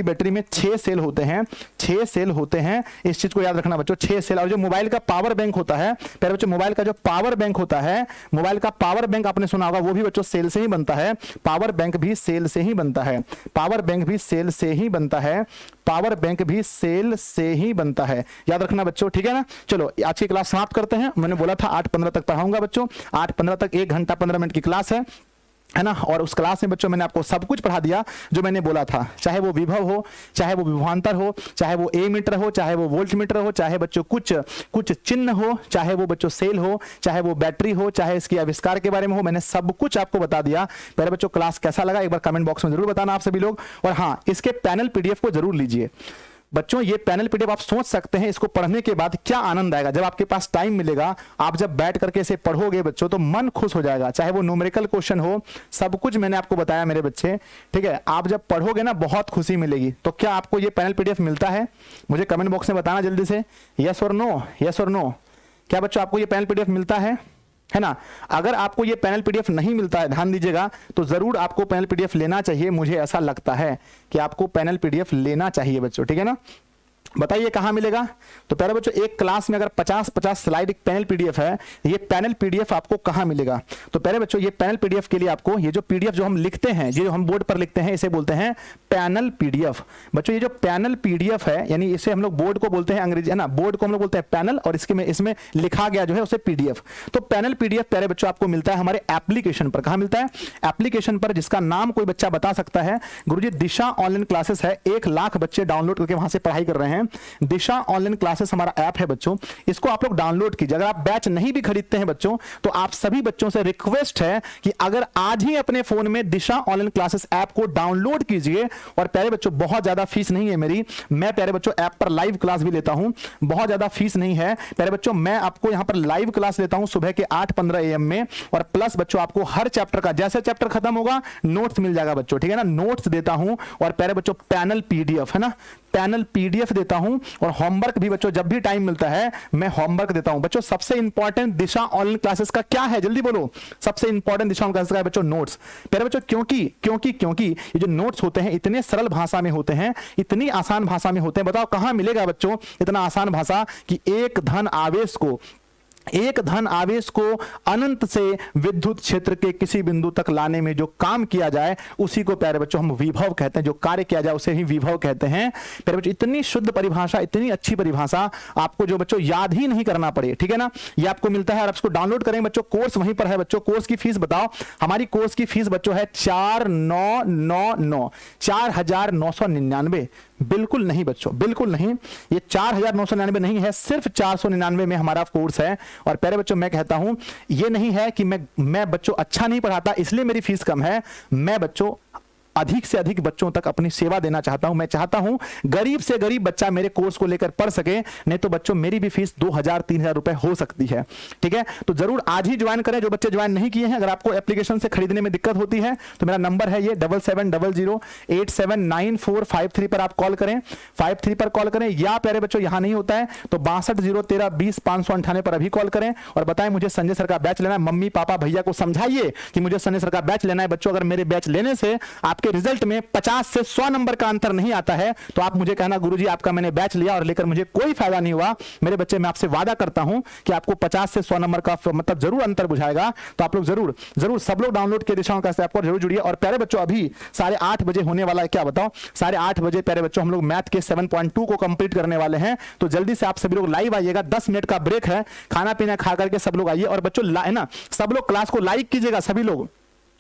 बैटरी में 6 सेल होते हैं, 6 सेल होते हैं, इस चीज को याद रखना बच्चों, 6 सेल। और जो मोबाइल का पावर बैंक होता है, पहले बच्चों मोबाइल का जो पावर बैंक होता है, मोबाइल का पावर बैंक आपने सुना होगा, वो भी बच्चों सेल से ही बनता है, पावर बैंक भी सेल से ही बनता है, पावर बैंक भी सेल से ही बनता है, पावर बैंक भी सेल से ही बनता है, याद रखना बच्चों, ठीक है ना। चलो आज की क्लास समाप्त करते हैं, मैंने बोला था 8:15 तक पढ़ाऊंगा बच्चों, 8:15 तक 1 घंटा 15 मिनट की क्लास है ना। और उस क्लास में बच्चों मैंने आपको सब कुछ पढ़ा दिया जो मैंने बोला था, चाहे वो विभव हो, चाहे वो विभवांतर हो, चाहे वो ए मीटर हो, चाहे वो वोल्ट मीटर हो, चाहे बच्चों कुछ चिन्ह हो, चाहे वो बच्चों सेल हो, चाहे वो बैटरी हो, चाहे इसके आविष्कार के बारे में हो, मैंने सब कुछ आपको बता दिया। पहले बच्चों क्लास कैसा लगा एक बार कमेंट बॉक्स में जरूर बताना आप सभी लोग। और हाँ, इसके पैनल पीडीएफ को जरूर लीजिए बच्चों, ये पैनल पीडीएफ आप सोच सकते हैं इसको पढ़ने के बाद क्या आनंद आएगा। जब आपके पास टाइम मिलेगा, आप जब बैठ करके इसे पढ़ोगे बच्चों, तो मन खुश हो जाएगा, चाहे वो न्यूमेरिकल क्वेश्चन हो, सब कुछ मैंने आपको बताया मेरे बच्चे, ठीक है। आप जब पढ़ोगे ना बहुत खुशी मिलेगी। तो क्या आपको ये पैनल पीडीएफ मिलता है? मुझे कमेंट बॉक्स में बताना जल्दी से, यस और नो, यस और नो। क्या बच्चों आपको ये पैनल पीडीएफ मिलता है ना? अगर आपको ये पैनल पीडीएफ नहीं मिलता है, ध्यान दीजिएगा, तो जरूर आपको पैनल पीडीएफ लेना चाहिए। मुझे ऐसा लगता है कि आपको पैनल पीडीएफ लेना चाहिए बच्चों, ठीक है ना। बताइए कहां मिलेगा? तो पहले बच्चों एक क्लास में अगर 50-50 स्लाइड एक पैनल पीडीएफ है, ये पैनल पीडीएफ आपको कहां मिलेगा? तो पहले बच्चों ये पैनल पीडीएफ के लिए आपको ये जो पीडीएफ जो हम लिखते हैं, ये जो हम बोर्ड पर लिखते हैं, इसे बोलते हैं पैनल पीडीएफ। बच्चों ये जो पैनल पीडीएफ है, यानी इसे हम लोग बोर्ड को बोलते हैं अंग्रेजी, है ना, बोर्ड को हम लोग बोलते हैं पैनल, और इसमें लिखा गया जो है उसे पीडीएफ। तो पैनल पीडीएफ प्यारे बच्चों आपको मिलता है हमारे एप्लीकेशन पर। कहां मिलता है? एप्लीकेशन पर, जिसका नाम कोई बच्चा बता सकता है। गुरुजी दिशा ऑनलाइन क्लासेस है, 1 लाख बच्चे डाउनलोड करके वहां से पढ़ाई कर रहे हैं। दिशा ऑनलाइन क्लासेस हमारा ऐप है बच्चों, इसको आप लोग डाउनलोड कीजिए। अगर आप बैच नहीं भी खरीदते हैं बच्चों, तो आप सभी बच्चों से रिक्वेस्ट है कि अगर आज ही अपने फोन में दिशा ऑनलाइन क्लासेस ऐप को डाउनलोड कीजिए। और प्यारे बच्चों, बहुत ज्यादा फीस नहीं है मेरी, मैं प्यारे बच्चों ऐप पर लाइव क्लास भी लेता हूं, बहुत ज्यादा फीस नहीं है प्यारे बच्चों। मैं आपको यहां पर लाइव क्लास लेता हूं सुबह के 8:15 AM में, और प्लस बच्चों आपको हर चैप्टर का जैसे चैप्टर खत्म होगा नोट्स मिल जाएगा बच्चों, ठीक है ना, नोट्स देता हूं। और प्यारे बच्चों पैनल PDF है ना, पैनल PDF देता हूं, और होमवर्क भी बच्चों जब भी टाइम मिलता है मैं होमवर्क देता हूं। बच्चों सबसे इंपॉर्टेंट दिशा ऑनलाइन क्लासेस का क्या है, जल्दी बोलो, सबसे इंपॉर्टेंट दिशा ऑनलाइन क्लासेस का है बच्चों नोट्स। प्यारे बच्चों क्योंकि ये जो नोट्स होते हैं इतने सरल भाषा में होते हैं, इतनी आसान भाषा में होते हैं। बताओ कहां मिलेगा बच्चों इतना आसान भाषा कि एक धन आवेश को अनंत से विद्युत क्षेत्र के किसी बिंदु तक लाने में जो काम किया जाए उसी को प्यारे बच्चों हम विभव कहते हैं, जो कार्य किया जाए उसे ही विभव कहते हैं। प्यारे बच्चों इतनी शुद्ध परिभाषा, इतनी अच्छी परिभाषा आपको जो बच्चों याद ही नहीं करना पड़े, ठीक है ना, ये आपको मिलता है और आप इसको डाउनलोड करेंगे बच्चों। कोर्स वहीं पर है बच्चों। कोर्स की फीस बताओ, हमारी कोर्स की फीस बच्चों है 4,999 बिल्कुल नहीं बच्चों, बिल्कुल नहीं, ये 4,999 नहीं है, सिर्फ 499 में हमारा कोर्स है। और प्यारे बच्चों मैं कहता हूं ये नहीं है कि मैं बच्चों अच्छा नहीं पढ़ाता इसलिए मेरी फीस कम है, मैं बच्चों अधिक से अधिक बच्चों तक अपनी सेवा देना चाहता हूं। मैं चाहता हूं गरीब से गरीब बच्चा मेरे कोर्स को लेकर पढ़ सके, नहीं तो बच्चों मेरी भी फीस 2,000-3,000 रुपए हो सकती है, ठीक है। तो जरूर आज ही ज्वाइन करें जो बच्चे ज्वाइन नहीं किए हैं। अगर आपको एप्लीकेशन से खरीदने में दिक्कत होती है तो मेरा नंबर है ये 7700879453 पर आप कॉल करें, 53 पर कॉल करें, या प्यारे बच्चों यहां नहीं होता है तो 6203200598 पर अभी कॉल करें और बताएं मुझे संजय सर का बैच लेना है। मम्मी पापा भैया को समझाइए कि मुझे संजय सर का बैच लेना है। बच्चों अगर मेरे बैच लेने से आपके रिजल्ट में 50 से 100 नंबर का अंतर नहीं आता है तो आप मुझे कहना गुरुजी आपका मैंने बैच लिया और लेकर मुझे कोई फायदा नहीं हुआ। मेरे बच्चे मैं आपसे वादा करता हूं कि आपको 50 से 100 नंबर का मतलब जरूर अंतर बुझाएगा। तो आप लोग जरूर सब लोग डाउनलोड के दिशाओं का आपको जरूर जुड़िए। और प्यारे बच्चों अभी 8:30 बजे होने वाला है, क्या बताओ 8:30 बजे प्यारे बच्चों हम लोग मैथ के 7.2 को कंप्लीट करने वाले हैं। तो जल्दी से आप सभी लोग लाइव आइएगा, 10 मिनट का ब्रेक है, खाना पीना खा करके सब लोग आइए। और बच्चों है ना, सब लोग क्लास को लाइक कीजिएगा, सभी लोग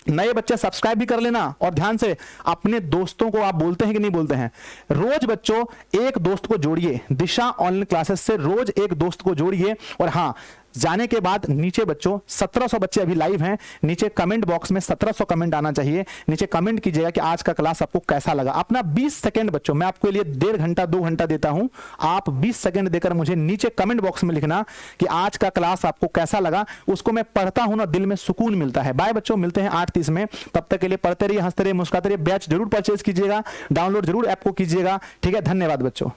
नए बच्चे सब्सक्राइब भी कर लेना। और ध्यान से अपने दोस्तों को आप बोलते हैं कि नहीं बोलते हैं, रोज बच्चों एक दोस्त को जोड़िए, दिशा ऑनलाइन क्लासेस से रोज एक दोस्त को जोड़िए। और हाँ, जाने के बाद नीचे बच्चों 1700 बच्चे अभी लाइव हैं, नीचे कमेंट बॉक्स में 1700 कमेंट आना चाहिए। नीचे कमेंट कीजिएगा कि आज का क्लास आपको कैसा लगा। अपना 20 सेकंड बच्चों, मैं आपके लिए 1.5 घंटा 2 घंटा देता हूं, आप 20 सेकंड देकर मुझे नीचे कमेंट बॉक्स में लिखना कि आज का क्लास आपको कैसा लगा। उसको मैं पढ़ता हूं ना, दिल में सुकून मिलता है। बाय बच्चों, मिलते हैं 8:30 में, तब तक के लिए पढ़ते रहिए, हंसते रहिए, मुस्कुराते रहिए। बैच जरूर परचेज कीजिएगा, डाउनलोड जरूर ऐप को कीजिएगा, ठीक है। धन्यवाद बच्चों।